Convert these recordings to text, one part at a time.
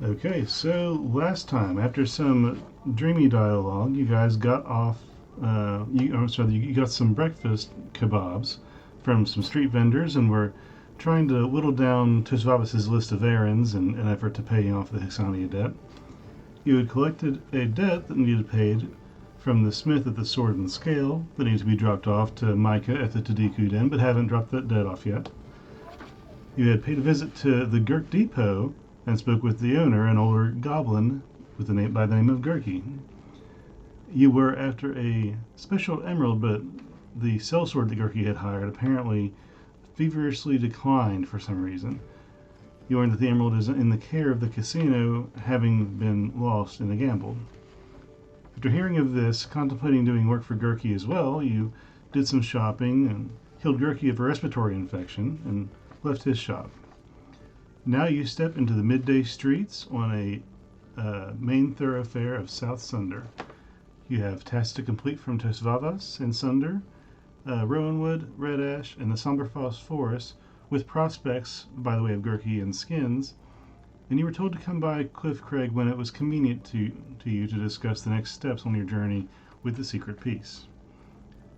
Okay, so last time, after some dreamy dialogue, you guys got off. You got some breakfast kebabs from some street vendors, and were trying to whittle down Tusvavas's list of errands in an effort to pay off the Hexania debt. You had collected a debt that needed paid from the smith at the Sword and Scale that needed to be dropped off to Micah at the Tadiku Den, but haven't dropped that debt off yet. You had paid a visit to the Gurk Depot and spoke with the owner, an older goblin by the name of Gurky. You were after a special emerald, but the sellsword that Gurky had hired apparently feverishly declined for some reason. You learned that the emerald is in the care of the casino, having been lost in a gamble. After hearing of this, contemplating doing work for Gurky as well, you did some shopping and healed Gurky of a respiratory infection and left his shop. Now you step into the midday streets on a main thoroughfare of South Sunder. You have tasks to complete from Tosvavas and Sunder, Rowanwood, Red Ash, and the Somberfoss Forest, with prospects by the way of Gurky and Skins, and you were told to come by Cliff Craig when it was convenient to you to discuss the next steps on your journey with the secret piece.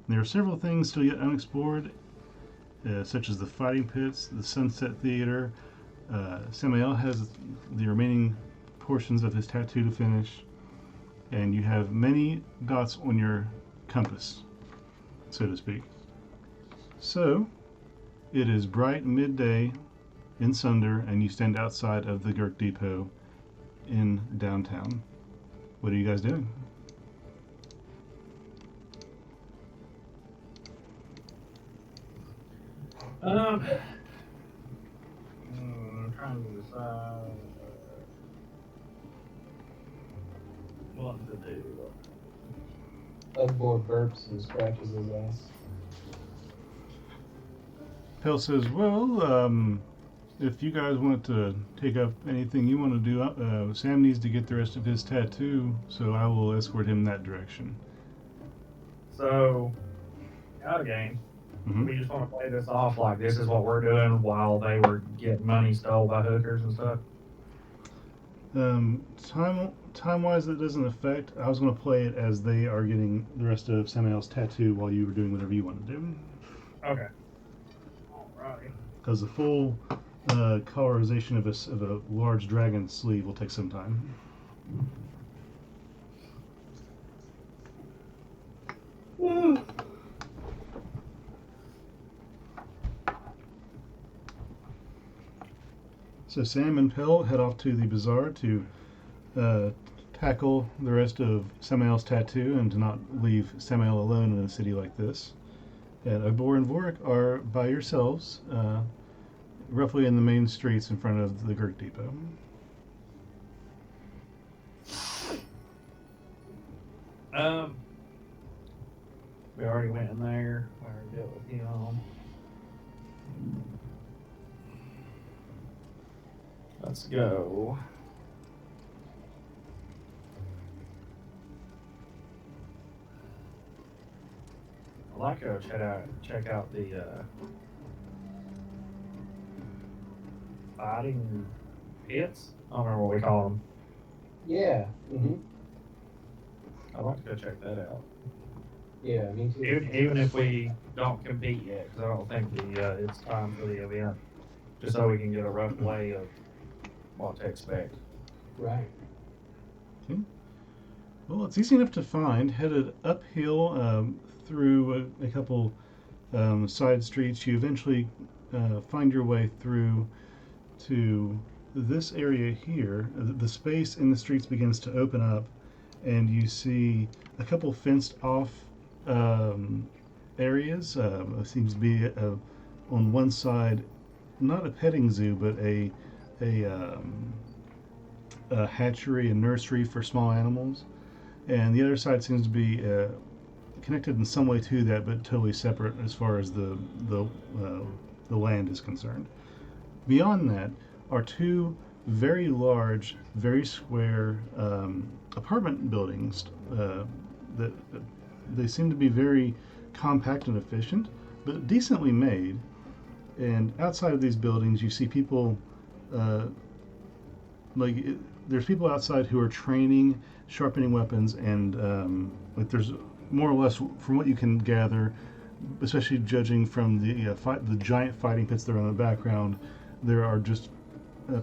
There are several things still yet unexplored, such as the fighting pits, the Sunset Theater. Samael has the remaining portions of his tattoo to finish, and you have many dots on your compass, so to speak. So, it is bright midday in Sunder, and you stand outside of the Gurk Depot in downtown. What are you guys doing? I'm trying to decide what to do. Ugbor burps and scratches his ass. Pel says, well, if you guys want to take up anything you want to do, Sam needs to get the rest of his tattoo, so I will escort him that direction. So, out of game. Mm-hmm. We just want to play this off like this is what we're doing while they were getting money stole by hookers and stuff. Time wise, that doesn't affect. I was going to play it as they are getting the rest of Samael's tattoo while you were doing whatever you want to do. Okay. Alrighty. Because the full colorization of a large dragon sleeve will take some time. So Sam and Pel head off to the bazaar to tackle the rest of Samael's tattoo and to not leave Samael alone in a city like this. And Ugbor and Vorhik are by yourselves, roughly in the main streets in front of the Gurk Depot. We already went in there. We already dealt with him. Let's go. I'd like to check out the fighting pits. I don't remember what we call them. Yeah. Mm-hmm. I'd like to go check that out. Yeah, me too. Even if we don't compete yet, because I don't think it's time for the event. Just so we can get a rough lay of what to expect. Right. Okay. Well, it's easy enough to find. Headed uphill through a couple side streets, you eventually find your way through to this area here. The space in the streets begins to open up, and you see a couple fenced off areas. It seems to be on one side, not a petting zoo, but a hatchery and nursery for small animals, and the other side seems to be connected in some way to that, but totally separate as far as the land is concerned. Beyond that are two very large, very square apartment buildings that they seem to be very compact and efficient, but decently made. And outside of these buildings, you see people there's people outside who are training, sharpening weapons, and like there's more or less, from what you can gather, especially judging from the giant fighting pits that are in the background, there are just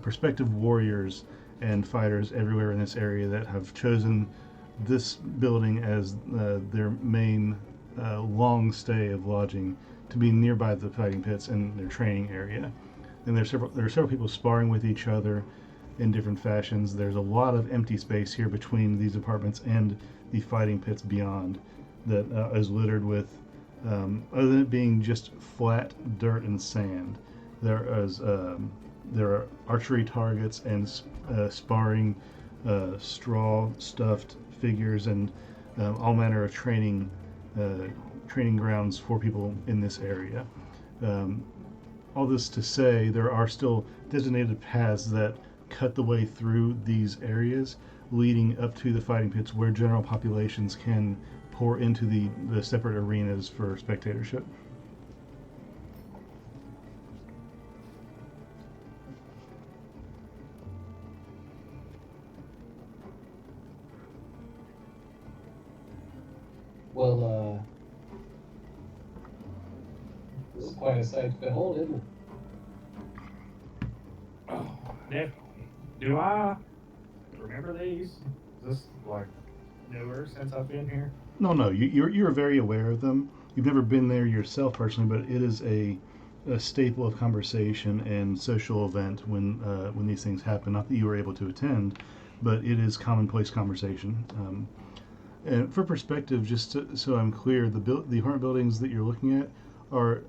prospective warriors and fighters everywhere in this area that have chosen this building as their main long stay of lodging to be nearby the fighting pits and their training area. And there are several people sparring with each other in different fashions. There's a lot of empty space here between these apartments and the fighting pits beyond that is littered with, other than it being just flat dirt and sand, there are archery targets and sparring, straw stuffed figures, and all manner of training grounds for people in this area. Um, all this to say, there are still designated paths that cut the way through these areas, leading up to the fighting pits where general populations can pour into the separate arenas for spectatorship. Well, this is quite a sight to behold, isn't it? Oh, definitely. Do I remember these? Is this like newer since I've been here? No, you're very aware of them. You've never been there yourself personally, but it is a staple of conversation and social event when these things happen. Not that you were able to attend, but it is commonplace conversation. And for perspective, so I'm clear, the apartment buildings that you're looking at are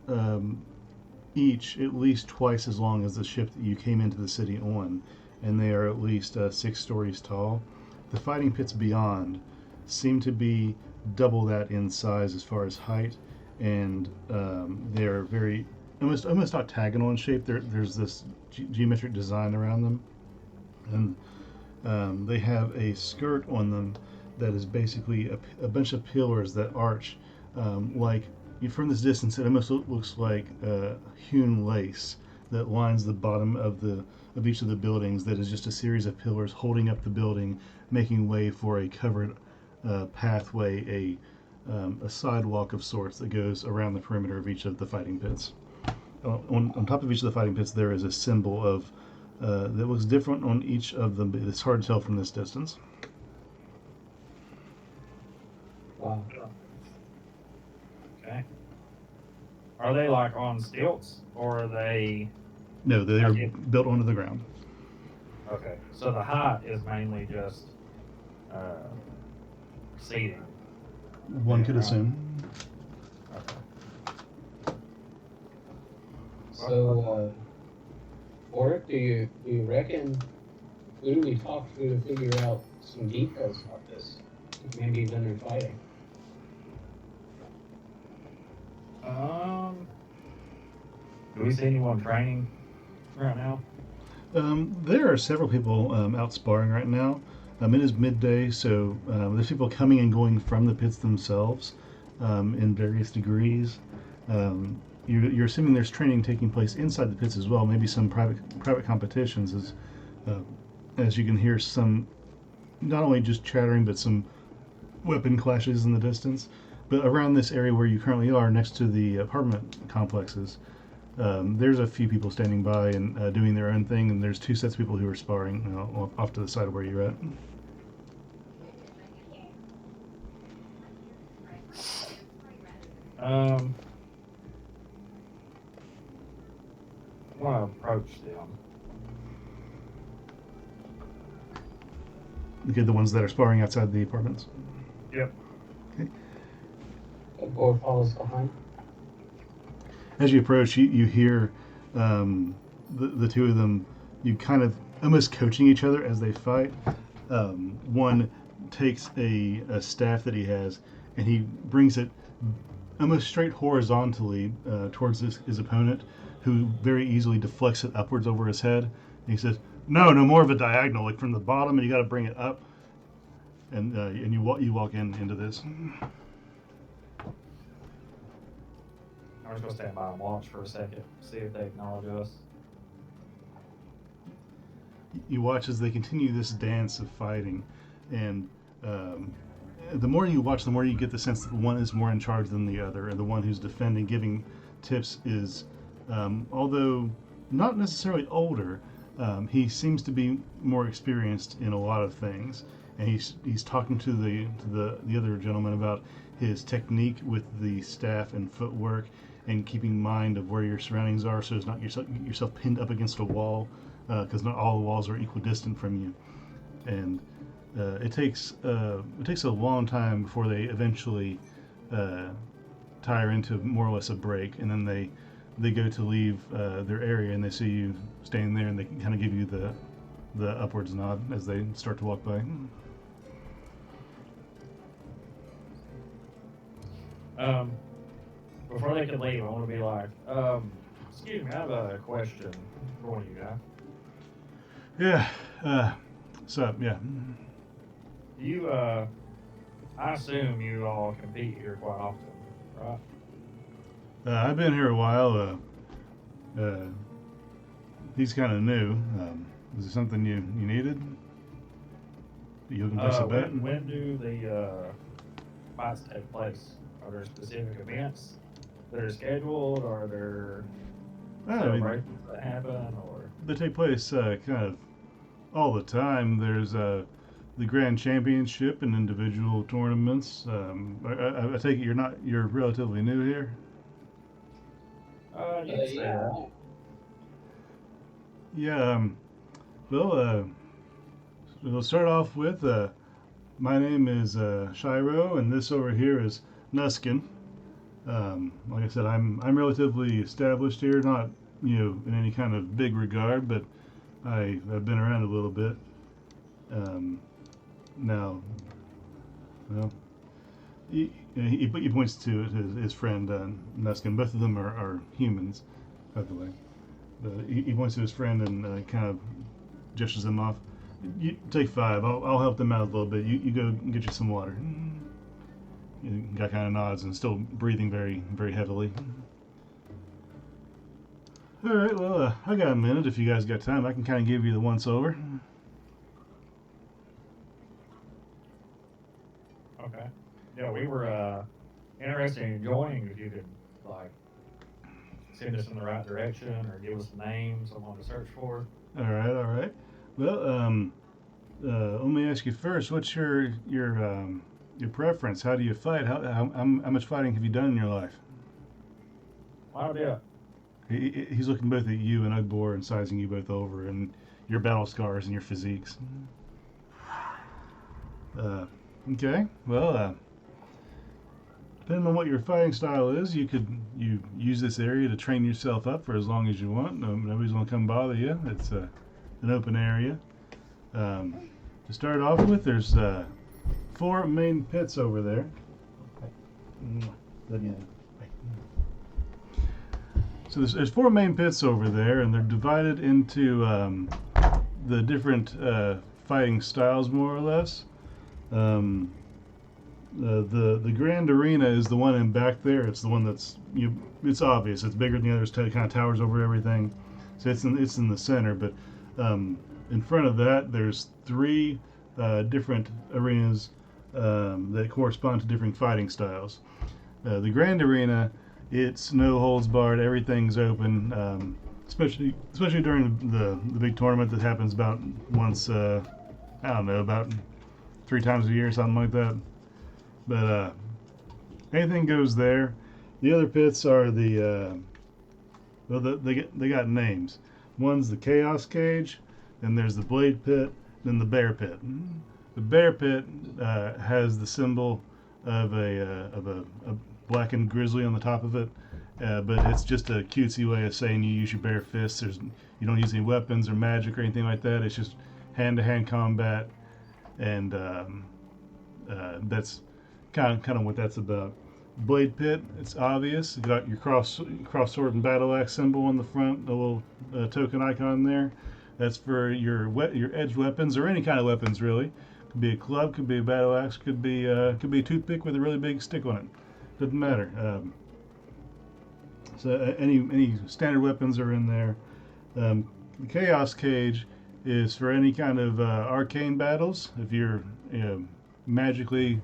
each at least twice as long as the ship that you came into the city on, and they are at least 6 stories tall. The fighting pits beyond seem to be double that in size as far as height, and they're very almost octagonal in shape. There's this geometric design around them, and they have a skirt on them that is basically a bunch of pillars that arch, like from this distance. It almost looks like hewn lace that lines the bottom of each of the buildings. That is just a series of pillars holding up the building, making way for a covered pathway, a sidewalk of sorts that goes around the perimeter of each of the fighting pits. On top of each of the fighting pits, there is a symbol of that looks different on each of them, but it's hard to tell from this distance. Wow. Okay. Are they like on stilts or are they? No, they are Okay. built onto the ground. Okay. So the height is mainly just seating. One could Right. assume. Okay. So, Vorhik, do you reckon who do we talk to figure out some details about this? Maybe when they're fighting. Do we see anyone training right now? There are several people out sparring right now. It is midday, so there's people coming and going from the pits themselves in various degrees. You're assuming there's training taking place inside the pits as well. Maybe some private competitions, as you can hear some not only just chattering but some weapon clashes in the distance. But around this area where you currently are, next to the apartment complexes, there's a few people standing by and doing their own thing, and there's 2 sets of people who are sparring off to the side of where you're at. I want to approach them. Okay, the ones that are sparring outside the apartments. Yep. Ugbor follows behind. As you approach, you hear the two of them. You kind of almost coaching each other as they fight. One takes a staff that he has, and he brings it almost straight horizontally towards his opponent, who very easily deflects it upwards over his head. And he says, "No, more of a diagonal, like from the bottom, and you got to bring it up." And you walk into this. I'm just gonna stand by and watch for a second, see if they acknowledge us. you watch as they continue this dance of fighting, and um, the more you watch, the more you get the sense that one is more in charge than the other, and the one who's defending, giving tips is, although not necessarily older, he seems to be more experienced in a lot of things, and he's talking to the other gentleman about his technique with the staff and footwork, and keeping mind of where your surroundings are, so as not yourself pinned up against a wall, because not all the walls are equidistant from you, and it takes a long time before they eventually uh, tire into more or less a break, and then they go to leave their area, and they see you standing there, and they can kind of give you the upwards nod as they start to walk by. Um, Before they can leave, I want to be like, excuse me, I have a question for you guys. Yeah. So yeah. You, I assume you all compete here quite often, right? I've been here a while. He's kind of new. Is there something you needed? You looking to place a bet? When do the fights take place? Are there specific events that are scheduled? Or are there I mean, celebrations that happen? Or they take place kind of all the time. There's the Grand Championship and individual tournaments. I take it you're relatively new here. you can say Yeah. that. Yeah. Well, we'll start off with my name is Shiro, and this over here is Nuskin. Like I said, I'm relatively established here, not in any kind of big regard, but I've been around a little bit. Now, well, he points to his friend Nuskin. Both of them are humans, by the way. He points to his friend and kind of gestures them off. You take 5. I'll help them out a little bit. You go get you some water. The guy kind of nods and still breathing very, very heavily. All right, well, I got a minute. If you guys got time, I can kind of give you the once over. Okay. Yeah, we were interested in joining. If you could like send us in the right direction or give us a name, someone to search for. All right, all right. Well, let me ask you first. What's your preference? How do you fight? How much fighting have you done in your life? Quite a bit. He's looking both at you and Ugbor and sizing you both over, and your battle scars and your physiques. Okay. Well, depending on what your fighting style is, you use this area to train yourself up for as long as you want. Nobody's gonna come bother you. It's an open area. To start off with, there's 4 main pits over there. So there's 4 main pits over there, and they're divided into the different fighting styles, more or less. The grand arena is the one in back there. It's the one that's it's obvious. It's bigger than the others. Kind of towers over everything. So it's in the center. But in front of that, there's 3 different arenas that correspond to different fighting styles. The grand arena, it's no holds barred. Everything's open. Especially during the big tournament that happens about once. I don't know, about 3 times a year, something like that. But anything goes there. The other pits are they got names. One's the Chaos Cage, then there's the Blade Pit, then the Bear Pit. The Bear Pit has the symbol of a blackened grizzly on the top of it, but it's just a cutesy way of saying you use your bare fists. You don't use any weapons or magic or anything like that. It's just hand-to-hand combat, and that's kind of what that's about. Blade Pit, it's obvious. You got your cross sword and battle axe symbol on the front, a little token icon there. That's for your edged weapons or any kind of weapons really. Could be a club, could be a battle axe, could be a toothpick with a really big stick on it. Doesn't matter. So any standard weapons are in there. The Chaos Cage is for any kind of arcane battles. If you're magically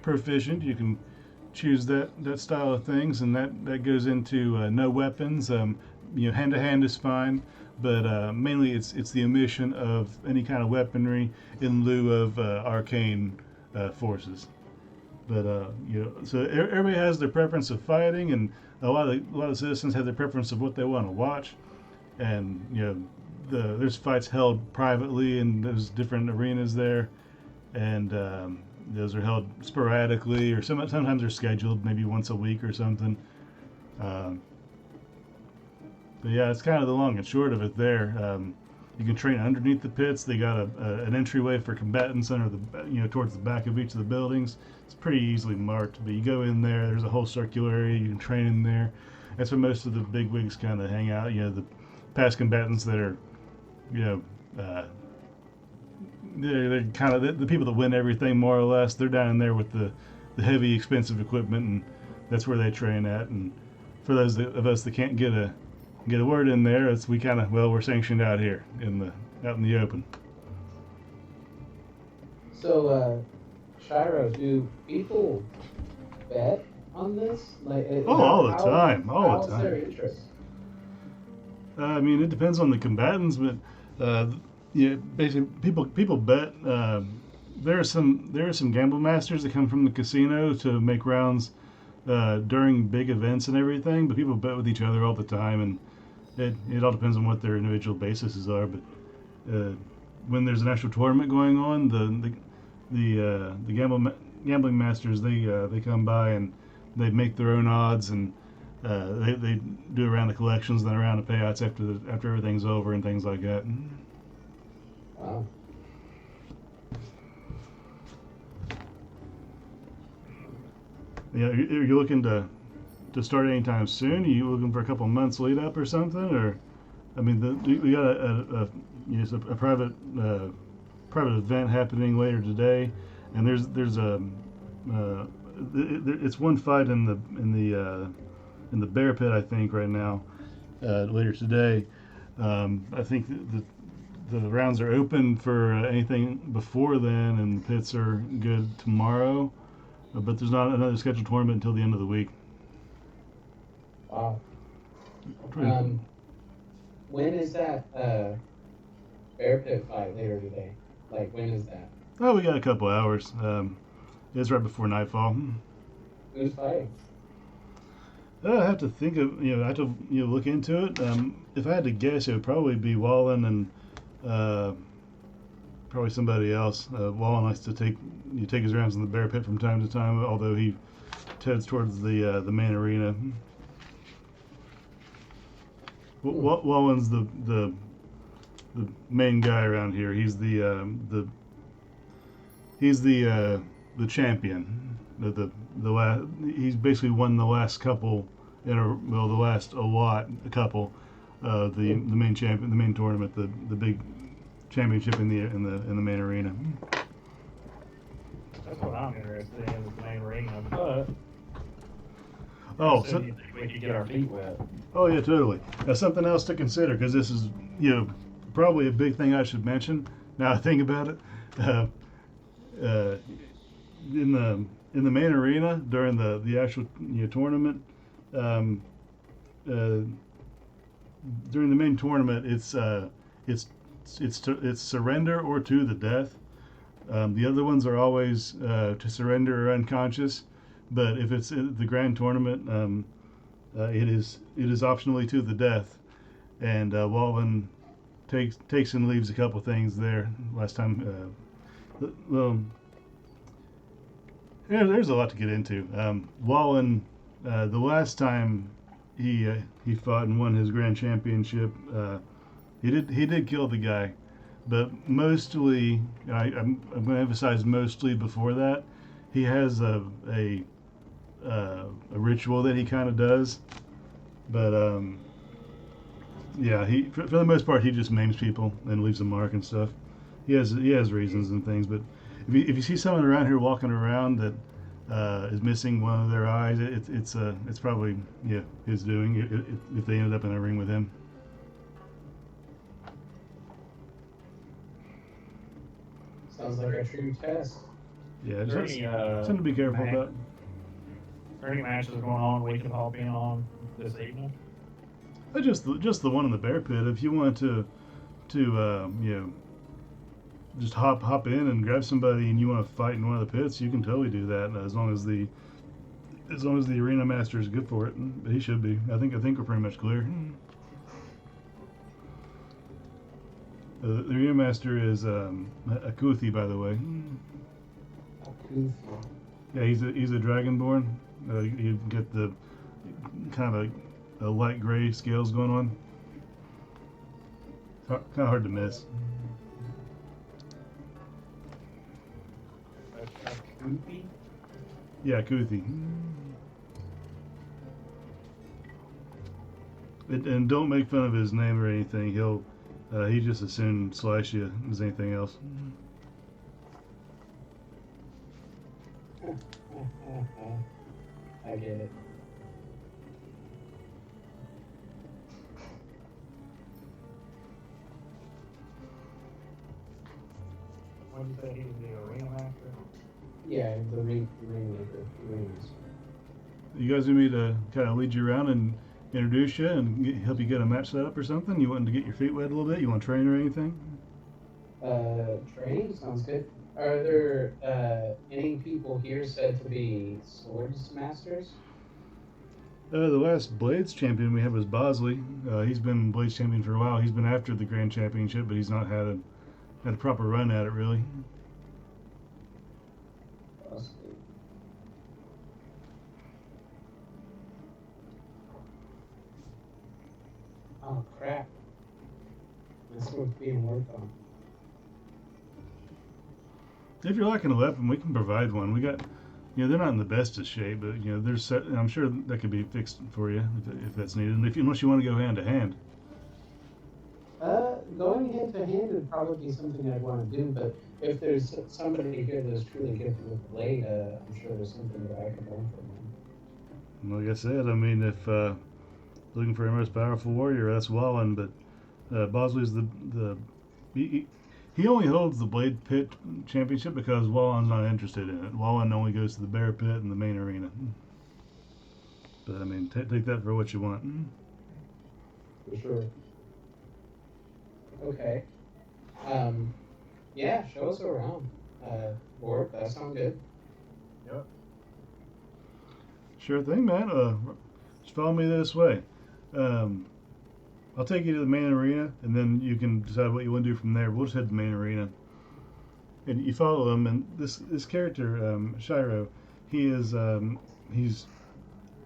proficient, you can choose that style of things, and that goes into no weapons. Hand to hand is fine, but mainly it's the omission of any kind of weaponry in lieu of arcane forces. But so everybody has their preference of fighting, and a lot of citizens have their preference of what they want to watch, and there's fights held privately in those different arenas there, and those are held sporadically, or sometimes they're scheduled, maybe once a week or something. Um, but yeah, it's kind of the long and short of it there. You can train underneath the pits. They got an entryway for combatants under towards the back of each of the buildings. It's pretty easily marked, but you go in there. There's a whole circular area. You can train in there. That's where most of the big wigs kind of hang out. The past combatants that are, you know, they're kind of the people that win everything more or less. They're down in there with the heavy, expensive equipment, and that's where they train at. And for those of us that can't get a word in there, we're sanctioned out here out in the open. So, Shiro, do people bet on this? Like, All the time, all the how's their time. interest? I mean, it depends on the combatants, but basically people bet. There are some gamble masters that come from the casino to make rounds during big events and everything, but people bet with each other all the time, and it all depends on what their individual bases are. But when there's an actual tournament going on, the gambling masters they come by and they make their own odds, and they do a round of collections, then a round of payouts after everything's over and things like that. Wow. Yeah, are you looking to start anytime soon? Are you looking for a couple months lead up or something? Or, I mean, we got a private event happening later today, and there's it's one fight in the bear pit, I think, right now. Later today, I think the rounds are open for anything before then, and the pits are good tomorrow. But there's not another scheduled tournament until the end of the week. Wow. When is that bear pit fight later today? Like, when is that? Oh, we got a couple hours. It's right before nightfall. Who's fighting? I have to think of I have to look into it. If I had to guess, it would probably be Wallen and probably somebody else. Wallen likes to take his rounds in the bear pit from time to time, although he heads towards the main arena. Wallen's the main guy around here. He's the champion. He's basically won the last couple the last a couple. The main champion, the main tournament, the big championship in the main arena. That's what I'm interested in, is the main arena. But Oh, so you think we could get our feet wet? Oh yeah, totally. Now something else to consider, because this is probably a big thing I should mention. Now I think about it, in the main arena during the actual tournament, during the main tournament, it's surrender or to the death. The other ones are always to surrender or unconscious, but if it's the grand tournament, it is optionally to the death. And Wallen takes and leaves a couple things there. Last time, there's a lot to get into. Wallen, the last time he fought and won his grand championship, he did kill the guy, but mostly I'm going to emphasize mostly before that, he has a ritual that he kind of does, but yeah, he for the most part he just maims people and leaves a mark and stuff. He has reasons and things, but if you see someone around here walking around that is missing one of their eyes, it's probably his doing if they ended up in a ring with him. Sounds like a true test. Yeah, Is there just any something to be careful about. is there any matches going on we can hop in on this evening? Just the one in the bear pit. If you want to just hop in and grab somebody and you want to fight in one of the pits, you can totally do that as long as the arena master is good for it. He should be. I think we're pretty much clear. The arena master is Akuthi, by the way. Akuthi. Yeah, he's a dragonborn. You get the kind of a light gray scales going on. Kind of hard to miss. Goofy? Yeah, Kuthi. And don't make fun of his name or anything. He just as soon slash you as anything else. I get it. What did you say? He was the arena master? Yeah, the ringmaker. Rings. You guys need me to kind of lead you around and introduce you and help you get a match set up or something? You want to get your feet wet a little bit? You want to train or anything? Training sounds good. Are there any people here said to be swords masters? The last Blades champion we had was Bosley. He's been Blades champion for a while. He's been after the Grand Championship, but he's not had a proper run at it, really. Possibly. Oh crap! My sword's being worked on. If you're lacking a weapon, we can provide one. We got, they're not in the best of shape, but there's set. I'm sure that could be fixed for you if that's needed. And unless you want to go hand to hand. Going hand to hand would probably be something I'd want to do, but if there's somebody here that's truly gifted with blade, I'm sure there's something that I could learn from them. Like I said, I mean, if looking for your most powerful warrior, that's Wallen, but Bosley's he only holds the Blade Pit Championship because Wallen's not interested in it. Wallen only goes to the Bear Pit and the main arena. But I mean, take that for what you want. For sure. Okay. Yeah, show us around. Vorhik, that sounds good. Yep. Sure thing, man. Just follow me this way. I'll take you to the main arena, and then you can decide what you want to do from there. We'll just head to the main arena, and you follow him. And this character, Shiro, he's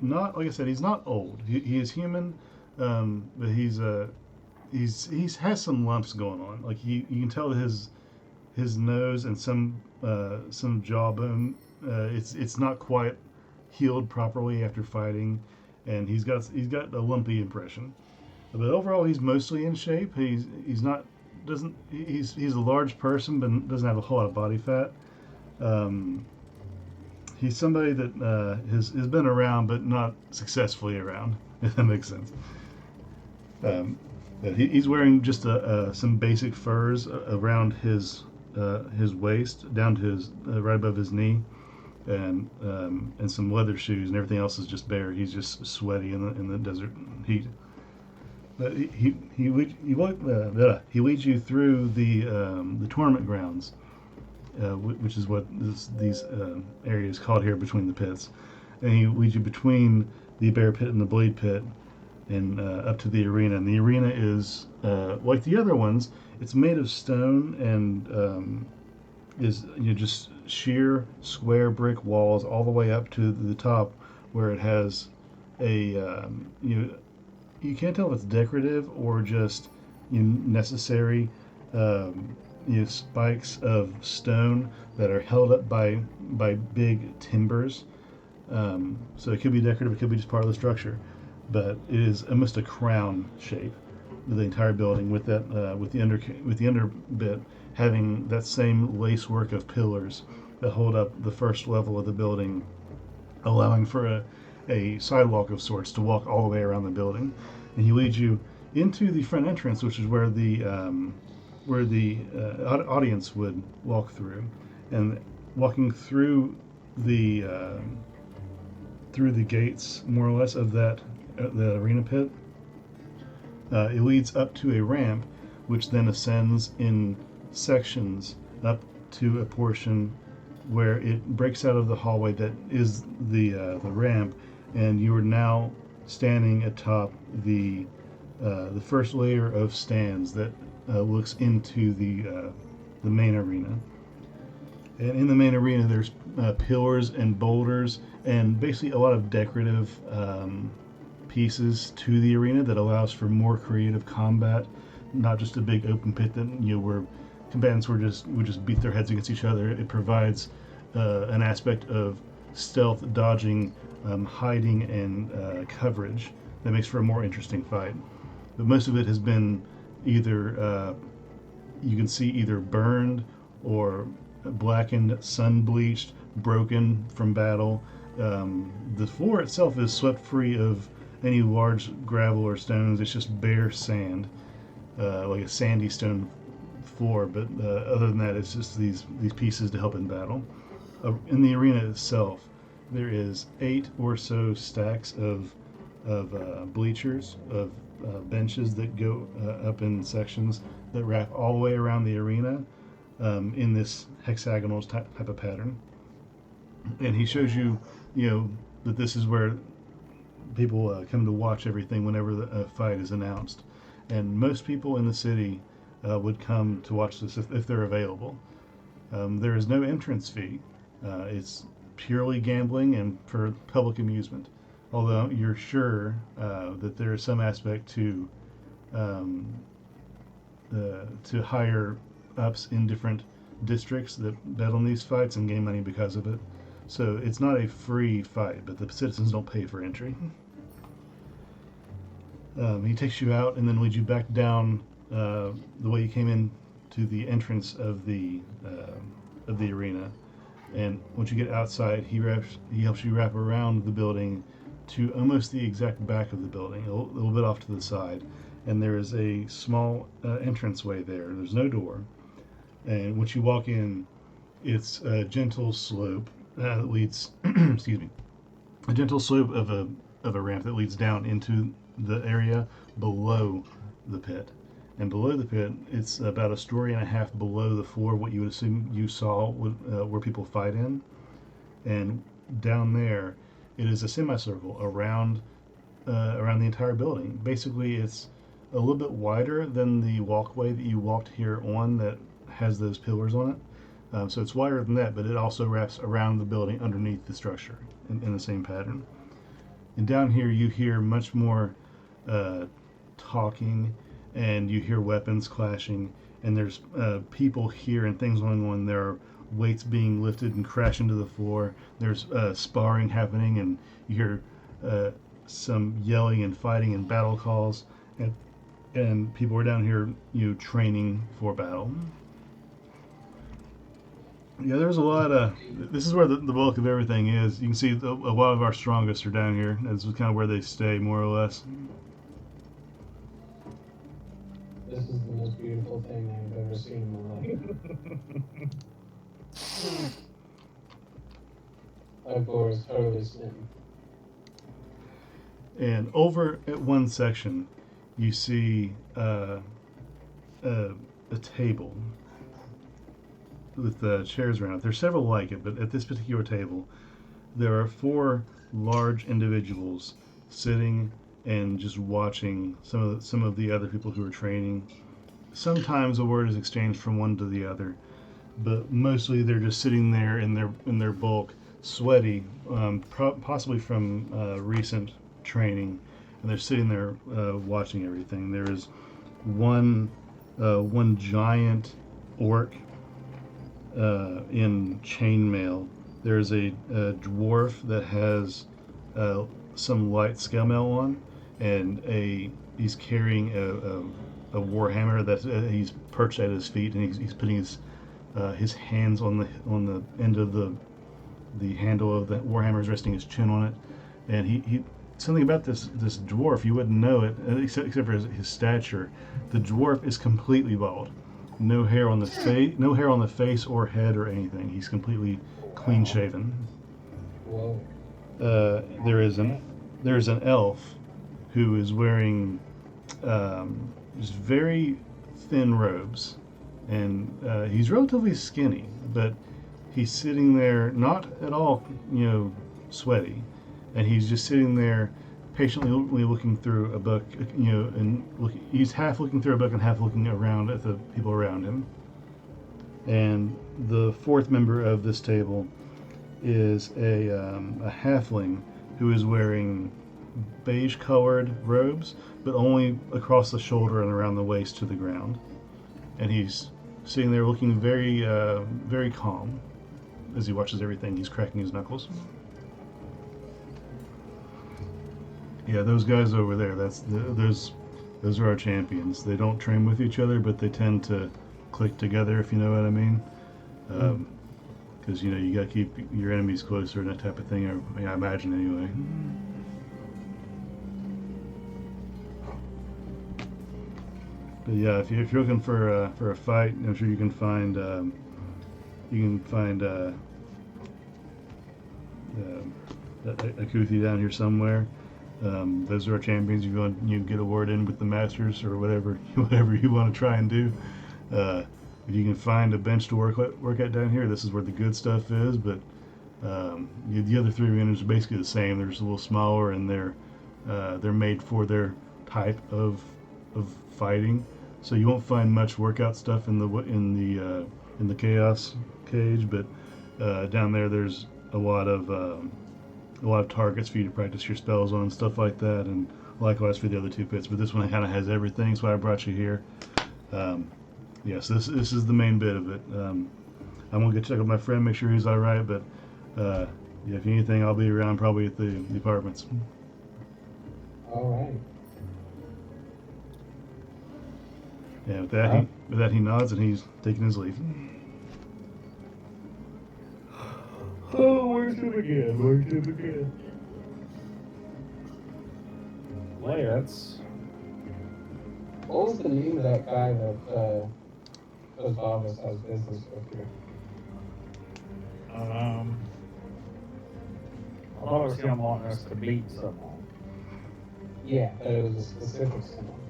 not, like I said, he's not old. He is human, but he's has some lumps going on. Like you can tell his nose and some jawbone. It's not quite healed properly after fighting, and he's got a lumpy impression. But overall, he's mostly in shape. He's a large person, but doesn't have a whole lot of body fat. He's somebody that has been around, but not successfully around. If that makes sense. He's wearing just some basic furs around his waist, down to his right above his knee, and some leather shoes, and everything else is just bare. He's just sweaty in the desert heat. He leads you through the tournament grounds, which is what these areas called here between the pits, and he leads you between the Bear Pit and the Blade Pit, and up to the arena. And the arena is like the other ones. It's made of stone and is just sheer square brick walls all the way up to the top, where it has a you can't tell if it's decorative or just necessary spikes of stone that are held up by big timbers. So it could be decorative, it could be just part of the structure, but it is almost a crown shape of the entire building, with that with the under bit having that same lacework of pillars that hold up the first level of the building, allowing for a sidewalk of sorts to walk all the way around the building. And he leads you into the front entrance, which is where the audience would walk through, and walking the uh, through the gates, more or less, of that the arena pit, it leads up to a ramp, which then ascends in sections up to a portion where it breaks out of the hallway that is the ramp, and you are now standing atop the first layer of stands that looks into the main arena. And in the main arena, there's pillars and boulders, and basically a lot of decorative pieces to the arena that allows for more creative combat, not just a big open pit that where combatants would just beat their heads against each other. It provides an aspect of stealth, dodging, hiding, and coverage that makes for a more interesting fight. But most of it has been either you can see either burned or blackened, sun bleached, broken from battle. The floor itself is swept free of any large gravel or stones. It's just bare sand, like a sandy stone floor. But other than that, it's just these pieces to help in battle. In the arena itself, there is 8 or so stacks of bleachers, of benches that go up in sections that wrap all the way around the arena in this hexagonal type of pattern. And he shows you, that this is where people come to watch everything whenever a fight is announced. And most people in the city would come to watch this if they're available. There is no entrance fee. It's purely gambling and for public amusement. Although you're sure that there is some aspect to higher ups in different districts that bet on these fights and gain money because of it. So it's not a free fight, but the citizens don't pay for entry. He takes you out and then leads you back down the way you came in to the entrance of the arena. And once you get outside, he helps you wrap around the building to almost the exact back of the building, a little bit off to the side. And there is a small entranceway there. There's no door. And once you walk in, it's a gentle slope that leads, excuse me, a gentle slope of a ramp that leads down into the area below the pit. And below the pit, it's about a story and a half below the floor of what you would assume you saw where people fight in. And down there, it is a semicircle around the entire building. Basically, it's a little bit wider than the walkway that you walked here on that has those pillars on it. So it's wider than that, but it also wraps around the building underneath the structure in the same pattern. And down here, you hear much more talking, and you hear weapons clashing, and there's people here and things going on. There are weights being lifted and crash into the floor. There's sparring happening, and you hear some yelling and fighting and battle calls, and people are down here, training for battle. Yeah, there's a lot of. This is where the bulk of everything is. You can see a lot of our strongest are down here. This is kind of where they stay, more or less. This is the most beautiful thing I've ever seen in my life. Ugbor is totally smitten. And over at one section, you see a table with chairs around it. There's several like it, but at this particular table, there are 4 large individuals sitting and just watching some of the other people who are training. Sometimes a word is exchanged from one to the other, but mostly they're just sitting there in their bulk, sweaty, possibly from recent training, and they're sitting there watching everything. There is one giant orc in chainmail. There's a dwarf that has some light scale mail on, and he's carrying a warhammer that he's perched at his feet, and he's putting his hands on the end of the handle of the warhammer, is resting his chin on it. And he something about this dwarf, you wouldn't know it except for his stature. The dwarf is completely bald. no hair on the face, no hair on the face or head or anything. He's completely clean shaven. Whoa. There is an elf who is wearing just very thin robes, and he's relatively skinny, but he's sitting there not at all, sweaty, and he's just sitting there patiently looking through a book, and he's half looking through a book and half looking around at the people around him. And the fourth member of this table is a halfling who is wearing beige colored robes, but only across the shoulder and around the waist to the ground. And he's sitting there looking very, very calm as he watches everything. He's cracking his knuckles. Yeah, those guys over there, those are our champions. They don't train with each other, but they tend to click together, if you know what I mean. Because you got to keep your enemies closer and that type of thing. I imagine anyway. But yeah, if you're looking for a fight, I'm sure you can find a Kuthi down here somewhere. Those are our champions. You get a word in with the masters or whatever you want to try and do. If you can find a bench to work at down here, this is where the good stuff is. But the other three arenas are basically the same. They're just a little smaller, and they're made for their type of fighting. So you won't find much workout stuff in the chaos cage. But down there's a lot of targets for you to practice your spells on, stuff like that, and likewise for the other two pits. But this one kind of has everything, so I brought you here. Yes, this is the main bit of it. I'm gonna go check with my friend, make sure he's all right. But yeah, if anything, I'll be around probably at the apartments. All right. Yeah, with that he nods and he's taking his leave. Oh, where's to begin? Lance. What was the name of that guy that Bobbas has business with here? I thought it was him wanting us to beat someone. Yeah, but it was a specific someone.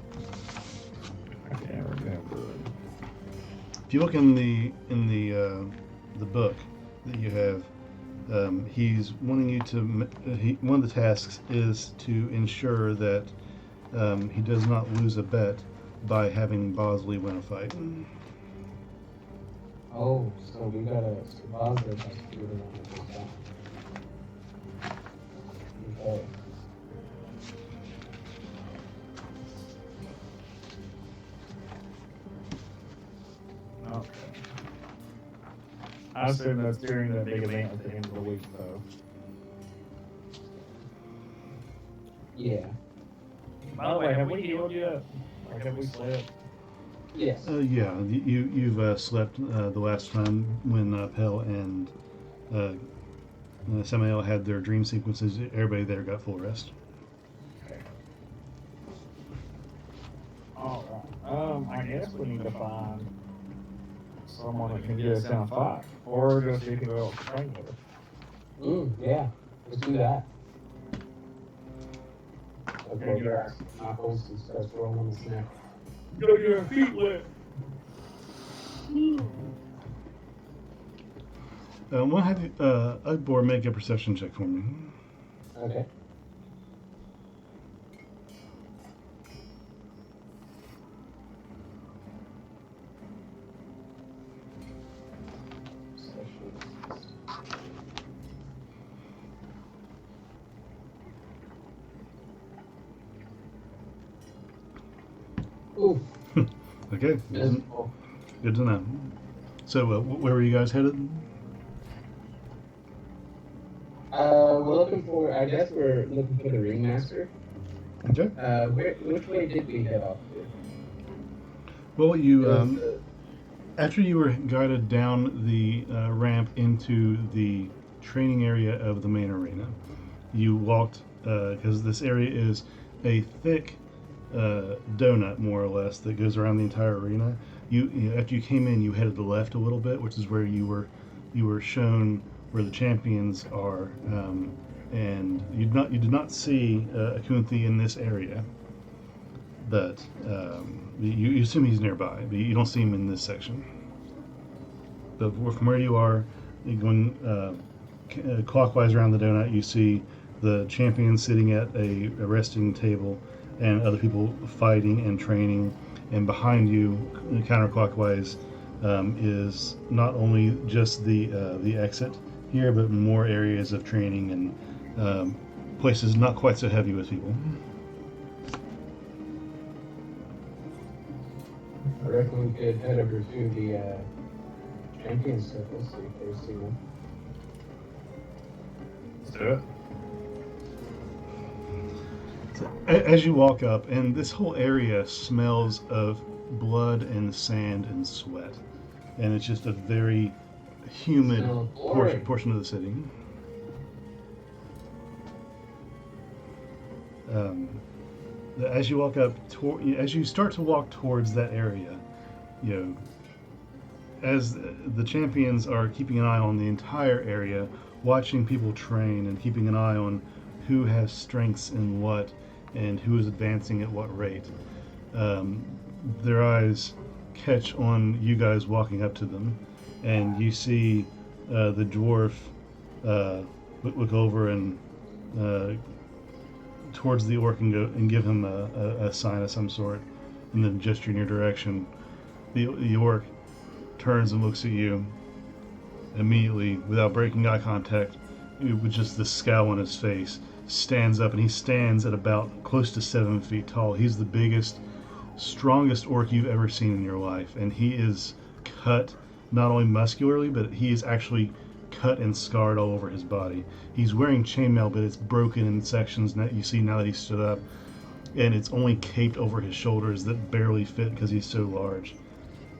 I can't remember. If you look in the book that you have, he's wanting you to. One of the tasks is to ensure that he does not lose a bet by having Bosley win a fight. Oh, so we gotta. So Bosley has to be the one that goes down. Okay. Okay. I assume that's during that big event at the end of the week, though. Yeah. By the way, have we healed yet? Like, have we slept? Yes. Yeah, you've slept the last time when Pel and Samael had their dream sequences. Everybody there got full rest. Okay. Alright. I guess we need to find someone that can get us in a fight. Or just you can go out and train with us. Yeah. Let's do that. Okay, Okay, yeah. knuckles and starts rolling his neck. Go get your feet wet. We'll have Ugbor make a perception check for me. Okay. Ooh, Okay, miserable. good to know. So, where were you guys headed? We're looking for. I guess we're looking for the ringmaster. Okay. Which way did we head off to? Well, you after you were guided down the ramp into the training area of the main arena, you walked because this area is a thick donut, more or less, that goes around the entire arena. after you came in, you headed left a little bit, which is where you were shown where the champions are, and you did not see Akunthi in this area, but you assume he's nearby, but you don't see him in this section. But from where you are, going clockwise around the donut, you see the champion sitting at a resting table, and other people fighting and training. And behind you, counterclockwise, is not only just the exit here, but more areas of training and places not quite so heavy with people. I reckon we could head over to the Champions Circle, see if there's anyone. Let's do it. So, as you walk up, and this whole area smells of blood and sand and sweat, and it's just a very humid portion of the city. As you walk up, as you start to walk towards that area, you know, as the champions are keeping an eye on the entire area, watching people train and keeping an eye on who has strengths in what and who is advancing at what rate. Their eyes catch on you guys walking up to them, and you see the dwarf look over and towards the orc and go and give him a sign of some sort, and then gesture in your direction. The orc turns and looks at you immediately, without breaking eye contact, with just the scowl on his face, stands up, and he stands at about close to 7 feet tall. He's the biggest, strongest orc you've ever seen in your life, and he is cut not only muscularly, but he is actually cut and scarred all over his body. He's wearing chainmail, but it's broken in sections that you see now that he stood up, and it's only caped over his shoulders that barely fit because he's so large.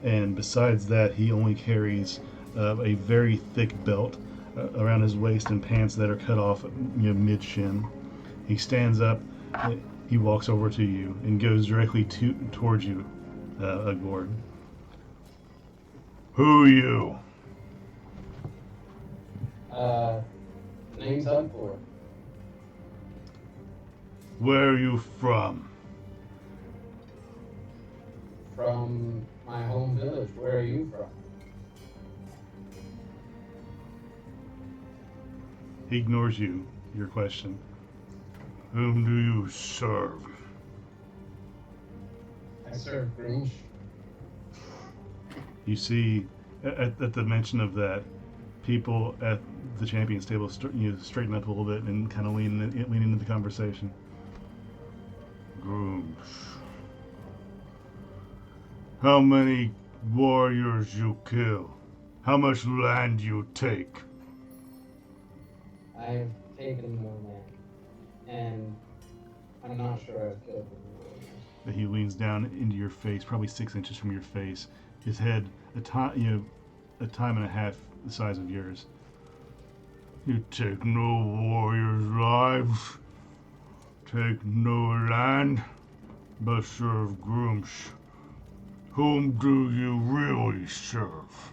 And besides that, he only carries a very thick belt around his waist and pants that are cut off, mid-shin. He stands up, he walks over to you and goes directly towards you, Ugbor. Who are you? Name's Ugbor. Where are you from? From my home village. Where are you from? He ignores your question. Whom do you serve? I serve Grinch. You see, at the mention of that, people at the champions table straighten up a little bit and kind of lean into the conversation. Grooms. How many warriors you kill? How much land you take? I've taken more land, and I'm not sure I've killed them. He leans down into your face, probably 6 inches from your face. His head, a time and a half the size of yours. You take no warriors' lives, take no land, but serve grooms. Whom do you really serve?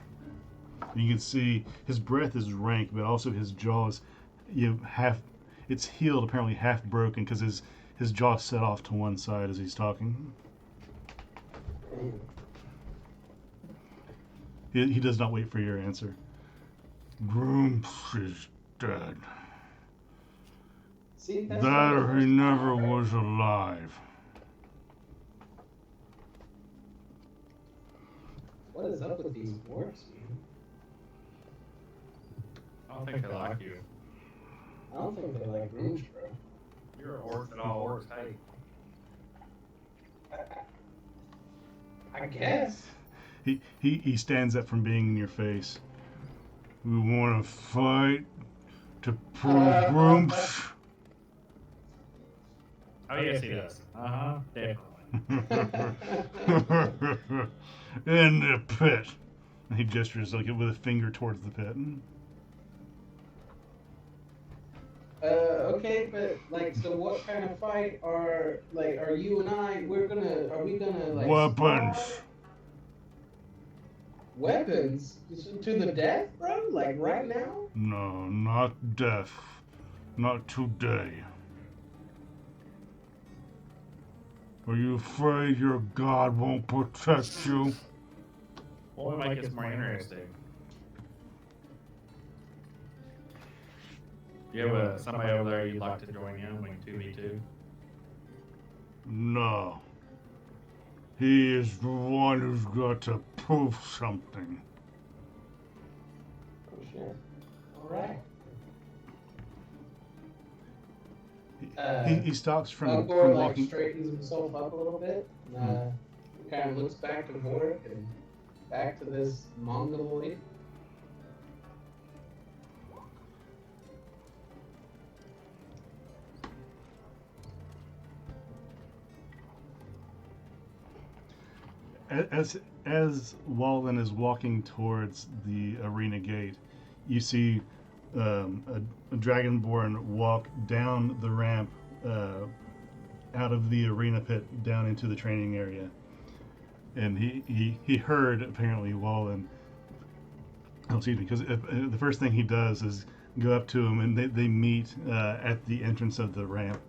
You can see his breath is rank, but also his jaws, it's healed, apparently half broken, because his jaw set off to one side as he's talking. He does not wait for your answer. Grooms is dead. See, That or he never was alive. What is up with these orcs, man? I don't think they like you. I don't think they like Grinch, bro. You're an orc that all orcs hate. I guess. He stands up from being in your face. We want to fight to prove grooms. Oh, yes, he does. Definitely. In the pit. And he gestures with a finger towards the pit. Okay, but so what kind of fight are you and I? Are we gonna Weapons. spar? weapons to the death, bro? Like right now? No, not death. Not today. Are you afraid your God won't protect you? What would make this more interesting? You have somebody over there you'd like to join in when 2v2? No. He is the one who's got to prove something. Oh shit. Alright. He stops from Ugbor like walking. straightens himself up a little bit. Kind of looks back to Vorhik and back to this Mongoloid. As Wallen is walking towards the arena gate, you see a dragonborn walk down the ramp out of the arena pit down into the training area, and he heard apparently Wallen. Oh, excuse me, because the first thing he does is go up to him, and they meet at the entrance of the ramp.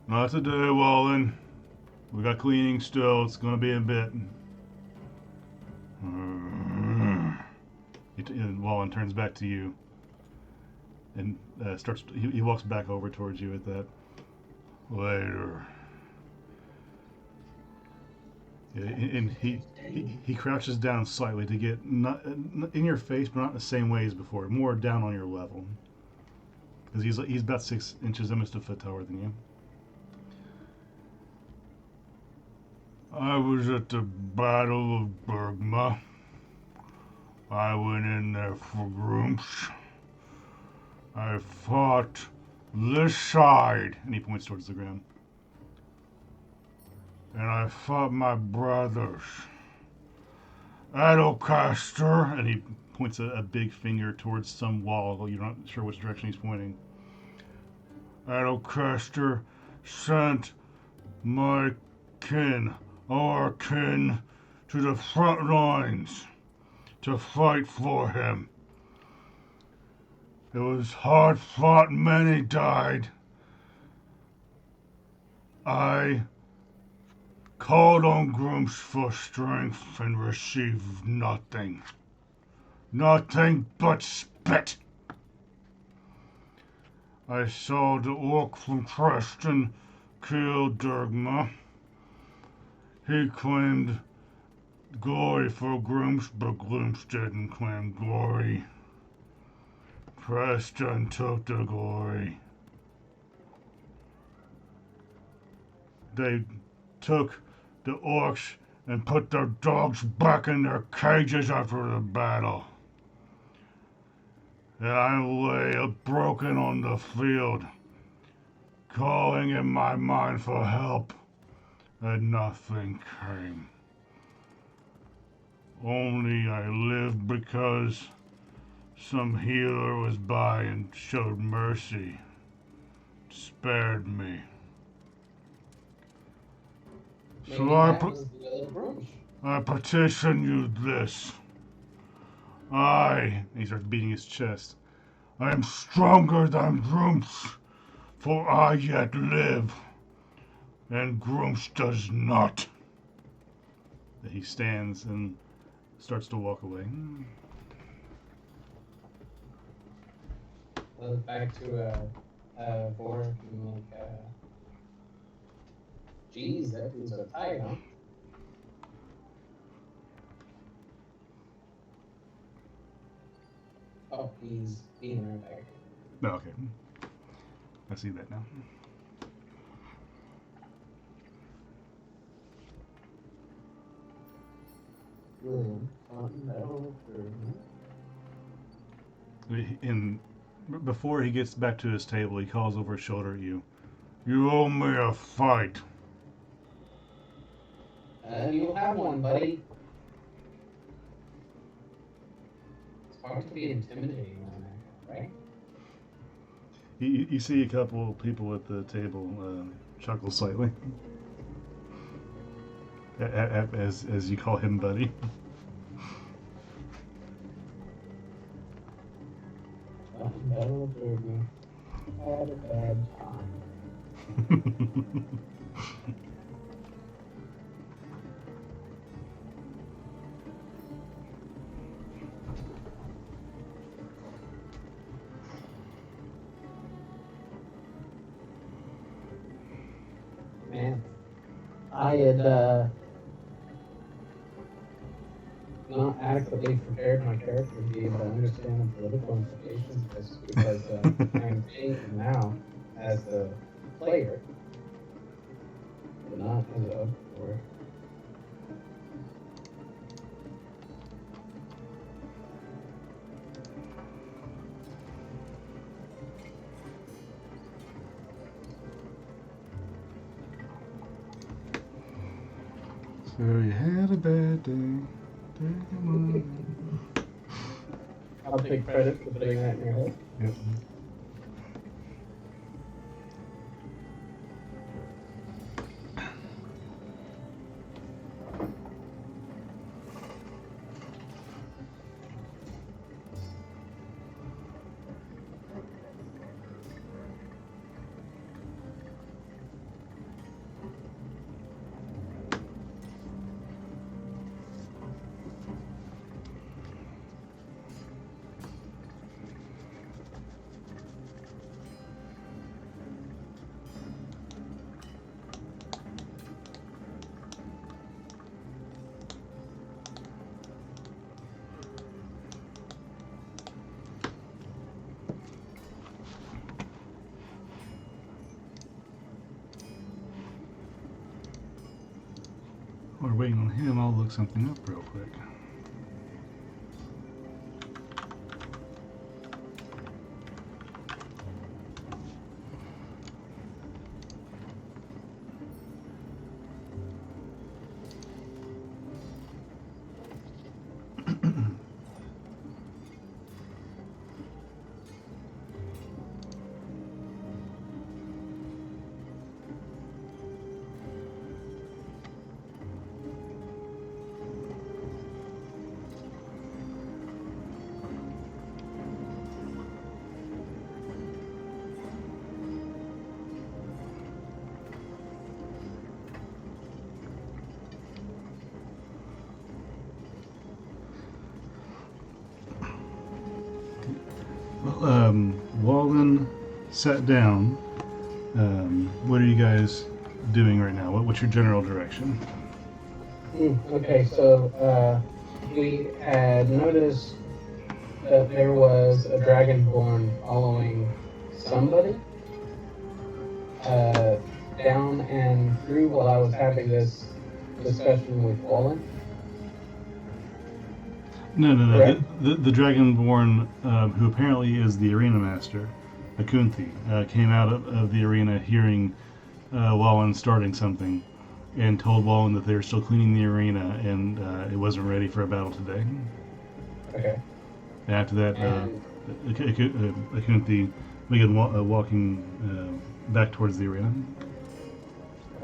Not today, Wallen. We got cleaning still. It's gonna be a bit. And Wallen turns back to you and starts. He walks back over towards you at that. Later. Yeah, and he crouches down slightly to get not in your face, but not in the same way as before. More down on your level. Because he's about 6 inches, almost a foot taller than you. I was at the Battle of Bergma. I went in there for Grumps. I fought this side, and he points towards the ground. And I fought my brothers. Adelcaster, and he points a big finger towards some wall. You're not sure which direction he's pointing. Adelcaster sent my kin, our kin, to the front lines to fight for him. It was hard fought, many died. I called on Grumps for strength and received nothing. Nothing but spit. I saw the orc from Preston kill Dergma. He claimed glory for Grumps, but Grumps didn't claim glory. Preston took the glory. They took the orcs and put their dogs back in their cages after the battle. And I lay broken on the field, calling in my mind for help, and nothing came. Only I lived because some healer was by and showed mercy, spared me. So I petition you this. He starts beating his chest. I am stronger than Grumps, for I yet live, and Grumps does not. He stands and starts to walk away. Back to Vorhik and like, geez, that dude's so tight, huh? Oh, he's being right back. Oh, okay. I see that now. And before he gets back to his table, he calls over his shoulder at you. You owe me a fight. You'll have one, buddy. It's hard to be intimidating on that, right? You see a couple people at the table chuckle slightly as you call him buddy. Battle of Jordan. Had a bad time. Man, I had not adequately prepared my character to be able to understand the political implications of this because I'm playing him now as the player, but not as a Ugbor. So you had a bad day. I'll take credit for putting that in your head. Yep. While we're waiting on him, I'll look something up real quick. Well, Walden sat down. What are you guys doing right now? What's your general direction? Okay, so we had noticed that there was a dragonborn following somebody down and through while I was having this discussion with Wallen. No. Correct. The Dragonborn, who apparently is the arena master, Akunthi, came out of the arena hearing Wallen starting something, and told Wallen that they were still cleaning the arena and it wasn't ready for a battle today. Okay. And after that, And Akunthi began walking back towards the arena.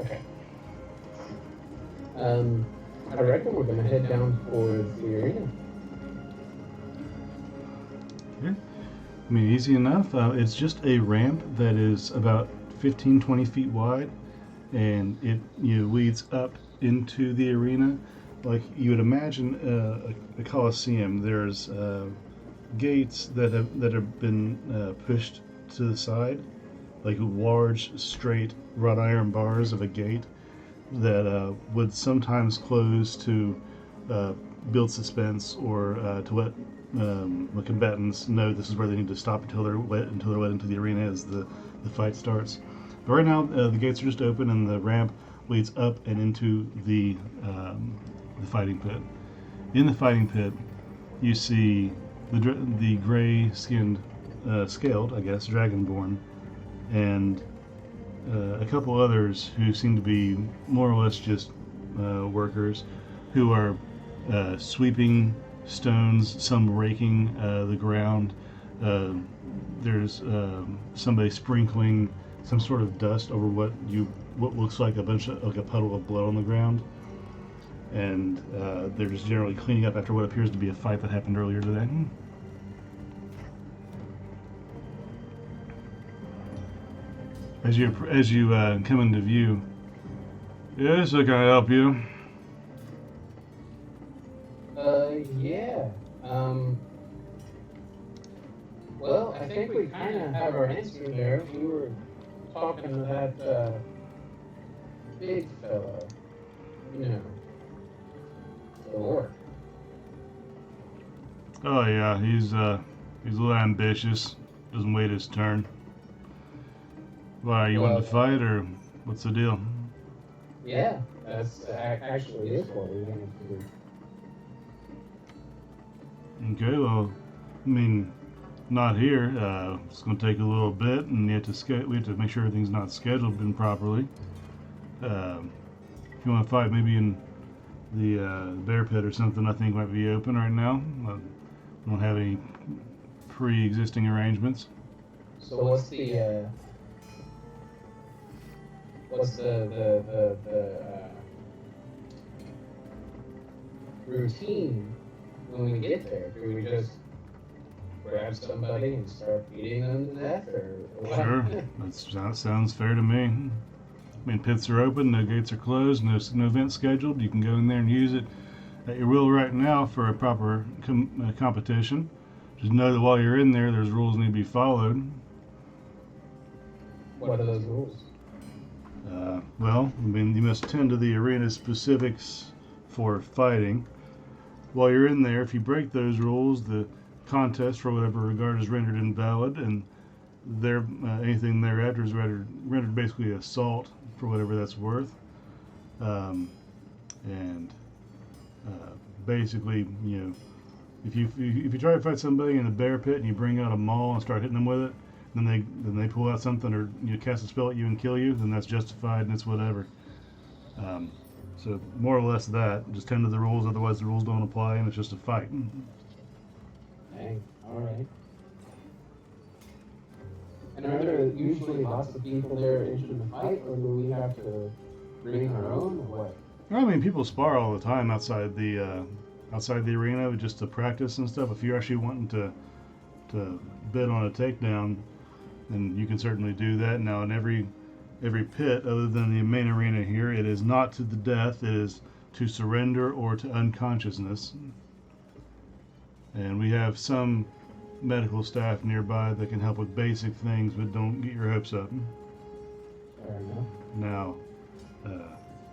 okay. I reckon we're gonna head down towards the arena. Okay. I mean, easy enough. It's just a ramp that is about 15-20 feet wide, and it leads up into the arena. Like you would imagine a coliseum. There's gates that have been pushed to the side, like large, straight wrought iron bars of a gate that would sometimes close to build suspense or to let the combatants know this is where they need to stop until they're led into the arena as the fight starts. But right now, the gates are just open and the ramp leads up and into the fighting pit. In the fighting pit, you see the gray-skinned, scaled, I guess, dragonborn, and a couple others who seem to be more or less just workers who are sweeping stones, some raking the ground. There's somebody sprinkling some sort of dust over what looks like a puddle of blood on the ground, and they're just generally cleaning up after what appears to be a fight that happened earlier today. as you come into view. Yes, I can help you. Yeah. Well, I think we kind of have our answer there. We were talking to that big fella, you know, the Lord. Oh yeah, he's a little ambitious. Doesn't wait his turn. Why, you want to Well, fight or what's the deal? yeah, that's actually is what we wanted to do. Okay, well, I mean, not here. It's going to take a little bit, and we have to make sure everything's not scheduled in properly. If you want to fight, maybe in the bear pit or something, I think might be open right now. I don't have any pre-existing arrangements. So what's the routine when we get there? Do we just grab somebody and start beating them to death, or what? Sure, that sounds fair to me. I mean, pits are open, no gates are closed, no event scheduled. You can go in there and use it at your will right now for a proper competition. Just know that while you're in there, there's rules need to be followed. What are those rules? Well, I mean, you must tend to the arena specifics for fighting. While you're in there, if you break those rules, the contest for whatever regard is rendered invalid, and anything thereafter is rendered basically assault for whatever that's worth. And basically, if you try to fight somebody in a bear pit and you bring out a maul and start hitting them with it, then they pull out something or cast a spell at you and kill you, then that's justified and it's whatever. So more or less that. Just tend to the rules, otherwise the rules don't apply and it's just a fight. Dang, all right. And are there usually lots of people there interested in the fight, or do we have to bring our own, or what? I mean, people spar all the time outside the arena just to practice and stuff. If you're actually wanting to bid on a takedown, then you can certainly do that. Now, in every pit, other than the main arena here, it is not to the death. It is to surrender or to unconsciousness. And we have some medical staff nearby that can help with basic things, but don't get your hopes up. Fair enough. Now,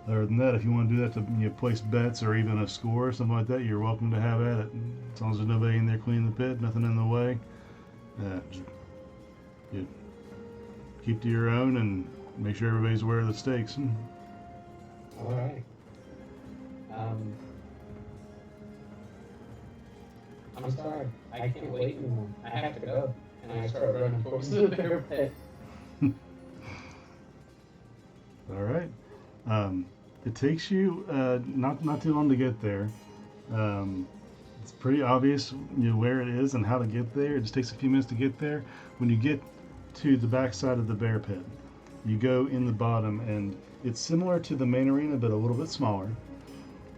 other than that, if you want to do that to place bets or even a score or something like that, you're welcome to have at it. As long as there's nobody in there cleaning the pit, nothing in the way. You keep to your own and make sure everybody's aware of the stakes. All right. I'm sorry. I can't wait anymore. I have to go. And I start running towards the bear pit. All right. It takes you not too long to get there. It's pretty obvious where it is and how to get there. It just takes a few minutes to get there. When you get to the back side of the bear pit, you go in the bottom, and it's similar to the main arena, but a little bit smaller.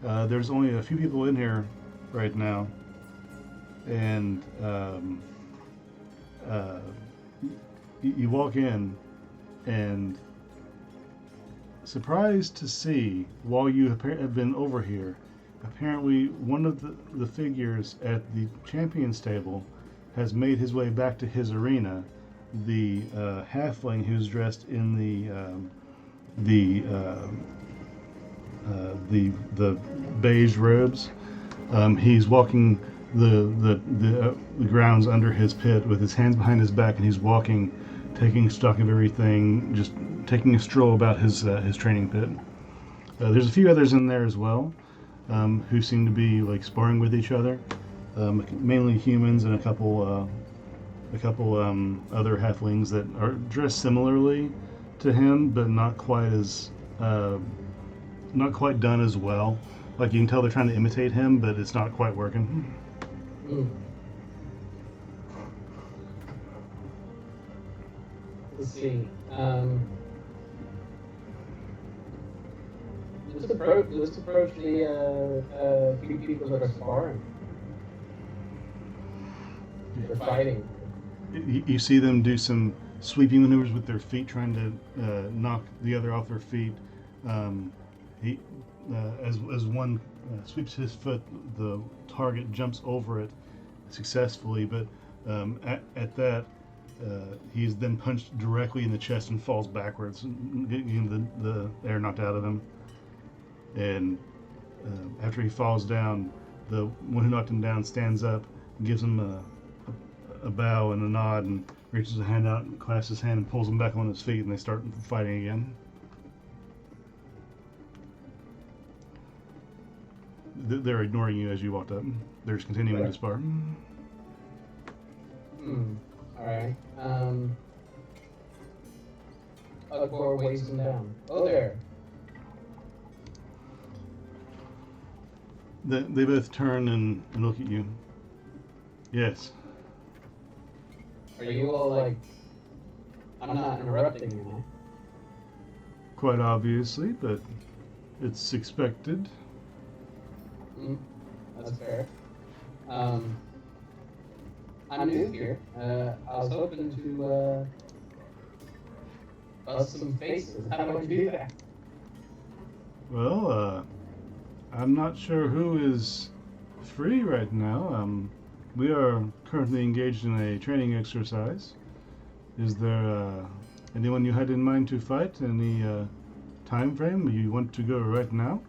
There's only a few people in here right now, and you walk in, and surprised to see, while you have been over here, apparently one of the figures at the champions table has made his way back to his arena. The halfling who's dressed in the beige robes. He's walking the grounds under his pit with his hands behind his back, and he's walking, taking stock of everything, just taking a stroll about his training pit. There's a few others in there as well, who seem to be like sparring with each other, mainly humans and a couple other halflings that are dressed similarly to him, but not quite done as well. Like, you can tell they're trying to imitate him, but it's not quite working. Let's see. Let's approach the few people that are sparring. They're fighting. You see them do some sweeping maneuvers with their feet, trying to knock the other off their feet. He, as one sweeps his foot, the target jumps over it successfully, but at that, he's then punched directly in the chest and falls backwards, getting the air knocked out of him. And after he falls down, the one who knocked him down stands up, gives him a bow and a nod, and reaches a hand out and clasps his hand and pulls him back on his feet, and they start fighting again. They're ignoring you as you walked up. They're just continuing to spar. Alright. Ugbor waves him down. Oh, there. They both turn and look at you. Yes. Are you all like... I'm not interrupting you, huh? Quite obviously, but it's expected. That's fair. I'm new here. I was hoping to bust some faces. How do I do that? Well, I'm not sure who is free right now. We are currently engaged in a training exercise. Is there anyone you had in mind to fight? Any time frame? You want to go right now?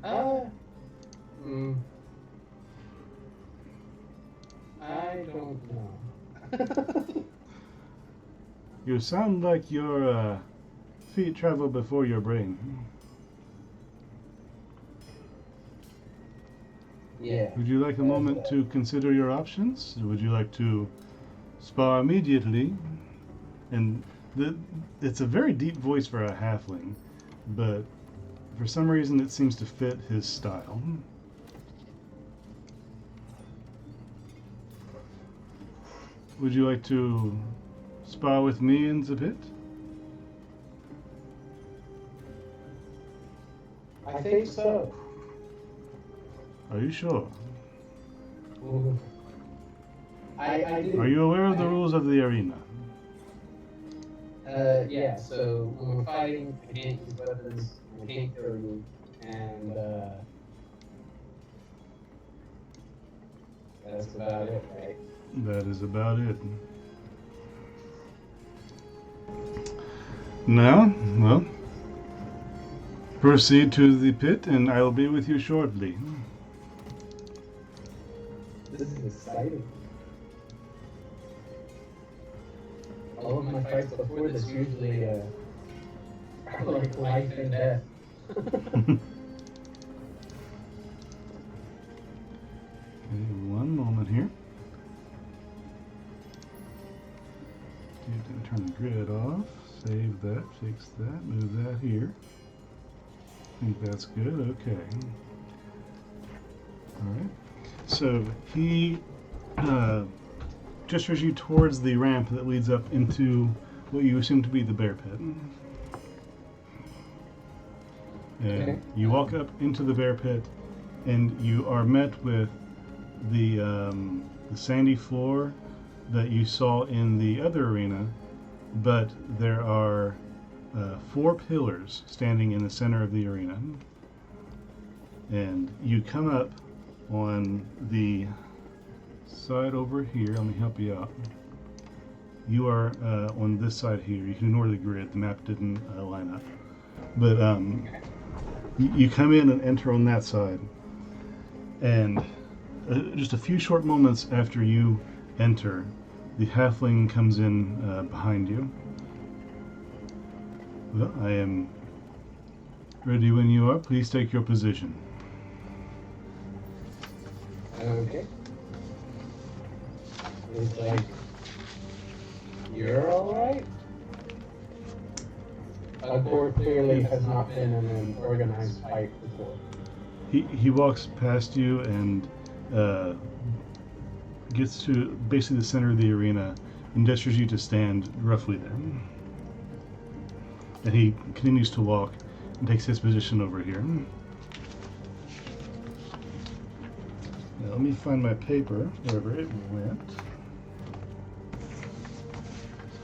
I don't know. You sound like your feet travel before your brain. Yeah. Would you like a moment to consider your options? Would you like to spar immediately? And it's a very deep voice for a halfling, but for some reason it seems to fit his style. Would you like to spar with me in the pit? I think so. Are you sure? I do. Are you aware of the rules of the arena? Yeah, so when we're fighting, I can't use weapons, I can't go, and, that's about it, right? That is about it. Now, well, proceed to the pit and I will be with you shortly. This is exciting. All of my fights before this usually, are like life and death. Okay, one moment here. Turn the grid off, save that, fix that, move that here. I think that's good, okay. Alright, so he gestures you towards the ramp that leads up into what you assume to be the bear pit. And Okay. you walk up into the bear pit and you are met with the sandy floor that you saw in the other arena, but there are 4 pillars standing in the center of the arena. And you come up on the side over here. Let me help you out. You are on this side here. You can ignore the grid. The map didn't line up. But you come in and enter on that side. And just a few short moments after you enter, the halfling comes in behind you. Well, I am ready when you are. Please take your position. Okay. It's like, you're alright? Ugbor clearly has not been in an organized fight before. He walks past you and gets to basically the center of the arena and gestures you to stand roughly there. And he continues to walk and takes his position over here. Now, let me find my paper, wherever it went.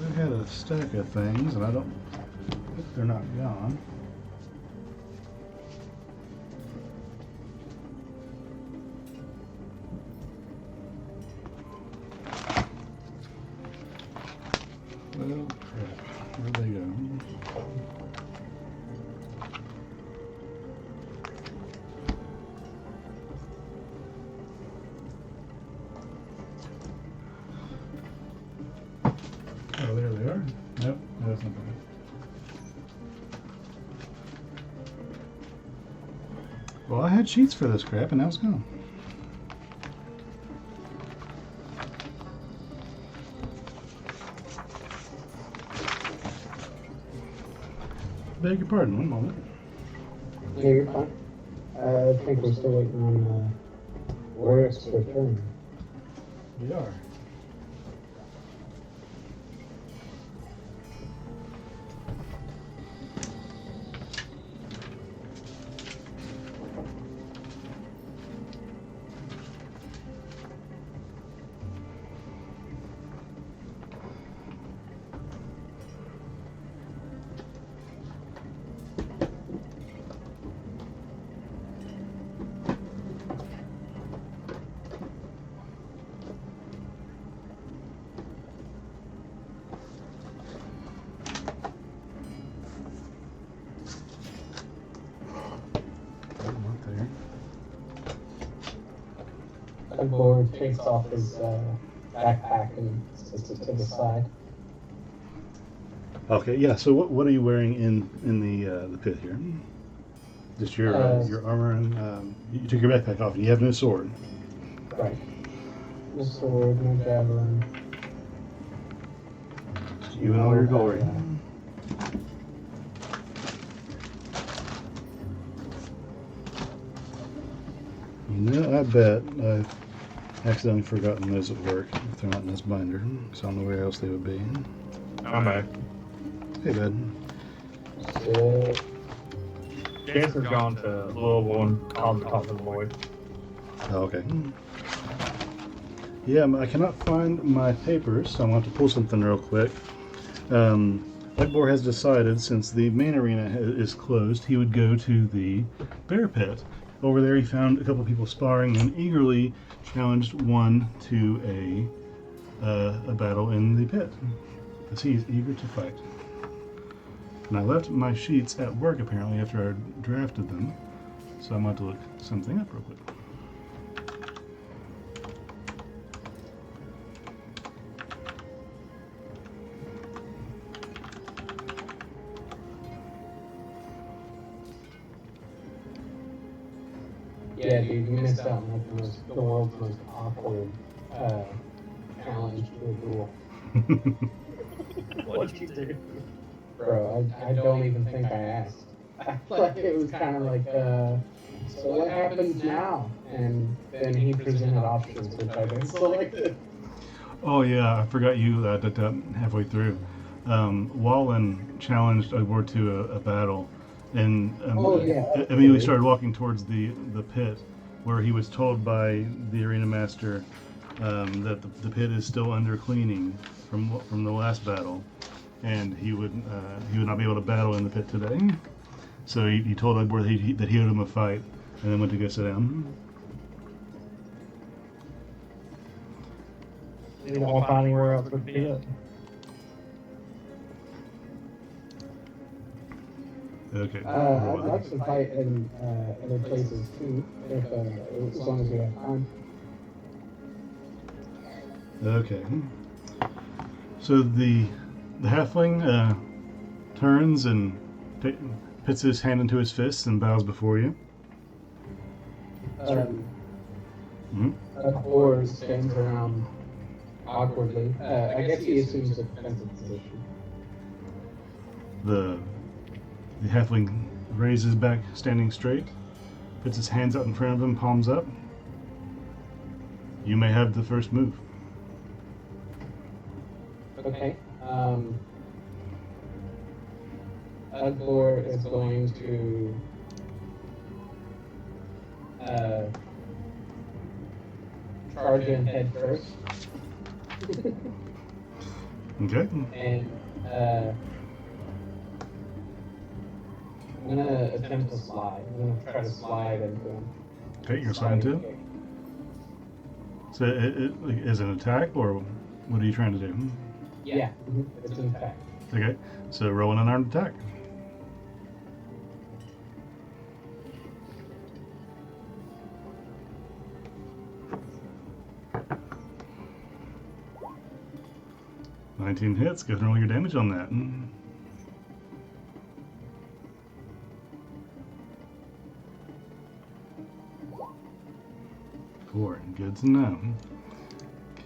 I had a stack of things, and I don't hope they're not gone. Well, crap. Where'd they go? Oh, there they are. Nope, that's not bad. Well, I had sheets for this crap, and now it's gone. Beg your pardon, one moment. Yeah, you're fine. I think we're still waiting on Vorhik's return. We are. Ugbor takes off his backpack and sits it to the side. Okay, yeah. So what are you wearing in the pit here? Just your armor and you took your backpack off and you have no sword. Right. No sword, no javelin. You and all your glory. You know, I bet I've accidentally forgotten those at work. If they're not in this binder, so I don't know where else they would be. I'm back. Hey, bud. So, Jason's gone to Louisville and called to talk to the boys. Oh, okay. Yeah, I cannot find my papers, so I want to pull something real quick. Ugbor has decided, since the main arena is closed, he would go to the bear pit. Over there, he found a couple people sparring and eagerly challenged one to a battle in the pit, because he's eager to fight. And I left my sheets at work, apparently, after I drafted them, so I'm going to look something up real quick. yeah, dude, you missed out on like the world's most awkward challenge to a duel. What did you do? Bro, I don't even think I asked. Like, it was kind of like, so what happens now? And then he presented options, which I then selected. Oh yeah, I forgot you did that halfway through. Wallen challenged Ugbor to a battle, and immediately started walking towards the pit, where he was told by the arena master that the pit is still under cleaning from the last battle, and he would not be able to battle in the pit today. So he told Ugbor that he owed him a fight, and then went to go sit down. You don't want to find anywhere else but the pit. Okay. I'd like to fight in other places too, if as long as we have time. Okay. So the halfling turns and puts his hand into his fist and bows before you. Ugbor stands around awkwardly. I guess he assumes a defensive position. The halfling raises back, standing straight, puts his hands out in front of him, palms up. You may have the first move. Okay. Ugbor is going to charge in head first. Okay. And I'm gonna attempt to slide. I'm gonna try to slide into him. Okay, you're sliding Sliding to it. kick. So like, is it an attack or what are you trying to do? Yeah, it's an attack. Okay, so roll an unarmed attack. $19 hits. Go ahead and roll your damage on that. 4. Good to know.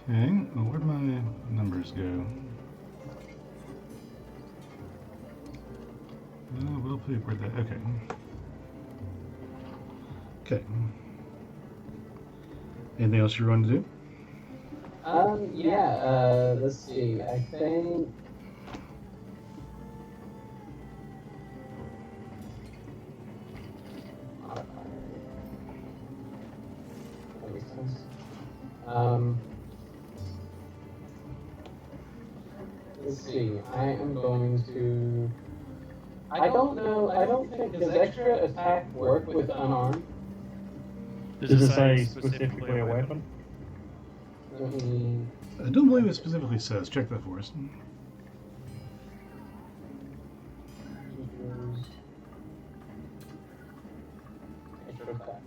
Okay, well, where'd my numbers go? Well played. Where'd that? Okay. Okay. Anything else you're going to do? Yeah, let's see. I think. That makes sense. Let's see. I am going to. I don't know. I don't think does extra attack work with unarmed. Does it say specifically a weapon? Let me. I don't believe it specifically says. Check that for us. Extra attack.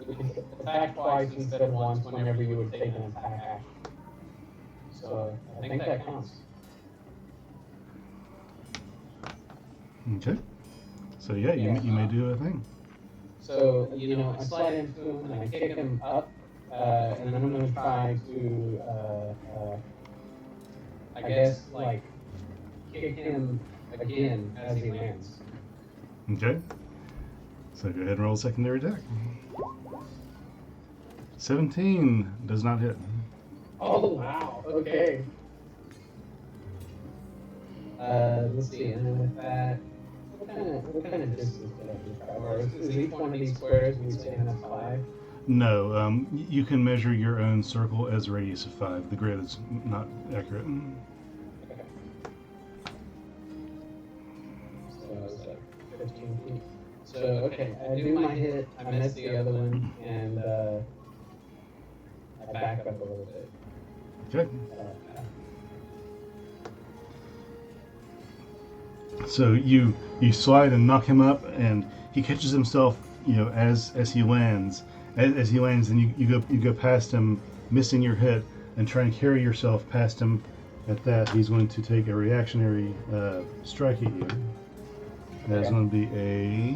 You can attack twice instead of once whenever you would take an attack action. So I think that counts. Okay. So yeah, you may do a thing. So, I slide into him and I kick him up, and then I'm going to try to, I guess, like, kick him again as he lands. Okay. So go ahead and roll a secondary attack. 17 does not hit. Oh, wow, okay. Let's see, and then with that, what kind of distance did I just cover? Is each one of these squares we say in a 5? No, you can measure your own circle as a radius of 5. The grid is not accurate. Okay. So it's like 15 feet. So, okay, I do my hit, I miss the other one, and I back up a little bit. Okay. So you slide and knock him up, and he catches himself, as he lands. As he lands, and you go past him, missing your hit, and try and carry yourself past him. At that, he's going to take a reactionary strike at you. That's going to be a.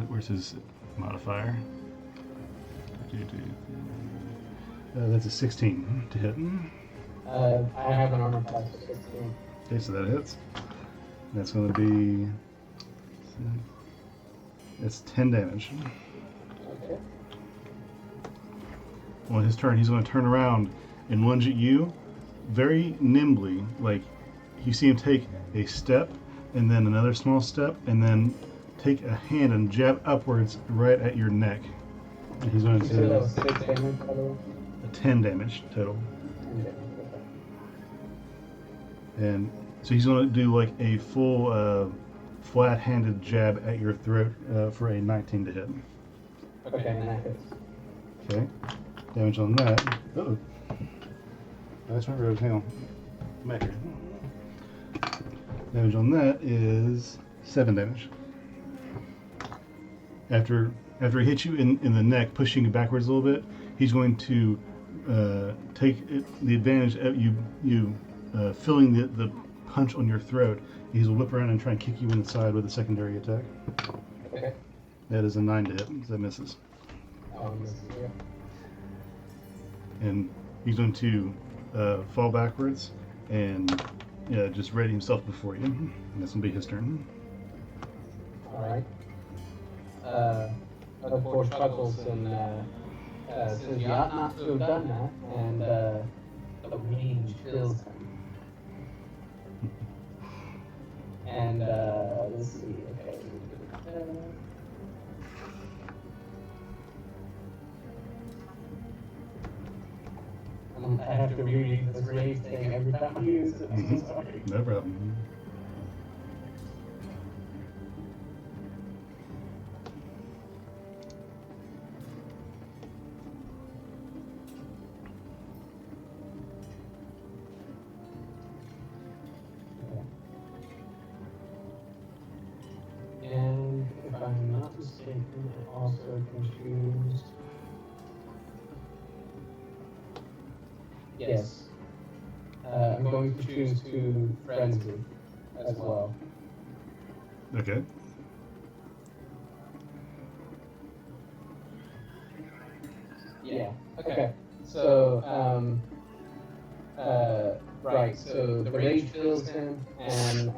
Where's his modifier? That's a 16 to hit. I have an armor class of 16. Okay, so that hits. That's going to be. That's 10 damage. Okay. On his turn, he's going to turn around and lunge at you very nimbly. Like you see him take a step and then another small step and then take a hand and jab upwards right at your neck. And he's going You said that to was 6 damage, by the way? 10 damage total. 10 damage, okay. And so he's going to do like a full flat-handed jab at your throat for a 19 to hit. Okay, and that hits. Okay. Damage on that. Uh-oh. That's my road. Hang on. Maker. Damage on that is 7 damage. After he hits you in the neck, pushing you backwards a little bit, he's going to take the advantage of you feeling the punch on your throat. He's will whip around and try and kick you in the side with a secondary attack. Okay. That is a 9 to hit. So that misses. Yeah. And he's going to fall backwards and just ready himself before you. And that's going to be his turn. Alright. Of course, Chuckles and says you ought not to have done that, and the range fills him. And let's see, okay. I have to reread this this rage thing every time I use it. I'm so sorry. No problem. And if I'm not mistaken, I also can choose. Yes. I'm going to choose to frenzy as well. Okay. Yeah. Okay. So, right. So the rage fills him, and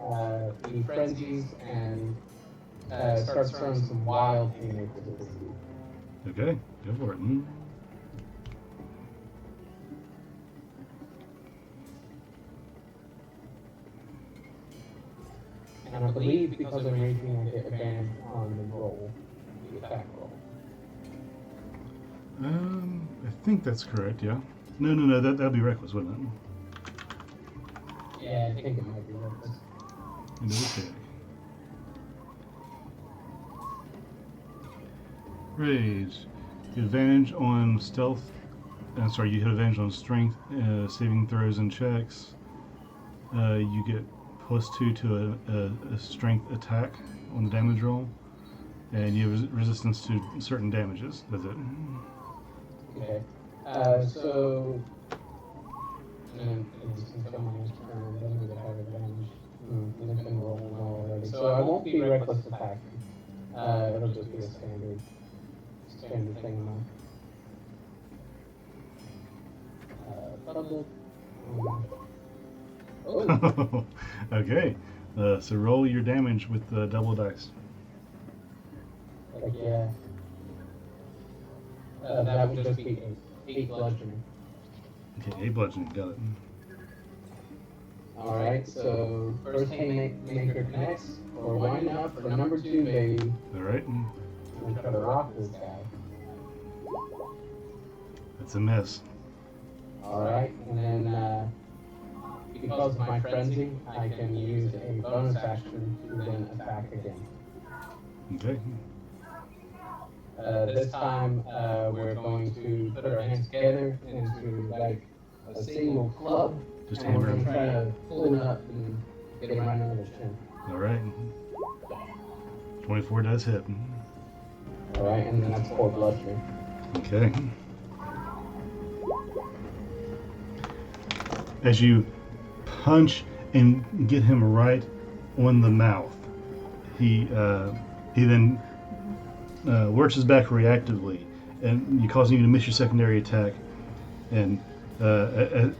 he frenzies and starts throwing some wild haymakers at this dude. Okay. Go for it. And I believe because I'm raging, I get advantage on the roll, the attack roll. I think that's correct. Yeah. No. That'd be reckless, wouldn't it? Yeah, I think it might be reckless. Okay. Rage. Advantage on stealth. Sorry, you have advantage on strength, saving throws, and checks. You get +2 to a strength attack on the damage roll, and you have resistance to certain damages. That's it. Okay. So. And it's someone's turn, then we would have advantage. I've been rolling already. So I won't be reckless attacking. It'll just be a standard thing now. Public. Oh, Okay. So roll your damage with double dice. like yeah. That would just be 8 bludgeoning. Okay, 8 bludgeoning. Got it. Alright, so first haymaker connects. We're winding up for number 2, baby. All right. I'm gonna try to rock this guy. That's a miss. Alright, and then because of my frenzy, I can use a bonus action to then attack again. Okay. This time, we're going to put our hands together into like a single club, Just and we're hammer going to him. try to pull him up and get him right under the chin. All right. 24 does hit. Alright, and then that's 4 bludgeoning. Okay. As you punch and get him right on the mouth, he then lurches back reactively, and you causing you to miss your secondary attack. And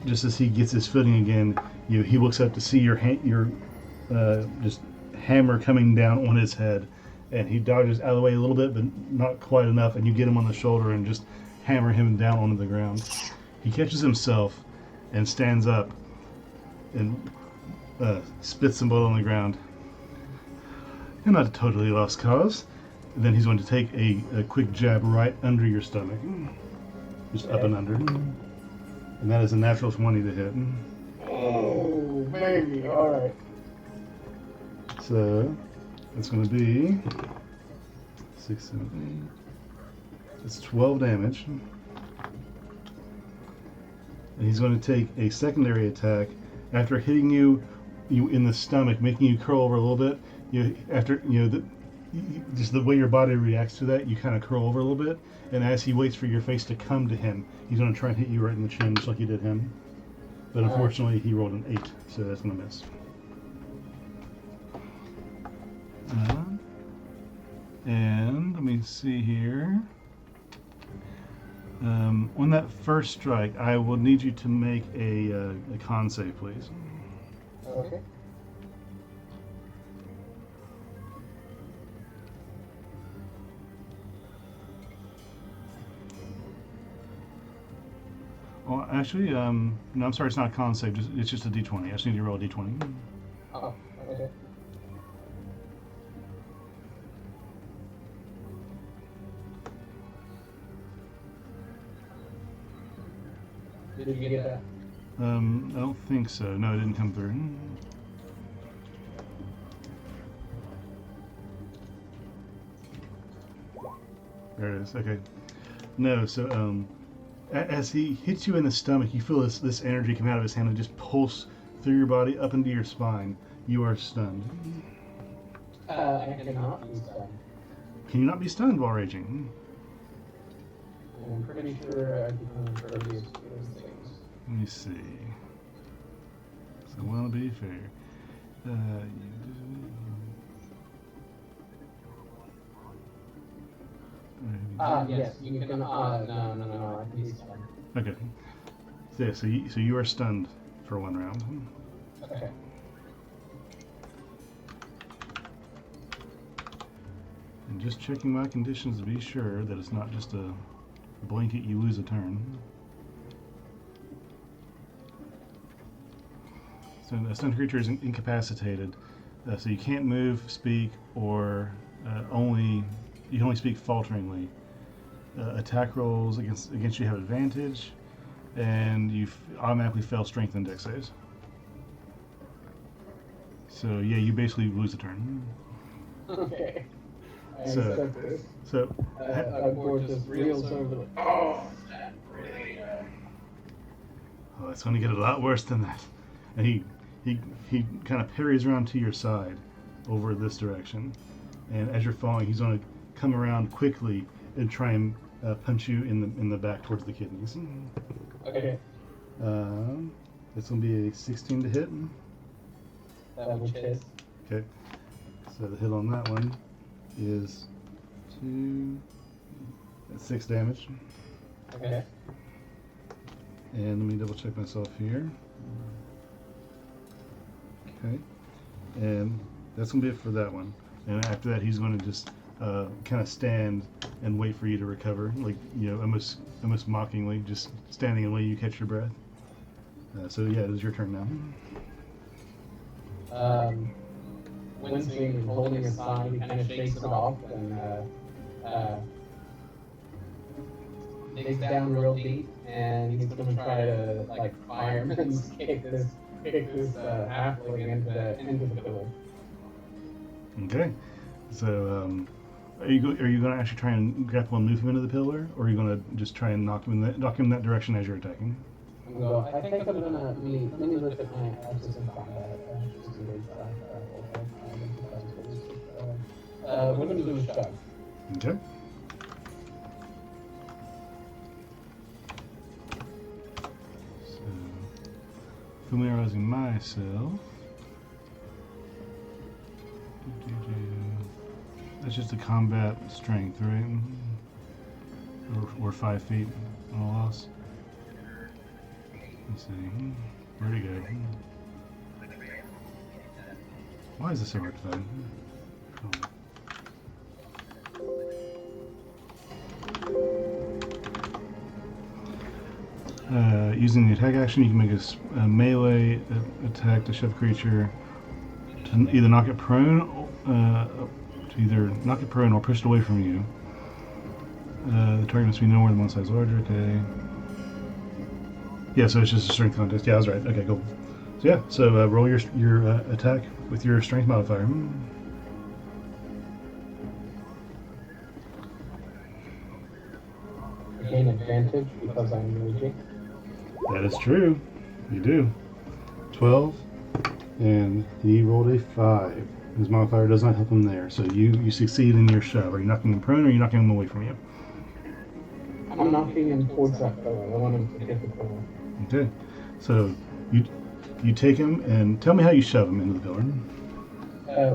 just as he gets his footing again, he looks up to see your just hammer coming down on his head, and he dodges out of the way a little bit, but not quite enough, and you get him on the shoulder and just hammer him down onto the ground. He catches himself and stands up and spits some blood on the ground. You're not a totally lost cause. Then he's going to take a quick jab right under your stomach. Just up and under. And that is a natural 20 to hit. Oh, baby, alright. So it's going to be 6, 7, 8. It's 12 damage. And he's going to take a secondary attack after hitting you in the stomach, making you curl over a little bit. Just the way your body reacts to that, you kind of curl over a little bit. And as he waits for your face to come to him, he's going to try and hit you right in the chin, just like you did him. But unfortunately, he rolled an 8, so that's going to miss. And let me see here. On that first strike, I will need you to make a con save, please. Okay. Well, actually, no, I'm sorry, it's not a con save. It's just a d20. I just need you to roll a d20. Oh, okay. Did you get that? I don't think so. No, it didn't come through. There it is. Okay. No, so as he hits you in the stomach, you feel this energy come out of his hand and just pulse through your body up into your spine. You are stunned. I cannot be stunned. Can you not be stunned while raging? I'm pretty sure I've become impervious to those things. Let me see. So I want to be fair. Yes, you can. No, I can be stunned. Okay. So, yeah, so you are stunned for 1 round. Okay. And just checking my conditions to be sure that it's not just a blanket you lose a turn. So a stunned creature is incapacitated, so you can't move, speak, or you can only speak falteringly. Attack rolls against you have advantage, and you automatically fail strength and dex saves. So yeah, you basically lose a turn. Okay. I So- accept this. So Ugbor just reels over the. Oh, that really. oh, it's going to get a lot worse than that. And he kind of parries around to your side over this direction, and as you're falling, he's going to come around quickly and try and punch you in the back towards the kidneys. Okay. It's going to be a 16 to hit. That would hit. Okay. So the hit on that one is 6 damage. Okay. And let me double check myself here. Okay. And that's going to be it for that one. And after that, he's going to just kind of stand and wait for you to recover, like, almost mockingly, just standing and letting you catch your breath. So yeah, it is your turn now. Wincing and holding his side, he kind of shakes it off and digs down real deep, and he's going to try to like fireman's kick this halfling into the pillar. Okay. So are you going to actually try and grapple and move him into the pillar, or are you going to just try and knock him in that direction as you're attacking? So I think I'm gonna let me look at my absence in combat. Just to we're gonna do a shove. Okay. So, familiarizing myself. That's just a combat strength, right? Or 5 feet on a loss. Let's see. Where'd he go? Why is this so hard to find? Using the attack action, you can make a melee attack to shove creature to either knock it prone, or push it away from you. The target must be no more than 1 size larger. Okay. Yeah, so it's just a strength contest. Yeah, I was right. Okay, cool. So yeah, so roll your attack with your strength modifier. I gain advantage because I'm raging. That is true. You do. 12, and he rolled a 5. His modifier does not help him there, so you succeed in your shove. Are you knocking him prone, or are you knocking him away from you? I'm knocking him towards that pillar. I want him to hit the pillar. Okay, so you take him and tell me how you shove him into the pillar.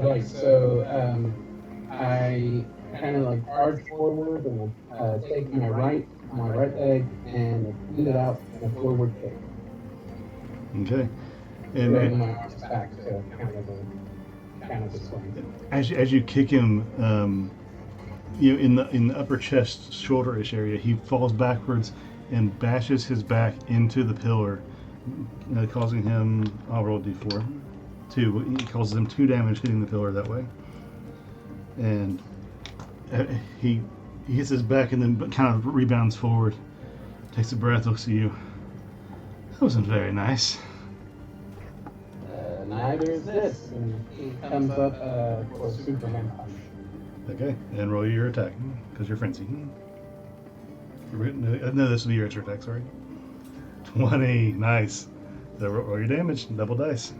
Right, so I kind of like arch forward and take my right leg and lead it out in a forward kick. Okay, And then and my arms back to kind of the swing. as you kick him, in the upper chest, shoulder-ish area, he falls backwards and bashes his back into the pillar, causing him. I'll roll d4. 2. He causes him 2 damage hitting the pillar that way, and he hits his back and then kind of rebounds forward, takes a breath, looks at you. That wasn't very nice. Neither is this. And he comes up for a Superman punch. Okay, and roll your attack because you're frenzy. No, this will be your extra attack. Sorry. 20, nice. So roll your damage, double dice.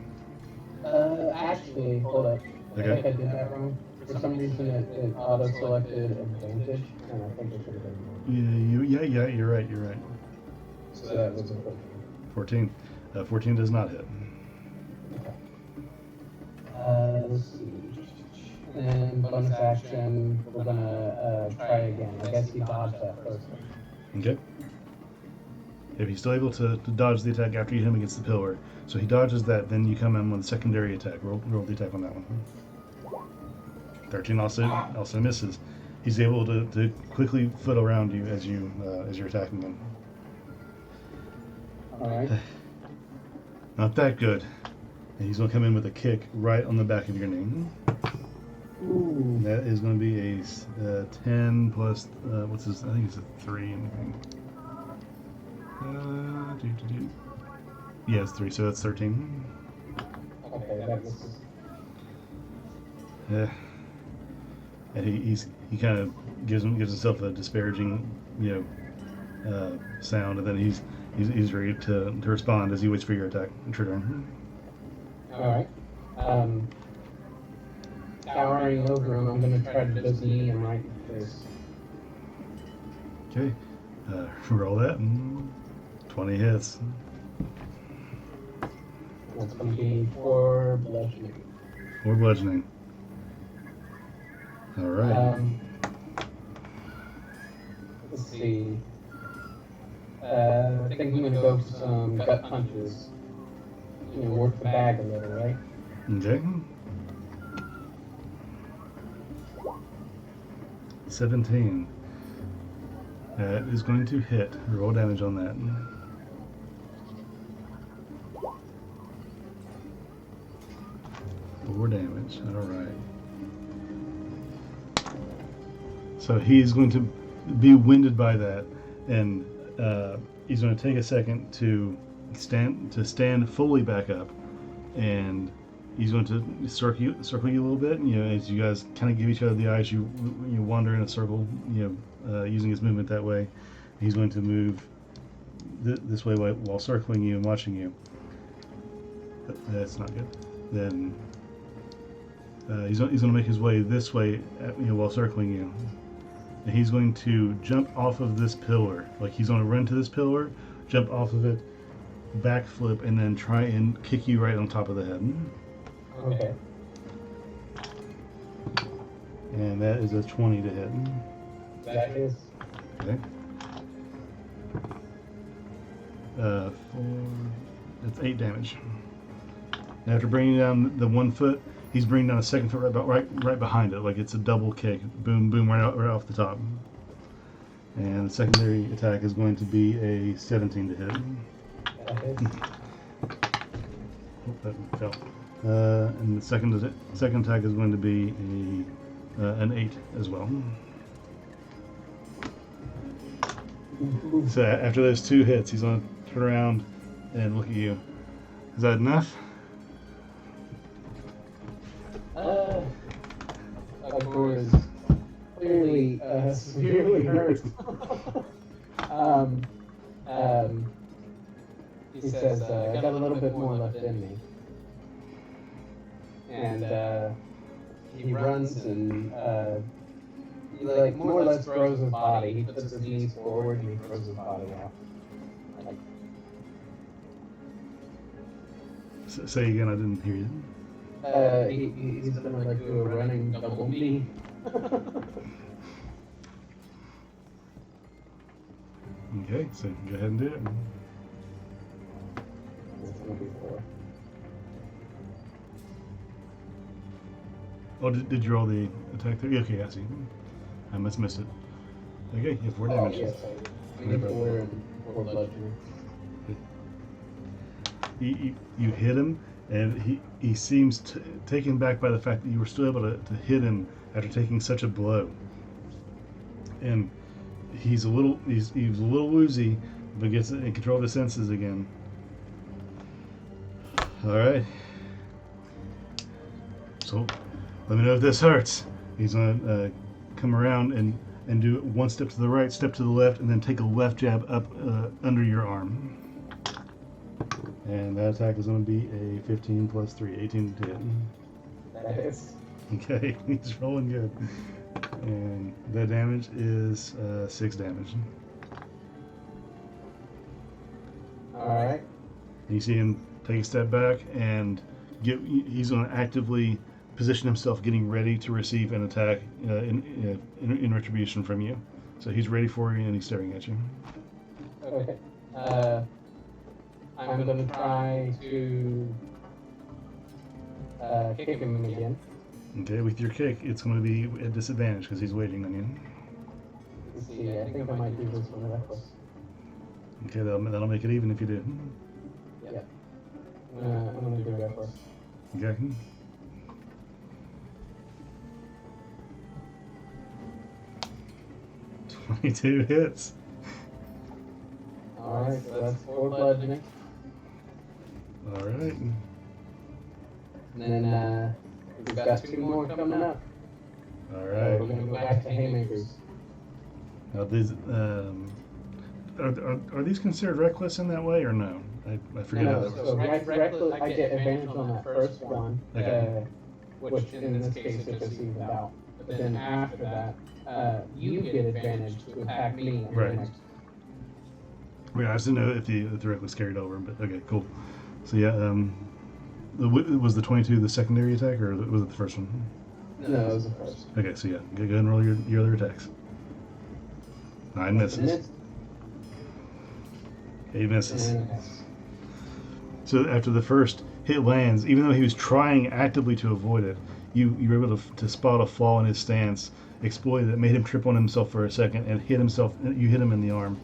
Actually, hold up. I Okay. think I did that wrong. For some reason, it auto-selected advantage, and I think it should have been more. Yeah, you're right. So that was a 14. 14. 14 does not hit. Let's see. And bonus action, we're gonna try again. I guess he dodged that first one. Okay. If he's still able to dodge the attack after you hit him against the pillar, so he dodges that, then you come in with a secondary attack. Roll the attack on that one. 13 also misses. He's able to quickly foot around you as you're attacking him. All right. Not that good. And he's going to come in with a kick right on the back of your knee. Ooh. That is going to be a 10 plus, what's this? I think it's a 3 anything. Yeah, it's 3, so that's 13. Okay, that was. Yeah. And he kind of gives himself a disparaging, sound, and then he's ready to respond as he waits for your attack. Turn. All right. Towering over him, I'm gonna try to just knee him right in the face. Okay. Roll that. 20 hits. That's gonna be 4 bludgeoning. 4 bludgeoning. All right. Let's see. I think I'm gonna go for some gut punches. Work the bag a little, right? Okay. 17. That is going to hit. Roll damage on that. 4 damage. All right. So he's going to be winded by that, and he's going to take a second to stand fully back up, and he's going to circle you a little bit. As you guys kind of give each other the eyes, you wander in a circle. Using his movement that way. He's going to move this way while circling you and watching you. That's not good. Then he's going to make his way this way, while circling you. And he's going to jump off of this pillar. Like he's going to run to this pillar, jump off of it, backflip, and then try and kick you right on top of the head. Okay. And that is a 20 to hit. That is. Okay. 4. That's 8 damage. And after bringing down the 1 foot, he's bringing down a second foot right behind it, like it's a double kick. Boom, boom, right off the top. And the secondary attack is going to be a 17 to hit. That is. Oh, that fell. And the second attack is going to be an 8 as well. So after those 2 hits, he's going to turn around and look at you. Is that enough? Ugbor is clearly severely hurt. He says, I got a little bit more left in me. And he runs and he more or less throws his body. He puts his knees forward and he throws his body off. Say again, I didn't hear you. He's gonna do a running double knee. Okay, so go ahead and do it. It's gonna be 4. Oh, did you roll the attack there? Okay, I see. I must miss it. Okay, you have 4 damage. Yes, I need 4 and 4 bludgeoning. You hit him, and he seems taken back by the fact that you were still able to hit him after taking such a blow. And he's a little woozy, but gets in control of his senses again. All right. So, let me know if this hurts. He's gonna come around and do one step to the right, step to the left, and then take a left jab up under your arm. And that attack is going to be a 15 plus 3, 18 to hit. That is. Okay, he's rolling good. And that damage is 6 damage. Alright. You see him take a step back and he's going to actively position himself, getting ready to receive an attack in retribution from you. So he's ready for you and he's staring at you. Okay. I'm going to try to kick him again. Okay, with your kick, it's going to be at disadvantage because he's waiting on you. Let's see, I think I might do this one reckless. Okay, that'll make it even if you do. Yeah. I'm going to do reckless. Okay. "22 hits. Alright, so that's 4 bludgeoning. All right. And then we've got 2 more coming up. All We're right. going to go back to haymakers. Now these are these considered reckless in that way or no? I forget how No, that works. so reckless, I get advantage on that first one, Okay. which in this case it just evens out. But then after that, you get advantage to attack me in Right. the next. Yeah, I just didn't know if the reckless carried over, but okay, cool. So yeah, was the 22 the secondary attack or was it the first one? No, it was the first. Okay, so yeah, go ahead and roll your other attacks. 9 misses. 8 misses. And So after the first hit lands, even though he was trying actively to avoid it, you were able to spot a flaw in his stance, exploited it, made him trip on himself for a second, and hit himself. You hit him in the arm,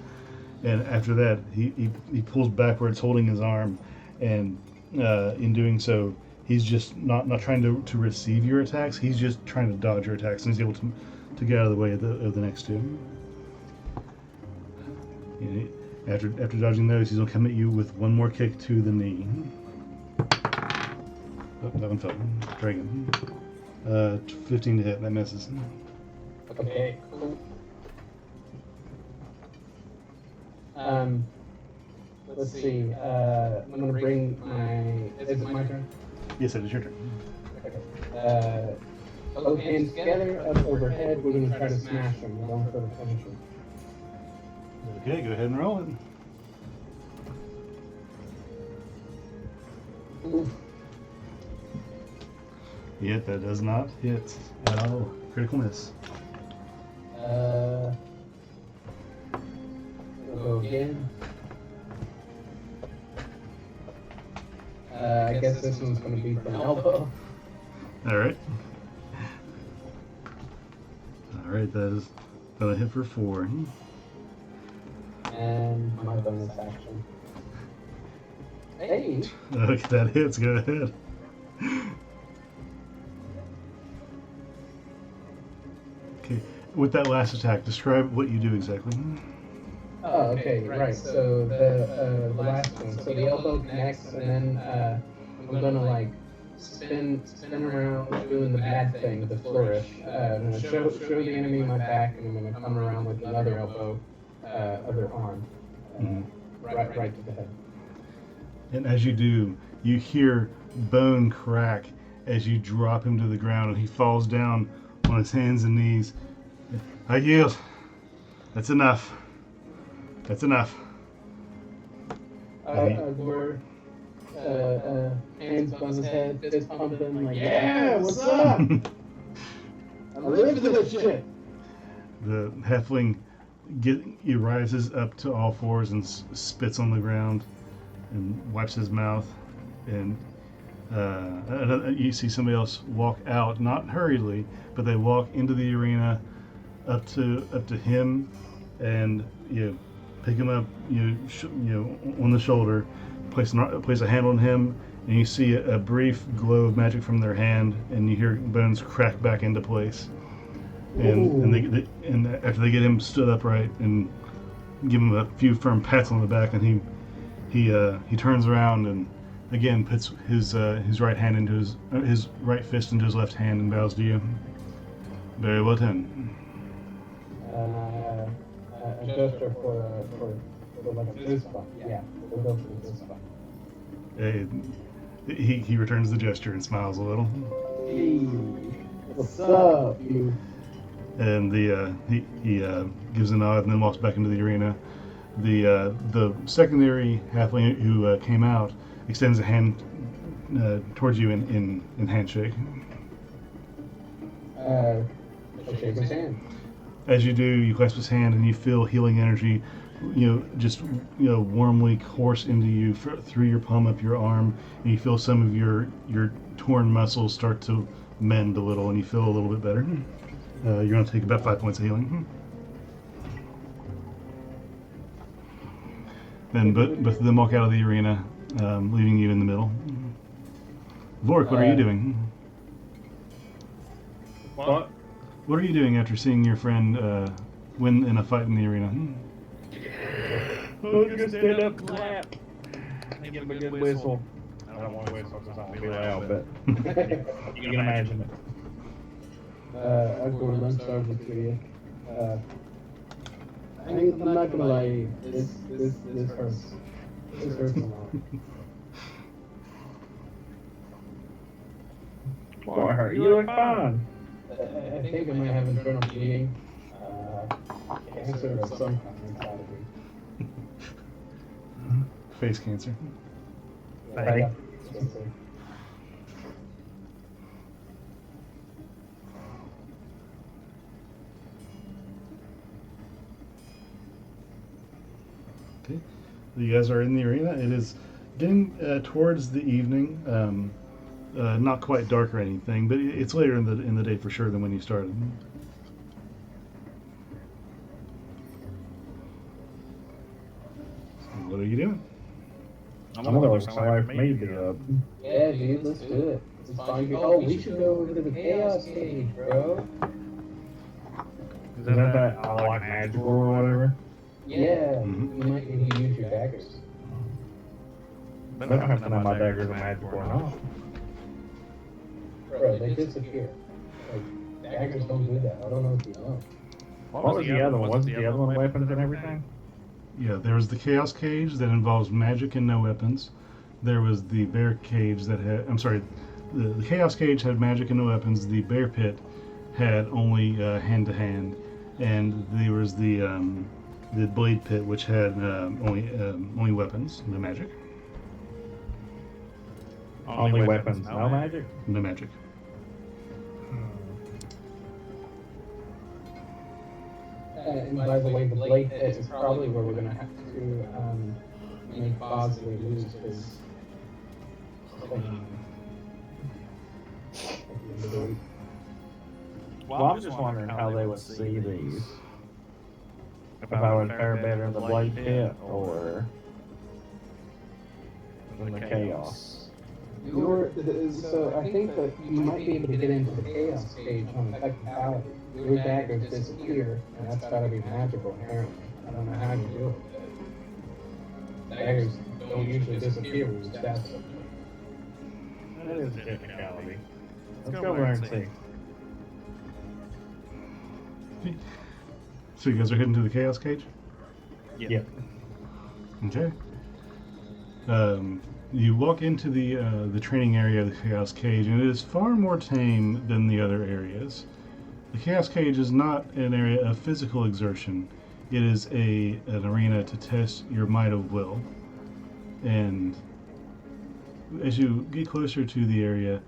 and after that, he pulls backwards, holding his arm, and in doing so, he's just not trying to receive your attacks. He's just trying to dodge your attacks, and he's able to get out of the way of the next two. And after dodging those, he's gonna come at you with one more kick to the knee. Oh, that one fell. Dragon. 15 to hit. That misses. okay, cool. Let's see. I'm gonna bring my. Is it my turn? Yes, it is your turn. Both hands together, up overhead. We're gonna try to smash him. We're going for the finisher. Okay, go ahead and roll it. Oof. Yep, that does not hit at all. Critical miss. We'll go again. I guess this one's gonna be from elbow. All right. All right, that is gonna hit for 4. And my bonus action. Hey! Okay, that hits. Go ahead. Okay, with that last attack, describe what you do exactly. Oh, okay, right. So the last one. So the elbow connects, and then I'm gonna like spin around doing the bad thing, the flourish. I'm gonna show the enemy my back, and I'm gonna come around with another elbow, other arm, right to the head. And as you do, you hear bone crack as you drop him to the ground, and he falls down on his hands and knees. I yield. That's enough. That's enough. We're hands on his head, fist pumping, like, yeah, what's up? I'm ready for this shit. The halfling he rises up to all fours and spits on the ground and wipes his mouth. And you see somebody else walk out, not hurriedly, but they walk into the arena up to him, and pick him up, on the shoulder, place a hand on him, and you see a brief glow of magic from their hand, and you hear bones crack back into place. And after they get him stood upright and give him a few firm pats on the back, and he turns around and again puts his right hand into his right fist into his left hand and bows to you. Very well done. A gesture for like a fist bump. Yeah, we'll go for the fist bump. He returns the gesture and smiles a little. Hey, what's up, you? And he gives a nod and then walks back into the arena. The secondary halfling who came out extends a hand towards you in handshake. I'll shake his hand. As you do, you clasp his hand and you feel healing energy, just warmly course into you through your palm up your arm, and you feel some of your torn muscles start to mend a little, and you feel a little bit better. You're going to take about 5 points of healing. Then both of them walk out of the arena, leaving you in the middle. Vorhik, what are you doing? What? What are you doing after seeing your friend win in a fight in the arena? Oh, just stand up, clap, and give him a good whistle. I don't want to whistle because I won't be loud, but you can imagine it. Ugbor lunch over to you. I'm not gonna lie, this hurts. This hurts a lot. What hurt? You look fine. I think I might have internal bleeding, cancer of some kind inside of me. Face cancer. Fatty. Yeah. Okay. You guys are in the arena. It is getting towards the evening. Not quite dark or anything, but it's later in the day for sure than when you started. What are you doing? I'm gonna look somewhere for me to get up. Yeah, dude, let's do it. It's fine. Oh, we should go over to the chaos cage, bro. Is that like magical or whatever? Yeah, Mhm. you might need to use your daggers. I don't have to know my daggers are magical or not. Bro, they disappear. Like, daggers don't do that. I don't know if you know. What was the other one? Wasn't the other one weapons and everything? Yeah, there was the Chaos Cage that involves magic and no weapons. There was the Bear Cage that had. I'm sorry, the Chaos Cage had magic and no weapons. The Bear Pit had only hand to hand, and there was the Blade Pit, which had only weapons, no magic. Only weapons, no magic? No magic. And by the way, the blade pit is probably where we're gonna have to make Bosley lose his thing. Well, I'm just wondering how they would see these. If I would fare better in the Blade Pit or in the Chaos. So I think that you might be able to get into the chaos cage on technicality. Your daggers disappear, and that's gotta be magical apparently. I don't know how you do it. Daggers don't usually disappear when you stab something. That is a technicality. Let's go over there and see. So you guys are heading to the Chaos Cage? Yeah. Okay. You walk into the training area of the Chaos Cage, and it is far more tame than the other areas. The Chaos Cage is not an area of physical exertion. It is an arena to test your might of will. And as you get closer to the area,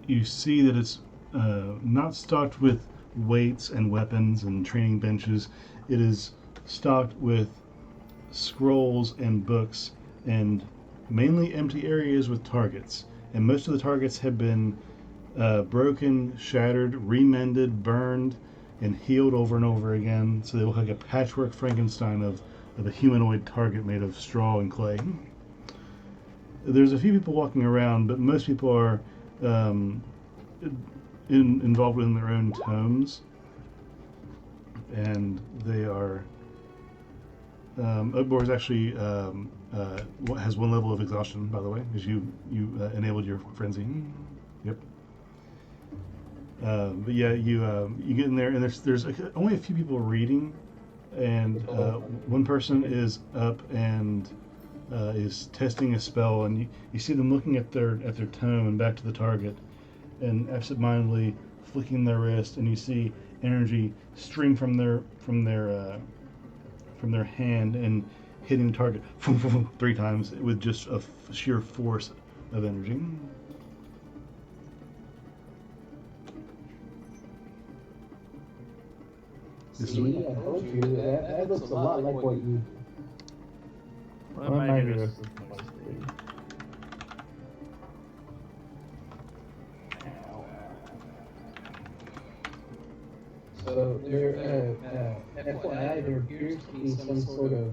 you see that it's not stocked with weights and weapons and training benches. It is stocked with scrolls and books and mainly empty areas with targets. And most of the targets have been broken, shattered, remended, burned, and healed over and over again. So they look like a patchwork Frankenstein of a humanoid target made of straw and clay. There's a few people walking around, but most people are involved in their own tomes. And they are... Ugbor is actually has one level of exhaustion, by the way, because you enabled your frenzy. Yep. But yeah, you get in there, and there's only a few people reading, and one person is up and is testing a spell, and you see them looking at their tome and back to the target, and absentmindedly flicking their wrist, and you see energy stream from their hand and hitting the target 3 times with just a sheer force of energy. See, I told you that looks a lot like what you. Well, maybe this is supposed to be. So FYI, there appears to be some sort of,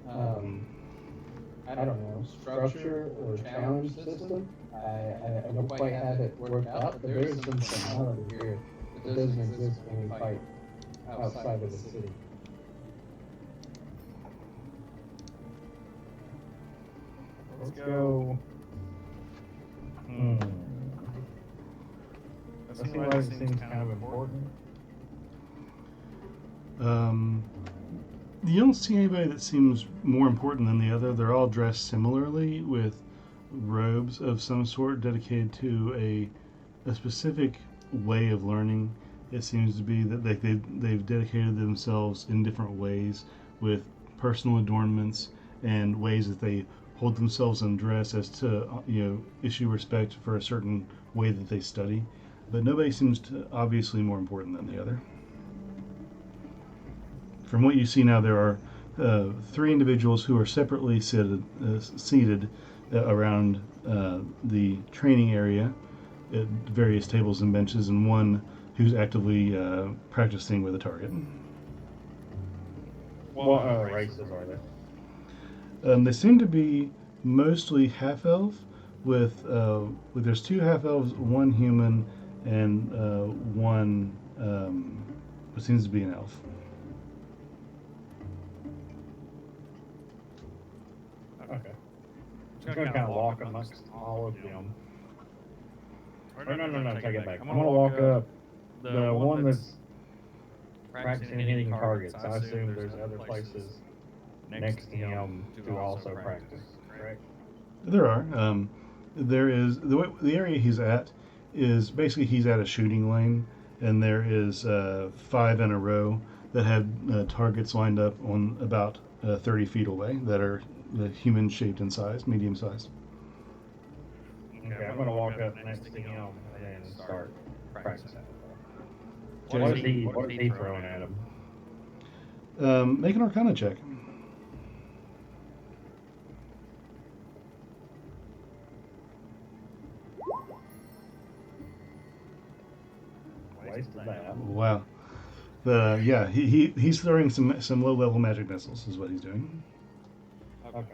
I don't know, structure or challenge system. I don't quite have it worked out, but there is some functionality here that doesn't exist when we fight outside of the city. Let's go. That seems kind of important. You don't see anybody that seems more important than the other. They're all dressed similarly with robes of some sort dedicated to a specific way of learning. It seems to be that they've dedicated themselves in different ways with personal adornments and ways that they hold themselves in dress as to issue respect for a certain way that they study. But nobody seems to obviously more important than the other. From what you see now, there are 3 individuals who are separately seated around the training area at various tables and benches, and one who's actively practicing with a target. What races are there? They seem to be mostly half-elf, with there's 2 half-elves, 1 human, and 1 what seems to be an elf. Okay. I'm gonna kind of walk amongst all of them. No, take it back. I'm gonna walk up the one that's practicing hitting targets. I assume there's other places next to him to also practice, correct? There are. There is the area he's at is basically he's at a shooting lane, and there is 5 in a row that have targets lined up on about 30 feet away that are human shaped in size, medium size. Okay, I'm gonna walk up next to him and then start practicing. Okay. What is he throwing at him? Make an Arcana check. Wasted that. Wow. Yeah, he's throwing some low level magic missiles is what he's doing. Okay.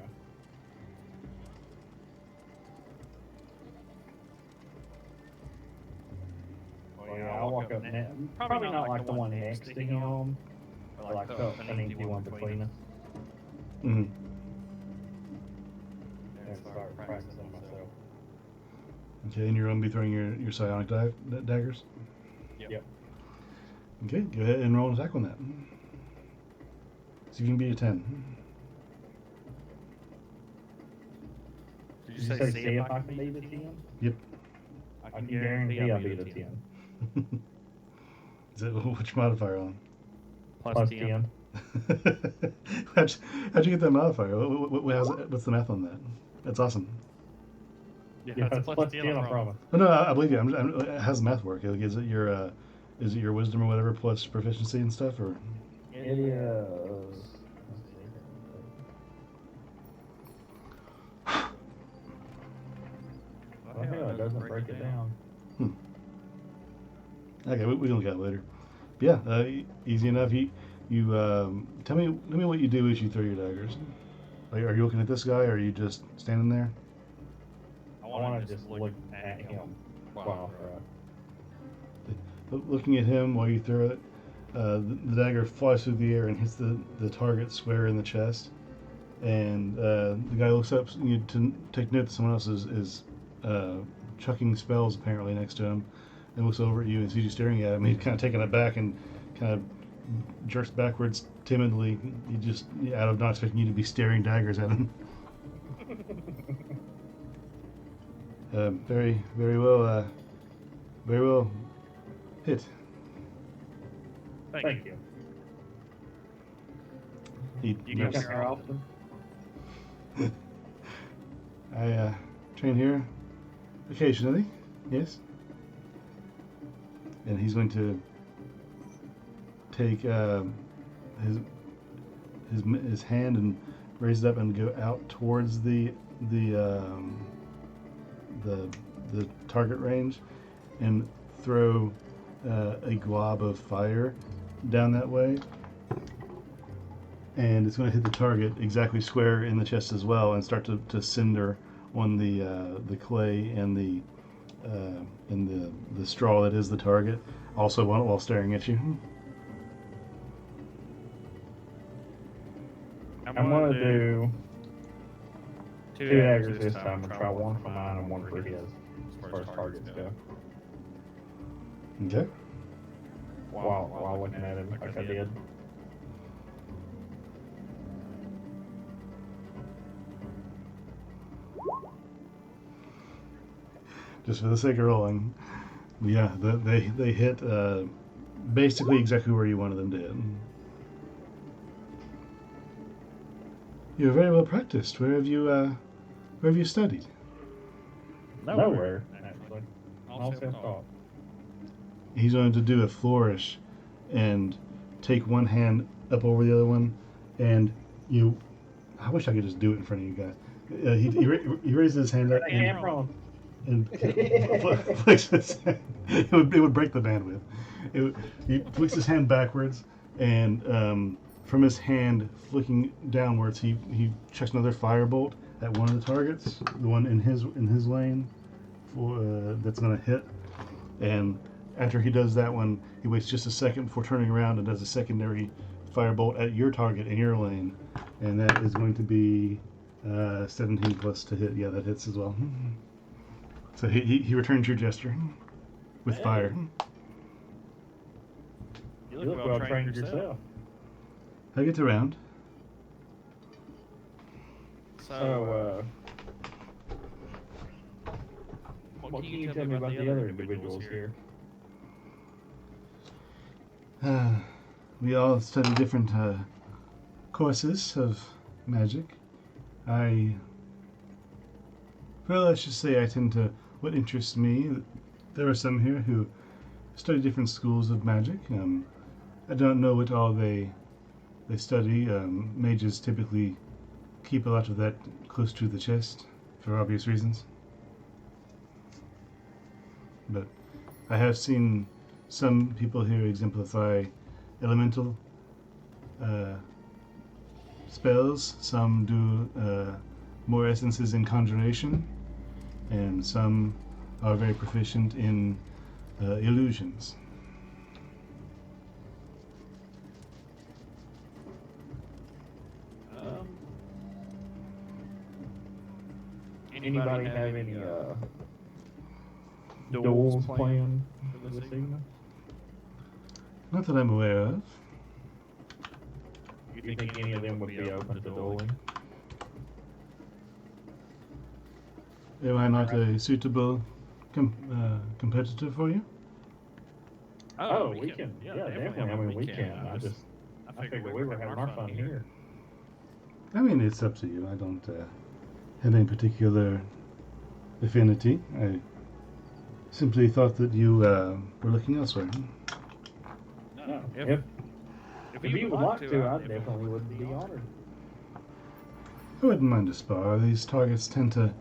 Well, yeah, I'll walk up next. Probably not like the one next to him, but like an easy one between us. Mm-hmm. And start practicing myself. Okay, and you're going to be throwing your psionic daggers? Yep. Okay, go ahead and roll an attack on that. See if you can beat a 10. Did you say see if I can beat a 10? Yep. I can guarantee I'll beat a 10. Is it which modifier on? Plus 10. How'd you get that modifier? What's the math on that? That's awesome. Yeah, it's plus 10, I promise. Oh, no, I believe you. How's the math work? Is it your wisdom or whatever plus proficiency and stuff, or? It is. Well, it doesn't break it down. Okay, we can look at it later. But yeah, easy enough. You tell me what you do as you throw your daggers. Are you looking at this guy, or are you just standing there? I want to just look at him while Looking at him while you throw it, the dagger flies through the air and hits the target square in the chest, and the guy looks up to take note that someone else is chucking spells apparently next to him, and looks over at you and sees you staring at him. He's kind of taken aback and kind of jerks backwards timidly. He just out of not expecting you to be staring daggers at him. Very well hit. Thank you. He You come here often? I train here occasionally, yes. And he's going to take his hand and raise it up and go out towards the target range and throw a glob of fire down that way. And it's going to hit the target exactly square in the chest as well, and start to cinder on the clay and the straw that is the target. Also, while staring at you. I'm gonna do 2 daggers this time and try one for mine and one for his, as far as targets go. Okay. While looking at him like I did. Just for the sake of rolling, yeah, they hit basically exactly where you wanted them to hit. You're very well practiced. Where have you studied? Nowhere, actually. All self-taught. He's going to do a flourish and take one hand up over the other one, and you. I wish I could just do it in front of you guys. He raises his hand up and flicks his hand. It would break the bandwidth. He flicks his hand backwards, and from his hand flicking downwards, he chucks another firebolt at one of the targets, the one in his lane, that's going to hit. And after he does that one, he waits just a second before turning around and does a secondary firebolt at your target in your lane, and that is going to be 17 plus to hit. Yeah, that hits as well. So he returns your gesture with fire. You look well trained yourself. I get around. So, what can you tell me about the other individuals here? We all study different courses of magic. Let's just say I tend to, what interests me, there are some here who study different schools of magic. I don't know what all they study. Mages typically keep a lot of that close to the chest for obvious reasons. But I have seen some people here exemplify elemental spells. Some do more essences in conjuration, and some are very proficient in illusions. Anybody have any duels planned for this evening? Not that I'm aware of. You think any of them would be open to dueling? Am I not a suitable competitor for you? Oh, we can. Yeah, definitely. I mean, we can. I figured we were having our fun here. I mean, it's up to you. I don't have any particular affinity. I simply thought that you were looking elsewhere. No, if you would like to, I definitely would be honored. I wouldn't mind a spar. These targets tend to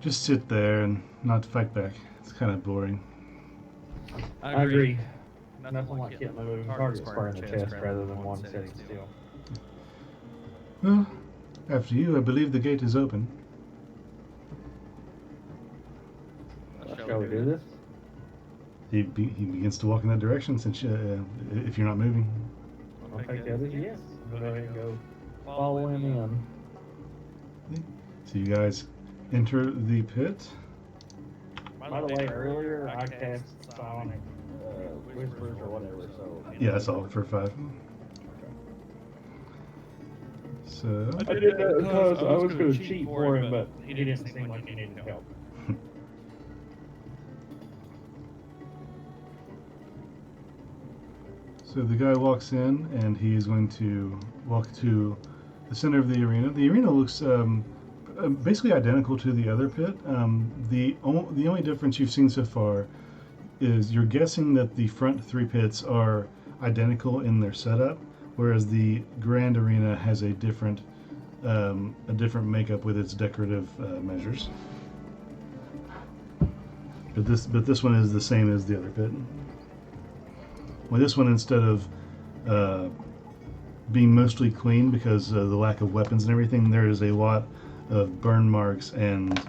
just sit there and not fight back. It's kind of boring. I agree. Nothing like hitting a moving target square in the chest rather than one sitting still. Well, after you, I believe the gate is open. Shall we do this? He begins to walk in that direction since if you're not moving. I'll take the others, yes. Go ahead and go follow him in. So you guys enter the pit. By the way, earlier I cast Sonic Whispers or whatever, so. Yeah, that's all for 5. So I did that because I was going to cheat for him, but he didn't seem like he needed help. So the guy walks in, and he is going to walk to the center of the arena. The arena looks basically identical to the other pit. The only difference you've seen so far is you're guessing that the front 3 pits are identical in their setup, whereas the grand arena has a different makeup with its decorative measures. But this one is the same as the other pit. Well, this one, instead of being mostly clean because of the lack of weapons and everything, there is a lot of burn marks and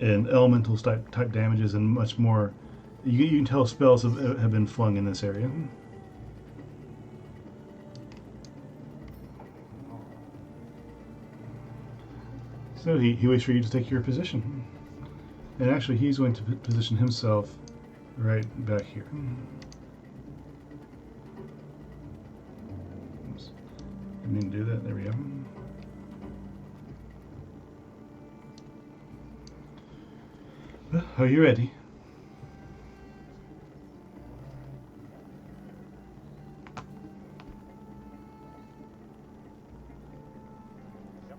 elemental type damages and much more. You can tell spells have been flung in this area. So he waits for you to take your position. And actually, he's going to position himself right back here. Oops. I didn't do that. There we go. Well, are you ready?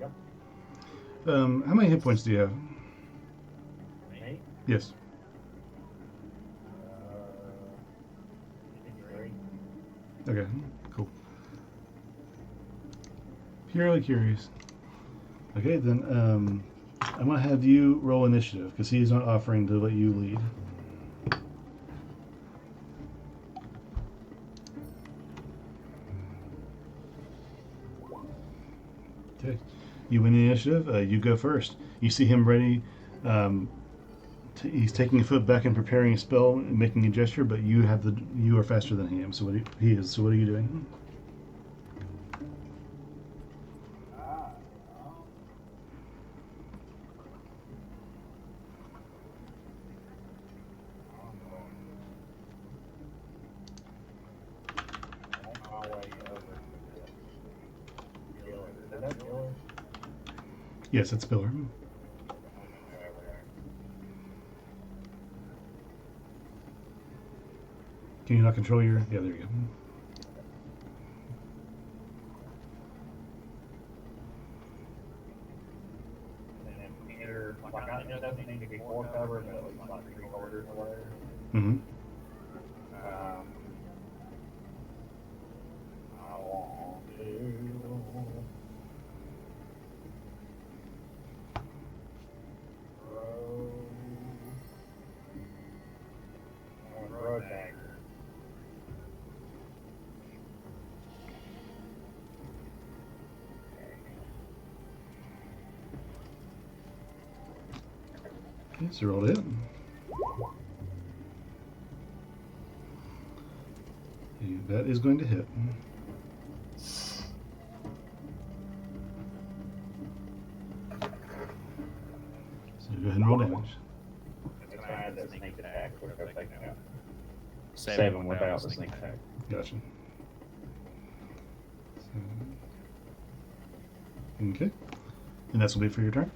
Yep. How many hit points do you have? Me? Yes. 53. Okay, cool. Purely curious. Okay, then I'm going to have you roll initiative because he's not offering to let you lead. Okay, you win the initiative. You go first. You see him ready. He's taking a foot back and preparing a spell, and making a gesture, but you are faster than he is. So what are you doing? Yes, it's Spiller. Can you not control your? Yeah, there you go. It doesn't need to be 4 covered, but it's like 3 quarters or whatever. Mm-hmm. I want to. Throw dagger. Okay, so roll it. That is going to hit. So go ahead and roll damage. It's gonna add that sneak attack, which I've taken out. Save him without the sneak attack. Gotcha. So, okay. And that's will be for your turn.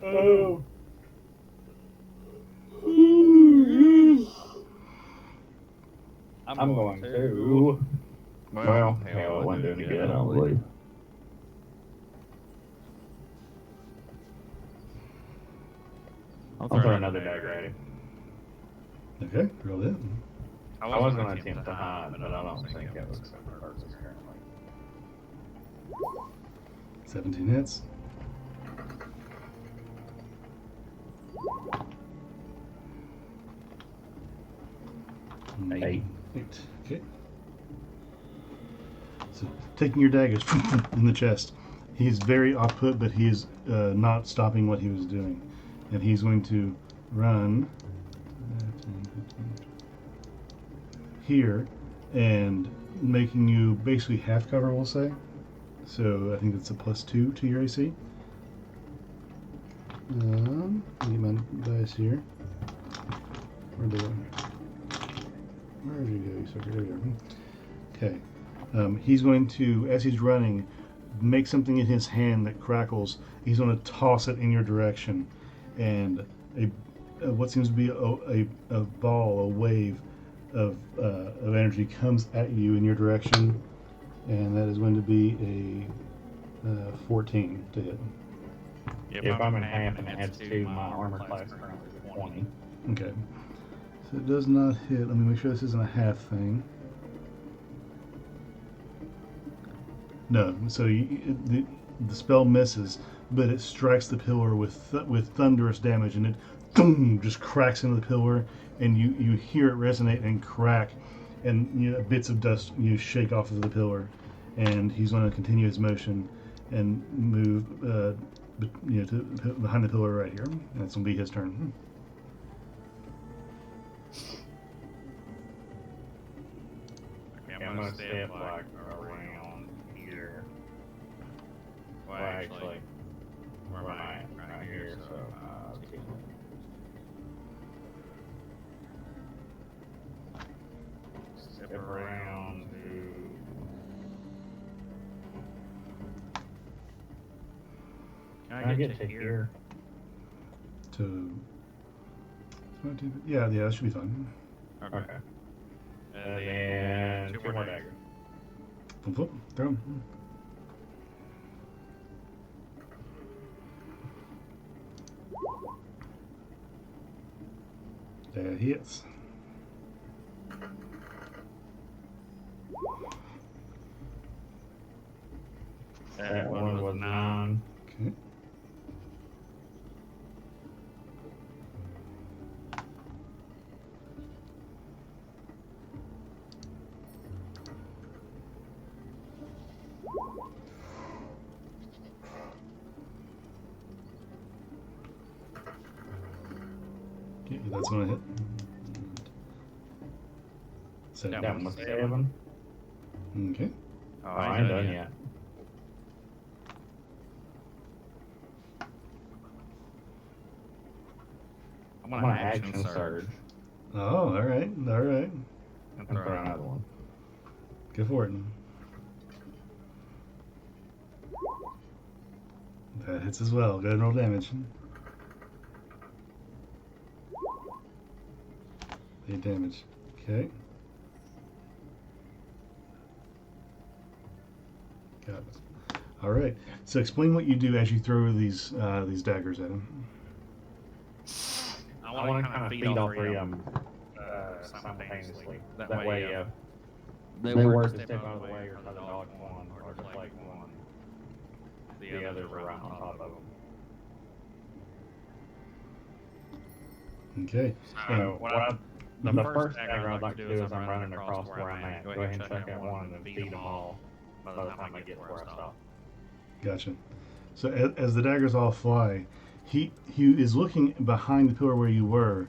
Oh. I'm going to. Well, hell, it wasn't doing good, I don't believe. I'll throw another dagger at him. Okay, roll it. I was going to attempt to hide, but I don't think that was going to hurt us currently. 17 hits. Eight. 8. Okay. So taking your daggers in the chest. He's very off-put, but he is not stopping what he was doing, and he's going to run here and making you basically half cover, we'll say. So I think that's a +2 to your AC. Let me get my dice here. Where did you go, you sucker? There you are. Okay. He's going to, as he's running, make something in his hand that crackles. He's going to toss it in your direction, and what seems to be a ball, a wave of energy comes at you in your direction, and that is going to be a 14 to hit. If I'm in half and it adds 2, my armor class currently is 20. Okay. So it does not hit. Let me make sure this isn't a half thing. No. So the spell misses, but it strikes the pillar with thunderous damage, and it boom, just cracks into the pillar, and you hear it resonate and crack, and bits of dust shake off of the pillar, and he's going to continue his motion and move to behind the pillar right here. And that's going to be his turn. Okay, I'm gonna step like around here. Well, actually, where am I at? Right here. So, step around to. Can I get to here? Yeah, that should be fine. Okay. And then 2 more daggers. Flip, throw 'em. That hits. That one was 9. Okay. Okay, that's gonna hit. That one was 7. Okay. Oh, I ain't done yet. I'm gonna action surge. Oh, all right. And throw another one. Go for it. That hits as well. Go ahead and roll damage. 8 damage. Okay. Got it. All right. So explain what you do as you throw these daggers at him. I want to kind of feed all 3 of them simultaneously. That way, they work to step out of the way or try to dodge one or deflect one. The others are right on top of them. Okay. So the first dagger I'd like to do is I'm running across where I'm at. Go ahead and chuck at one and then feed them all by the time I get to where I stop. Gotcha. So as the daggers all fly, he is looking behind the pillar where you were,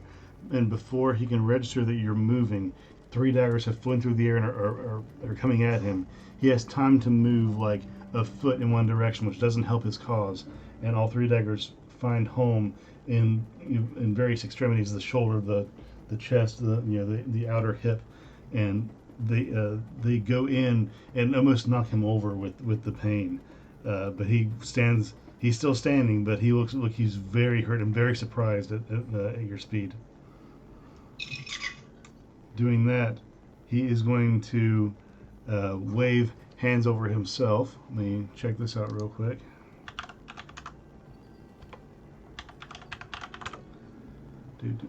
and before he can register that you're moving, 3 daggers have flown through the air and are coming at him. He has time to move like a foot in one direction, which doesn't help his cause, and all 3 daggers find home in various extremities: the shoulder, the chest, the outer hip, and they go in and almost knock him over with the pain. But he's still standing, but he looks like he's very hurt and very surprised at your speed. Doing that, he is going to wave hands over himself. Let me check this out real quick.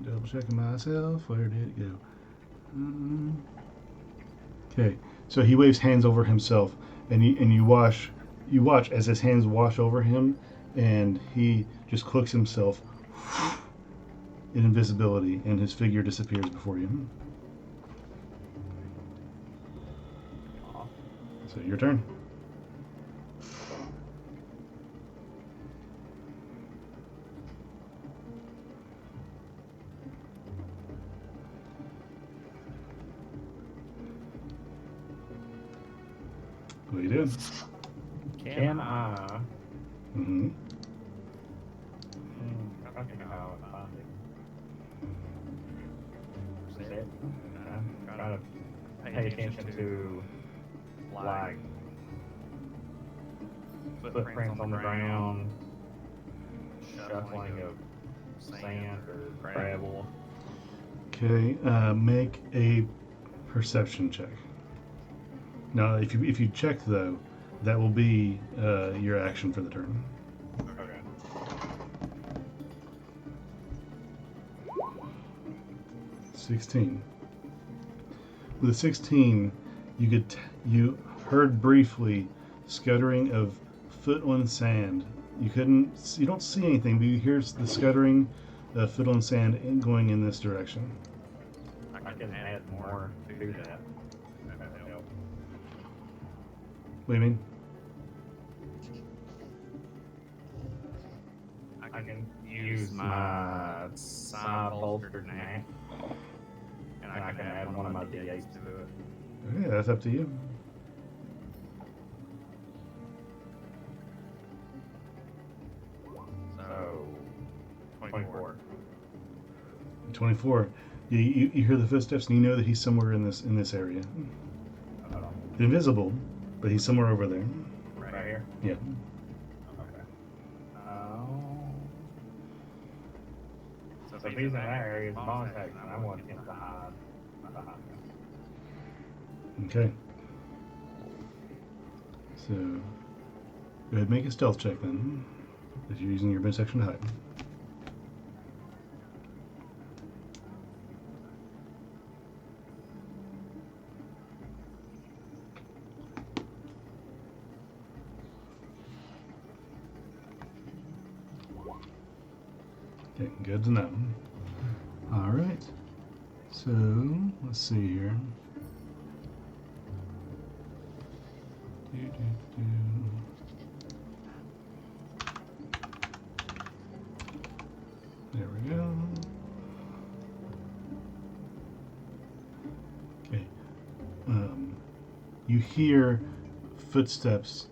Double checking myself. Where did it go? Okay, so he waves hands over himself, and you watch as his hands wash over him, and he just cloaks himself in invisibility, and his figure disappears before you. So your turn. What are you doing? Can I? Mm-hmm. I don't think how I find it. Is it? Try to pay attention to like footprints on the ground, shuffling of sand or gravel. Okay, make a perception check. Now, if you check though, that will be your action for the turn. Okay. 16. With a 16, you heard briefly scuttering of foot on sand. You don't see anything, but you hear the scuttering of foot on sand going in this direction. I can add more to that. That would help. What do you mean? I can use my side bolstered knack, and I can add one of my D8s to it. Okay, that's up to you. So, 24. 24. You hear the footsteps, and you know that he's somewhere in this area. Invisible, but he's somewhere over there. Right here? Yeah. Okay. So if he's in that area, it's bonus action. I want him to hide behind me. Okay. So, go ahead and make a stealth check then, if you're using your bonus action to hide. Okay, good to know. All right. So, let's see here. There we go. Okay. You hear footsteps,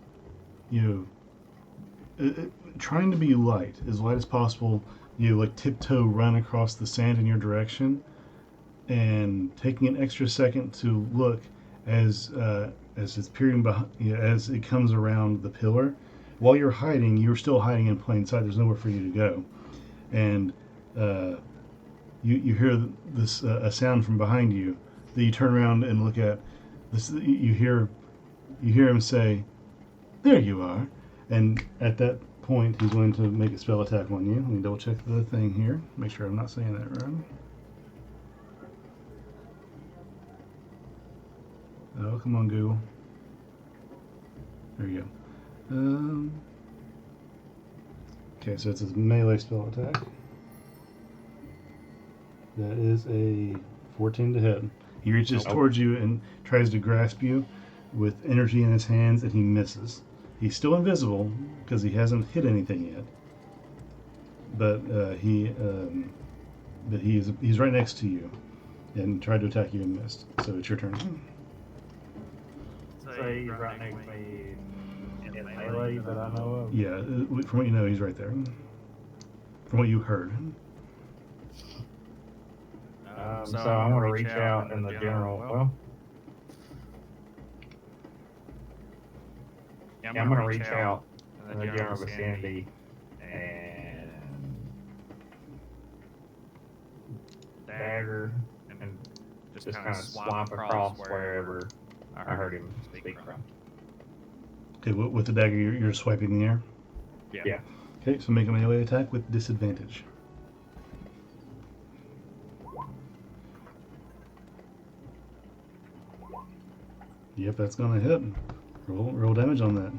trying to be light as possible. You like tiptoe run across the sand in your direction, and taking an extra second to look as it's peering behind, as it comes around the pillar. While you're hiding, you're still hiding in plain sight. There's nowhere for you to go, and you hear this a sound from behind you that you turn around and look at. This you hear him say, "There you are," and at that point he's going to make a spell attack on you. Let me double check the thing here. Make sure I'm not saying that wrong. Oh, come on, Google. There you go. Okay, so it's a melee spell attack. That is a 14 to hit. He reaches towards you and tries to grasp you with energy in his hands, and he misses. He's still invisible because he hasn't hit anything yet. But he's right next to you and tried to attack you and missed. So it's your turn. So he's right next to me in melee that I know of? Yeah, from what you know, he's right there. From what you heard. So I'm going to reach out in the general. I'm going to reach out in the general vicinity and dagger and just kind of swamp across wherever I heard him speak from. Okay, with the dagger, you're swiping in the air? Yeah. Okay, so make a melee attack with disadvantage. Yep, that's gonna hit. Roll damage on that.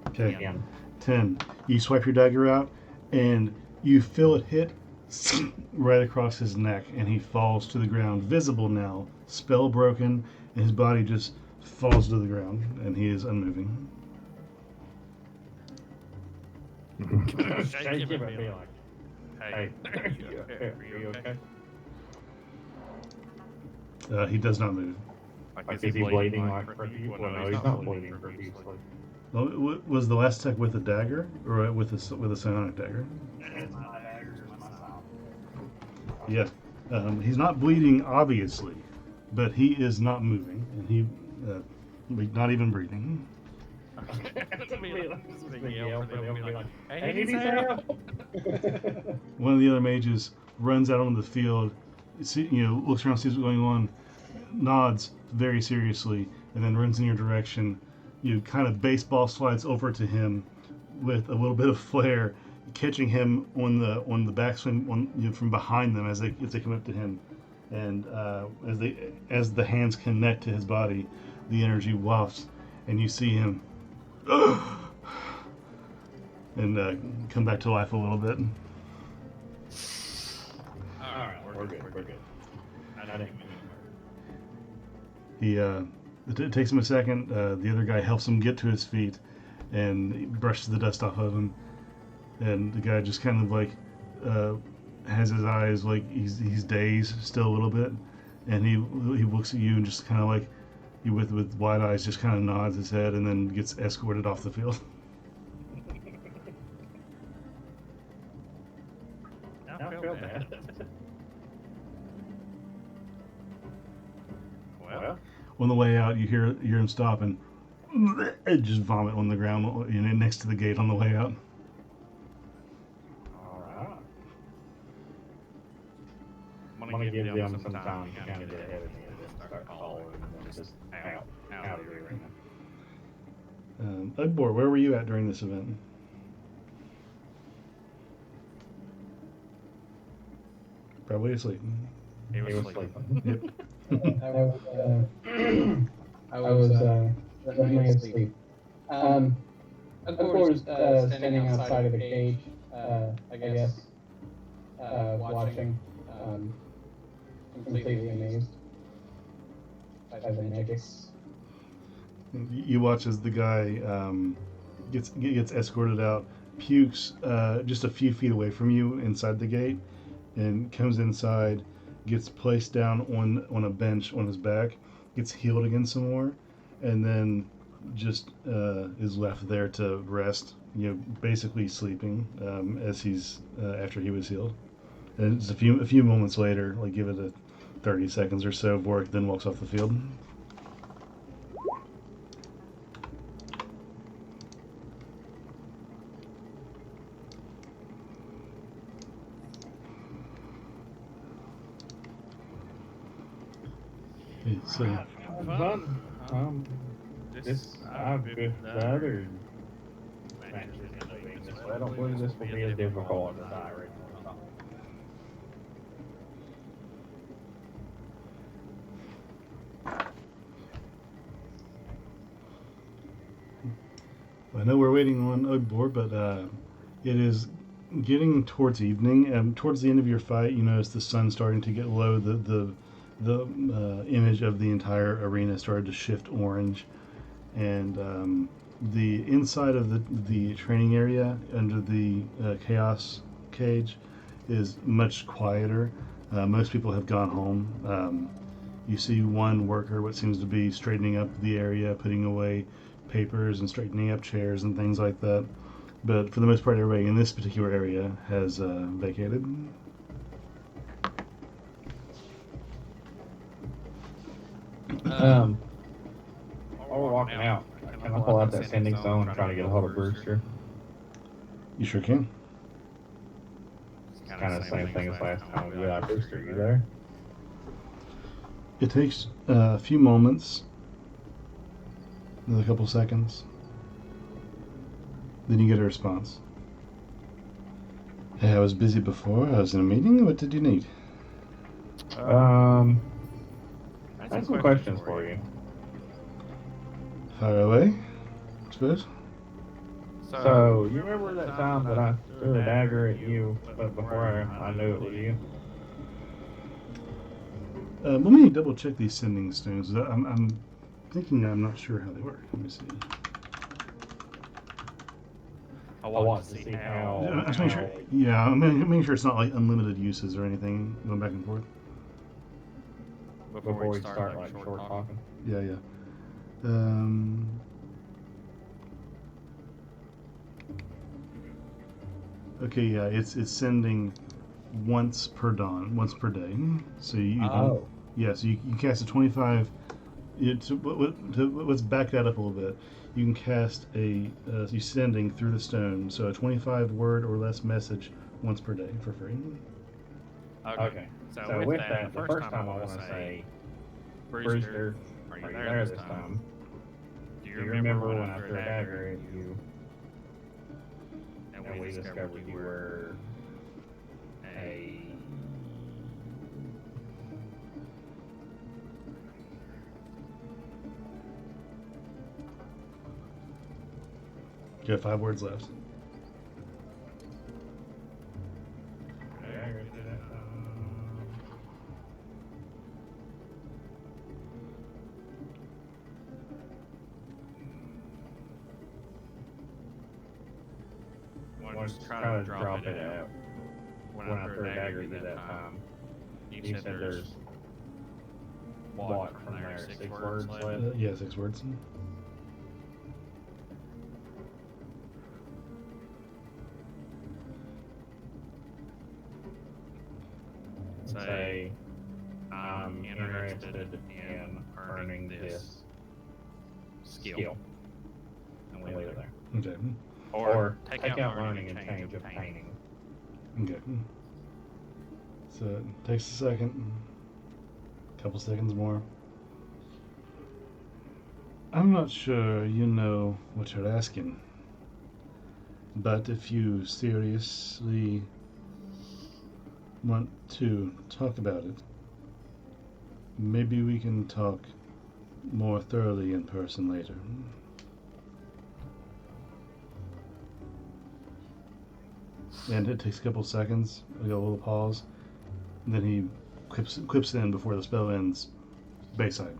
Okay, Yeah. 10. You swipe your dagger out, and you feel it hit right across his neck, and he falls to the ground, visible now, spell broken, and his body just falls to the ground, and he is unmoving. Shake him and be like, hey, are you okay? He does not move. Like, is he bleeding like profusely? Well, no, he's not bleeding profusely. Well, was the last attack with a dagger or with a psionic dagger? It's my dagger, it's my sound. Yeah. He's not bleeding, obviously, but he is not moving, and he not even breathing. One of the other mages runs out onto the field, looks around, sees what's going on, nods very seriously, and then runs in your direction. You kind of baseball slides over to him with a little bit of flair, catching him on the backswing from behind them as they come up to him, and as the hands connect to his body, the energy wafts, and you see him and come back to life a little bit. All right, we're good. I didn't mean It takes him a second. The other guy helps him get to his feet, and he brushes the dust off of him. And the guy just kind of like has his eyes like he's dazed still a little bit, and he looks at you and just kind of like you with wide eyes just kind of nods his head and then gets escorted off the field. I feel bad. Well, On the way out, you hear him stop and just vomit on the ground next to the gate on the way out. all right. I'm gonna give them some time to kind of get ahead of me and then start following and just out of here right now. Ugbor, where were you at during this event? Probably asleep. He was sleeping. Yep. I was definitely asleep. Of course, standing outside of the cage, I guess, watching, completely amazed by the magics. You watch as the guy gets escorted out, pukes just a few feet away from you inside the gate, and comes inside, gets placed down on a bench on his back, gets healed again some more, and then just is left there to rest, basically sleeping as he's after he was healed. And just a few moments later, like give it a 30 seconds or so, Vorhik then walks off the field. So, Fun. I've been the other matches in this way. I don't believe this will be as difficult as I originally thought. I know we're waiting on Ugbor, but it is getting towards evening, and towards the end of your fight, you notice the sun starting to get low. The image of the entire arena started to shift orange, and the inside of the training area under the chaos cage is much quieter. Most people have gone home. You see one worker, what seems to be straightening up the area, putting away papers and straightening up chairs and things like that. But for the most part, everybody in this particular area has vacated. While we're walking out, can I pull out that sending stone and try to get a hold of Brewster? You sure can. It's kind of the same thing as last time. We got Brewster, you there? It takes a few moments, another couple seconds. Then you get a response. Hey, I was busy before. I was in a meeting. What did you need? I have some questions for you. Fire away. I suppose. So, you remember that time that I threw a dagger at you, but before I knew it was you? Let me double check these sending stones. I'm thinking I'm not sure how they work. Let me see. I want to see how. I'm just making sure. Yeah, I'm making sure it's not like unlimited uses or anything going back and forth. before we start like short talking. Yeah, yeah. Um, okay, yeah, it's sending once per dawn, once per day. So you can, Oh, yeah, so you cast a 25. Let's back that up a little bit. You can cast you sending through the stone, so a 25 word or less message once per day for free. Okay. So with that, the first time I want to say, Brewster, are you there this time? Do you remember when I threw a dagger at you and we discovered you were a... You have 5 words left. I was trying to drop it out when I threw a dagger at you that time. You said there's what from there? 6 words left? Yeah, 6 words. Say, I'm interested in earning this skill. And leave it there. Okay. Or take out learning and change of painting. Okay. So it takes a second. Couple seconds more. I'm not sure you know what you're asking, but if you seriously want to talk about it, maybe we can talk more thoroughly in person later. And it takes a couple seconds. We got a little pause. And then he quips in before the spell ends. Bayside.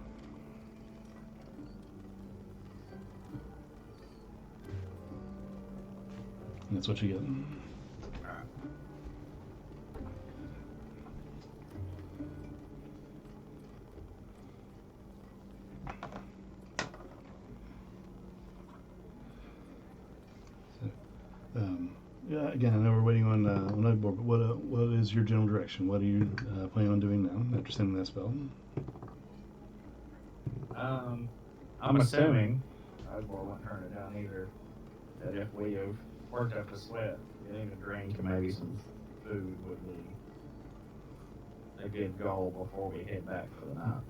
And that's what you get. Yeah, again, I know we're waiting on Ugbor, but what is your general direction? What are you planning on doing now after sending that spell? I'm assuming Ugbor won't turn it down either. That if we have worked up a sweat, getting a drink and maybe some food would be a good goal before we head back for the night.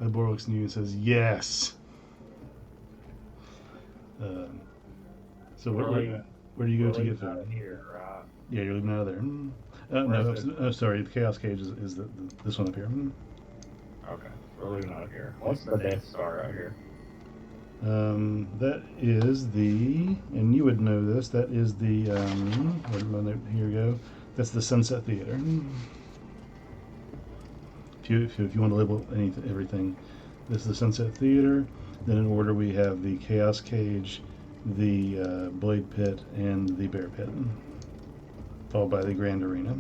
Ugbor looks at you and says, "Yes." So where do you go to get food? Here, right? Yeah, you're leaving out of there. No, sorry. The Chaos Cage is this one up here. Okay, we're leaving out of here. What's the Death Star right here? That is and you would know this. That is here you go. That's the Sunset Theater. If you want to label everything, this is the Sunset Theater. Then in order we have the Chaos Cage, the Blade Pit, and the Bear Pit, followed by the Grand Arena.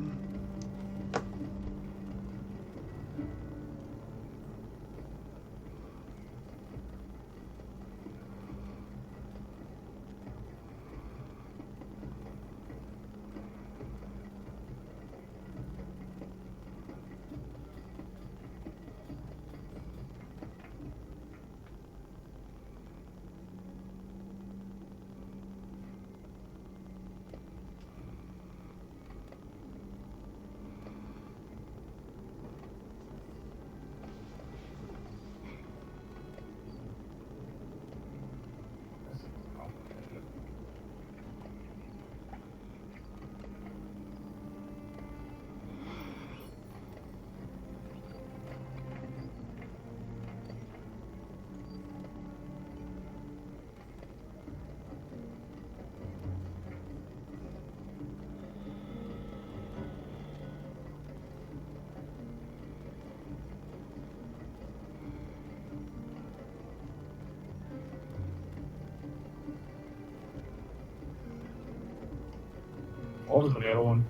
What was the middle one?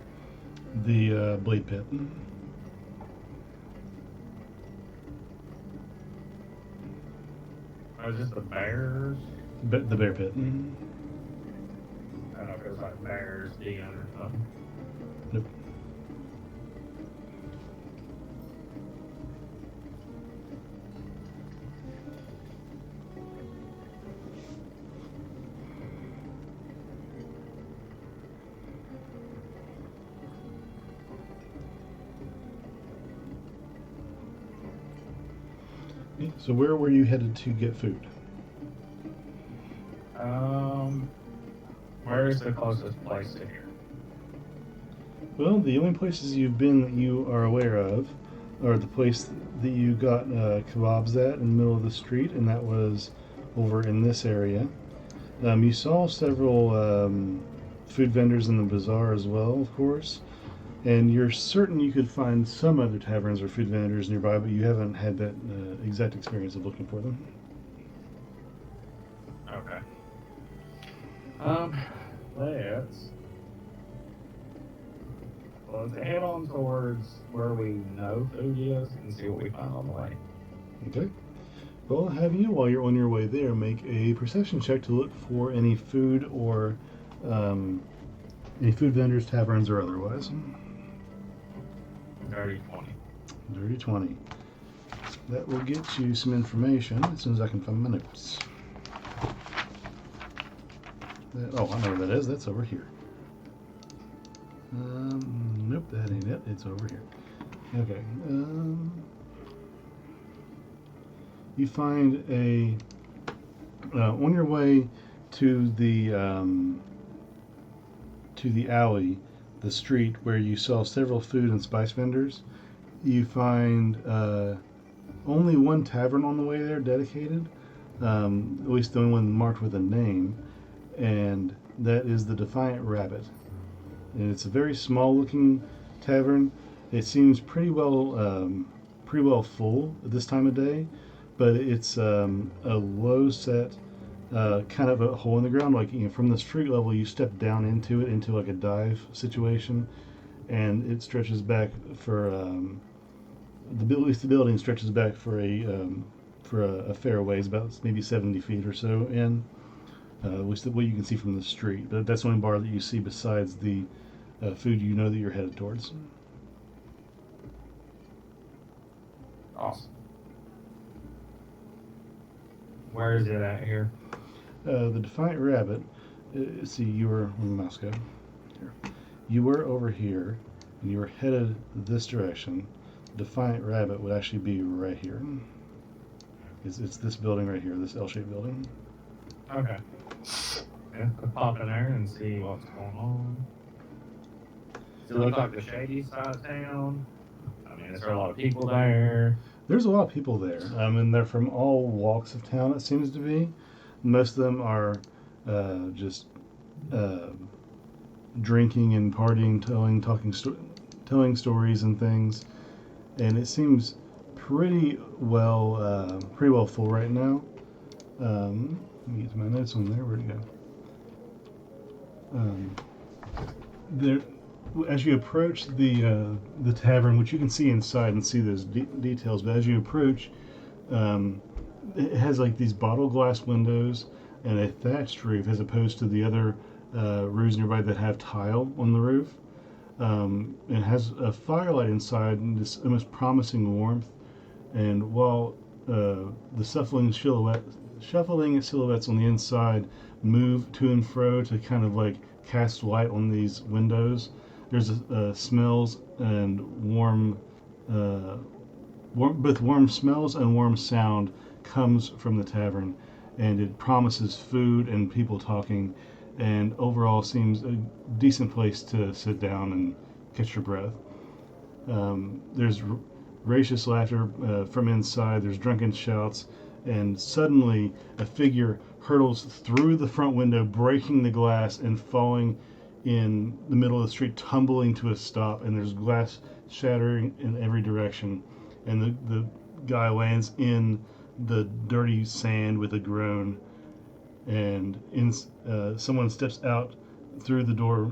the blade pit. Oh, is this the bears? The bear pit. I don't know if it was like bears, den or something. Nope. So where were you headed to get food? Where is the closest place to here? Well, the only places you've been that you are aware of are the place that you got kebabs at in the middle of the street, and that was over in this area. You saw several food vendors in the bazaar as well, of course, and you're certain you could find some other taverns or food vendors nearby, but you haven't had that exact experience of looking for them. Okay. Let's head on towards where we know food is and see what we find on the way. Okay. Well, I'll have you, while you're on your way there, make a perception check to look for any food or any food vendors, taverns, or otherwise. Dirty 20. Dirty 20. That will get you some information as soon as I can find my notes. Oh, I know where that is. That's over here. Nope, that ain't it. It's over here. Okay. You find on your way to the alley, the street where you saw several food and spice vendors. You find only one tavern on the way there dedicated, at least the only one marked with a name, and that is the Defiant Rabbit. And it's a very small-looking tavern. It seems pretty well full at this time of day, but it's a low-set, kind of a hole in the ground. Like, from the street level, you step down into it, into like a dive situation, and it stretches back for at least the building stretches back for a fair ways, about maybe 70 feet or so in. At least what you can see from the street. But that's the only bar that you see besides the food you know that you're headed towards. Awesome. Where is it at here? The Defiant Rabbit. See, you were on the mouse go. Here. You were over here, and you were headed this direction. Defiant Rabbit would actually be right here. It's this building right here, this L-shaped building. Okay. Yeah, let's pop in there and see what's going on. Does it look like the shady side of town? I mean, is there a lot of people there? There's a lot of people there, and they're from all walks of town, it seems to be. Most of them are just drinking and partying, telling stories and things, and it seems pretty well full right now. Let me get to my notes on there. Where'd it go? As you approach the tavern, which you can see inside and see those details, but as you approach, it has like these bottle glass windows and a thatched roof, as opposed to the other roofs nearby that have tile on the roof. It has a firelight inside and this almost promising warmth. And while the shuffling silhouettes on the inside move to and fro to kind of like cast light on these windows, there's smells and both warm smells and warm sound comes from the tavern, and it promises food and people talking, and overall seems a decent place to sit down and catch your breath. There's raucous laughter from inside. There's drunken shouts, and suddenly a figure hurtles through the front window, breaking the glass and falling in the middle of the street, tumbling to a stop, and there's glass shattering in every direction, and the guy lands in the dirty sand with a groan, and someone steps out through the door,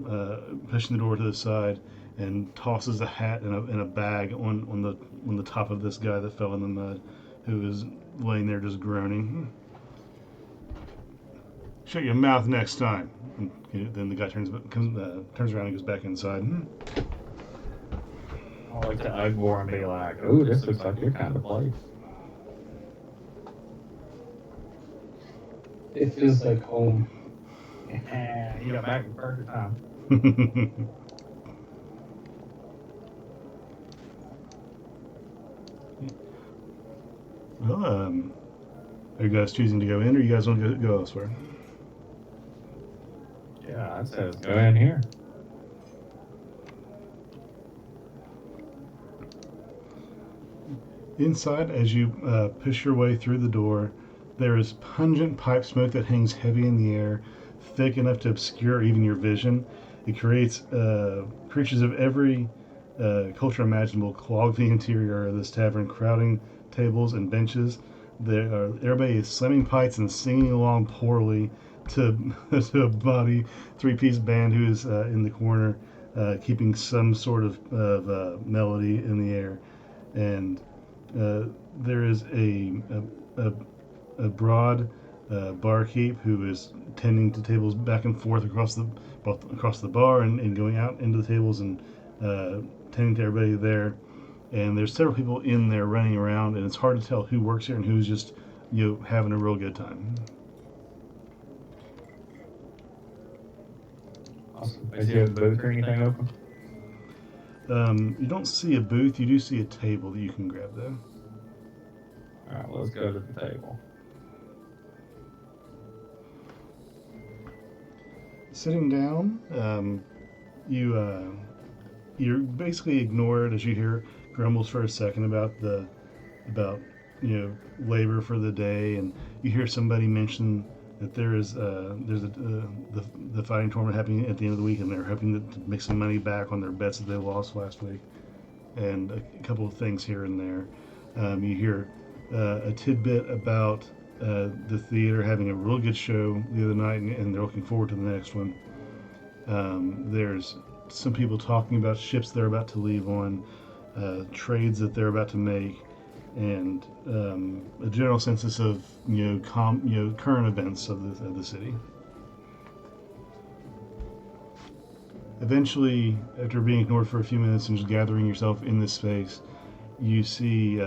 pushing the door to the side, and tosses a hat and a bag on the top of this guy that fell in the mud, who is laying there just groaning. Shut your mouth next time. And then the guy turns around and goes back inside. I like to Ugbor and be like, "Ooh, this looks like your kind of place." It feels like home. You got back in perfect time. Well, are you guys choosing to go in, or you guys want to go elsewhere? Yeah, I'd say let's go in here. Inside, as you push your way through the door, there is pungent pipe smoke that hangs heavy in the air, thick enough to obscure even your vision. It creates creatures of every culture imaginable clog the interior of this tavern, crowding tables and benches. Everybody is slamming pipes and singing along poorly to, to a body three-piece band who is in the corner, keeping some sort of melody in the air. And there is a, a broad barkeep who is tending to tables back and forth both across the bar and going out into the tables and tending to everybody there. And there's several people in there running around, and it's hard to tell who works here and who's just having a real good time. Awesome. Is there a booth or anything open? You don't see a booth. You do see a table that you can grab, though. All right, let's go to the table. Sitting down, you're basically ignored as you hear grumbles for a second about labor for the day, and you hear somebody mention that there's the fighting tournament happening at the end of the week, and they're hoping to make some money back on their bets that they lost last week, and a couple of things here and there. You hear a tidbit about the theater having a real good show the other night, and they're looking forward to the next one. There's some people talking about ships they're about to leave on, trades that they're about to make, and a general census of current events of the city. Eventually, after being ignored for a few minutes and just gathering yourself in this space, you see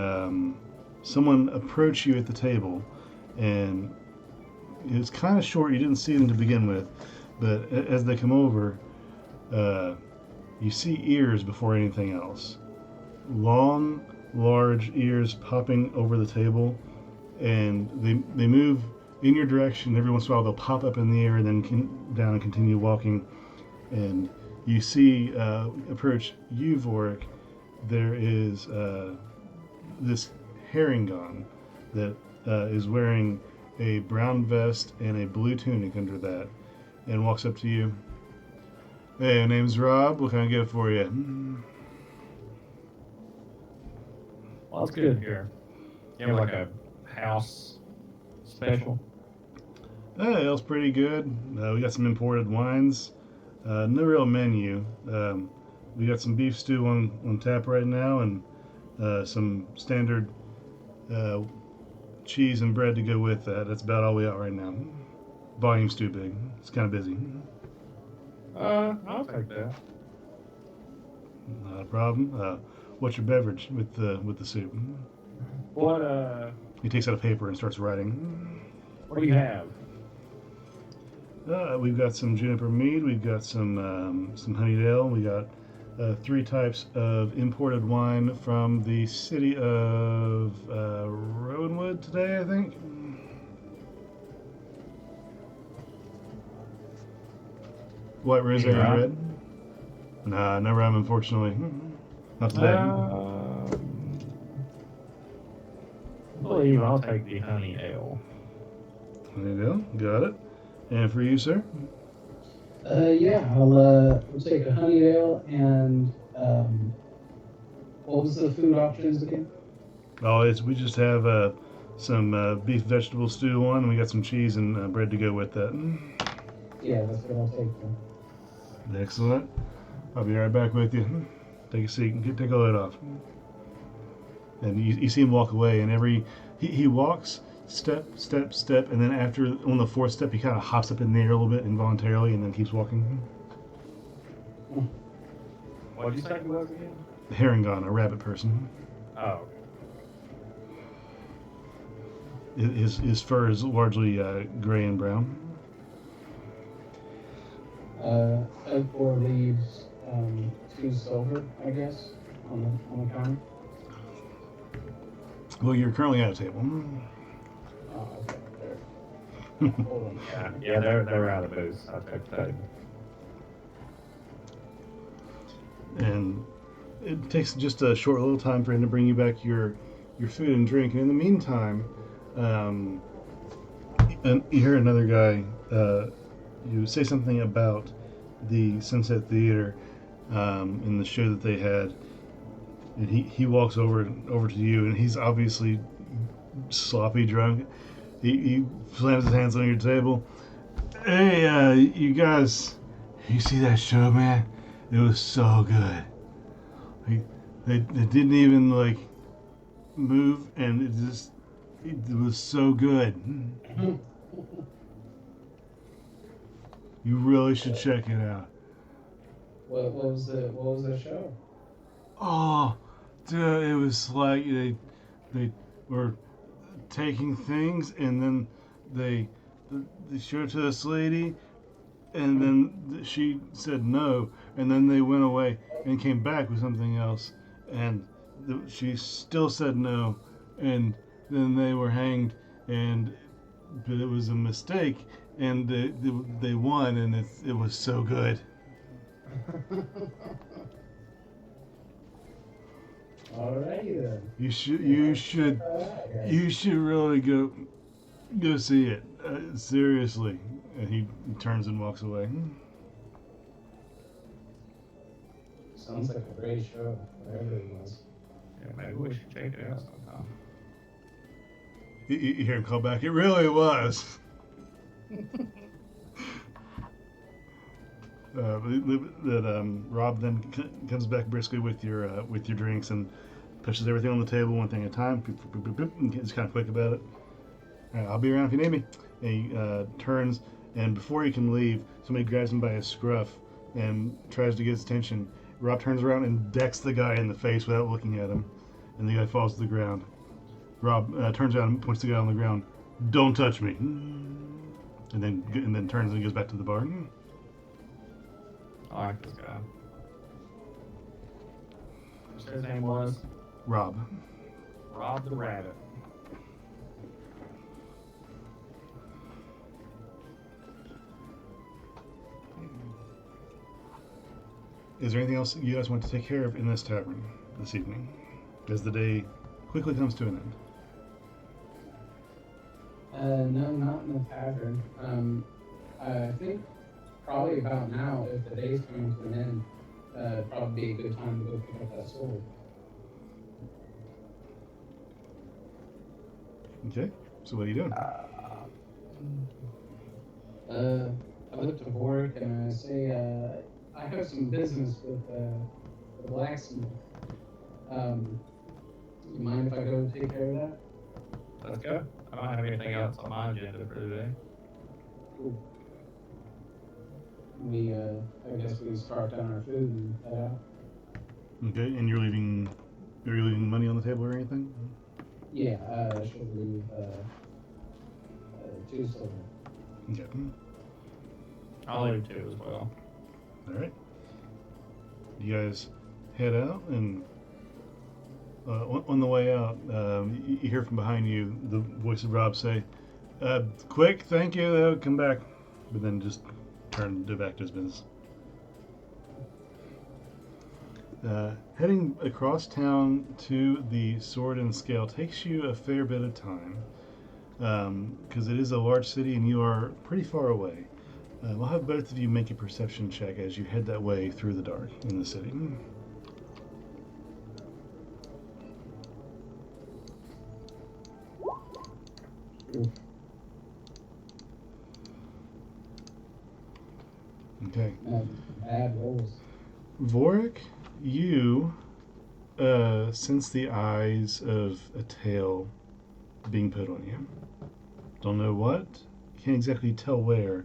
someone approach you at the table, and it's kind of short. You didn't see them to begin with, but as they come over, you see ears before anything else. Long, large ears popping over the table, and they move in your direction. Every once in a while, they'll pop up in the air and then down and continue walking. And you see approach you, Vorhik. There is this herringon that is wearing a brown vest and a blue tunic under that, and walks up to you. Hey, my name's Rob. What can I get for you? Well, that's good here. You have like a house special? It's pretty good. We got some imported wines. No real menu. We got some beef stew on tap right now, and some standard cheese and bread to go with that. That's about all we got right now. Volume's too big. It's kind of busy. I'll take that. Not a problem. What's your beverage with the soup? What He takes out a paper and starts writing. what do you have? We've got some juniper mead. We've got some honeyed ale. We got 3 types of imported wine from the city of Rowanwood today, I think. White rosé and Rum? red. Nah, no rum, unfortunately. Not today. I believe I'll take the honey ale. Honeyed ale, got it. And for you, sir? Yeah, we'll take a honey ale and what was the food options again? Oh, we just have some beef vegetable stew on, and we got some cheese and bread to go with that. Yeah, that's what I'll take then. Excellent. I'll be right back with you. Take a seat and take a load off. And you see him walk away, and he walks step, step, step, and then after on the fourth step, he kind of hops up in the air a little bit involuntarily, and then keeps walking. What did you say he was again? The Herringon, a rabbit person. Oh. His fur is largely gray and brown. Ugbor leaves 2 silver, I guess, on the counter. Well, you're currently at a table. Oh, okay, there. Hold on. Yeah, they're out of booze. I took that. And it takes just a short little time for him to bring you back your food and drink. And in the meantime, and you hear another guy. You say something about the Sunset Theater in the show that they had, and he walks over to you, and he's obviously sloppy drunk. He slams his hands on your table. Hey, you guys, you see that show, man? It was so good. They didn't even like move, and it was so good. You really should check it out. What was the show? Oh, dude, it was like they were taking things, and then they showed it to this lady, and then she said no, and then they went away and came back with something else, and she still said no, and then they were hanged, but it was a mistake, and they won, and it was so good. Alrighty then. You should really go see it. Seriously. And he turns and walks away. Sounds like a great show, whatever it was. Yeah, maybe we should check it out sometime. You hear him call back. It really was. Rob then comes back briskly with your drinks and pushes everything on the table one thing at a time. Boop, boop, boop, boop, and gets kind of quick about it. All right, I'll be around if you need me. And he turns, and before he can leave, somebody grabs him by his scruff and tries to get his attention. Rob turns around and decks the guy in the face without looking at him, and the guy falls to the ground. Rob turns around and points the guy on the ground. Don't touch me. And then turns and goes back to the bar. I like this guy. His name was Rob. Rob the Rabbit. Is there anything else you guys want to take care of in this tavern this evening, as the day quickly comes to an end? No, not in the tavern. I think probably about now, if the day's coming to an end, probably be a good time to go pick up that sword. Okay, so what are you doing? I look to Vorhik and I say, I have some business with the blacksmith. You mind if I go take care of that? Let's go. I don't have anything else on my agenda for today. Cool. I guess we start down our food and head out. Okay, and are you leaving money on the table or anything? Yeah, I should leave 2 silver. Okay. I'll leave 2 as well. All right. You guys head out, and on the way out, you hear from behind you the voice of Rob say, "Quick, thank you. Come back," but then just turn back to his business. Heading across town to the Sword and Scale takes you a fair bit of time, because it is a large city and you are pretty far away. We'll have both of you make a perception check as you head that way through the dark in the city. Okay. Bad rolls. Vorhik, you sense the eyes of a tail being put on you. Don't know what, can't exactly tell where,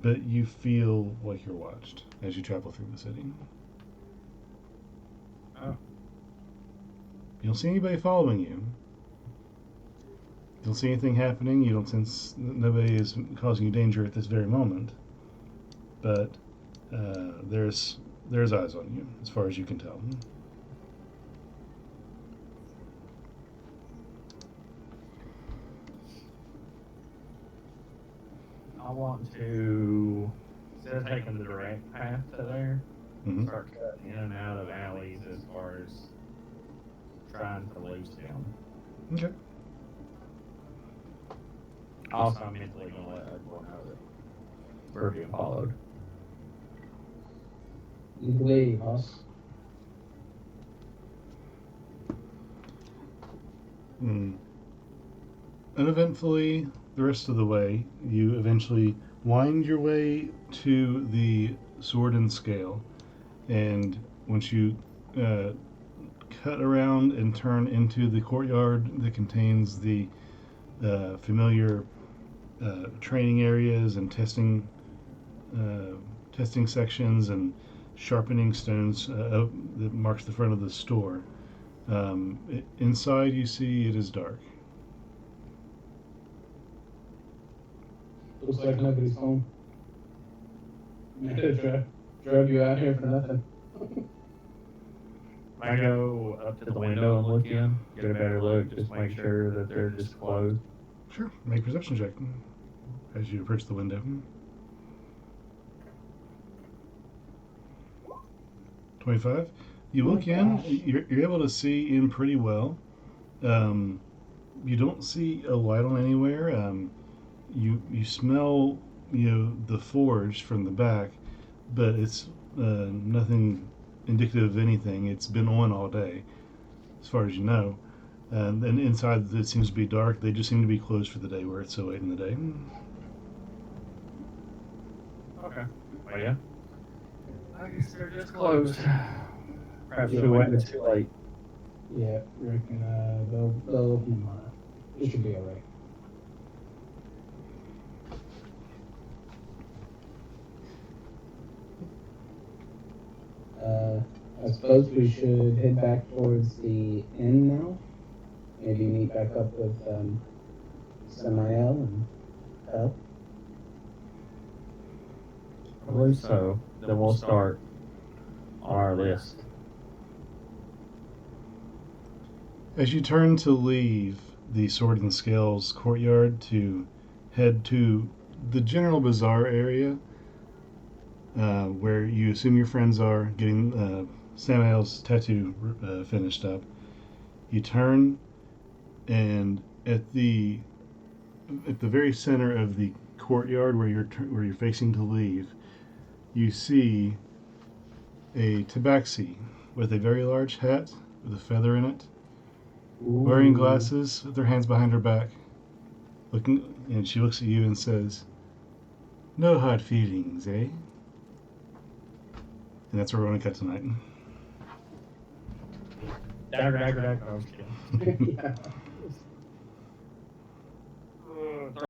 but you feel like you're watched as you travel through the city. Oh. You don't see anybody following you. You don't see anything happening. You don't sense nobody is causing you danger at this very moment. But there's eyes on you, as far as you can tell. I want to, instead of taking the direct path to there, Mm-hmm. start cutting in and out of alleys as far as trying to lose them. Okay. Also, I'm mentally going to let everyone know that we're being followed. Lead the way, boss. Uneventfully, the rest of the way, you eventually wind your way to the sword and scale. And once you cut around and turn into the courtyard that contains the familiar training areas and testing sections and sharpening stones that marks the front of the store. Inside, you see it is dark. Looks like nobody's home. I could have drove you out here for nothing. I go up to the window and look in, get a better look, just make sure that they're just closed. Sure, make a perception check as you approach the window. 25. You look in, you're able to see in pretty well. You don't see a light on anywhere. You smell, the forge from the back, but it's nothing indicative of anything. It's been on all day, as far as you know. And inside it seems to be dark. They just seem to be closed for the day where it's so late in the day. Okay. Well, yeah. I guess they're just closed. Perhaps we waited too late. Yeah, reckon they'll it should be alright. I suppose we should head back towards the inn now. Maybe meet back up with Samael and Pel. I believe so. Then we'll start on our list. As you turn to leave the Sword and Scales courtyard to head to the general bazaar area, where you assume your friends are getting Samael's tattoo finished up, you turn, and at the very center of the courtyard where you're facing to leave, you see a tabaxi with a very large hat with a feather in it, wearing glasses, with her hands behind her back, looking, and she looks at you and says, "No hard feelings, eh?" And that's where we're going to cut tonight. Dagger, dagger, dagger. I was kidding. Yeah.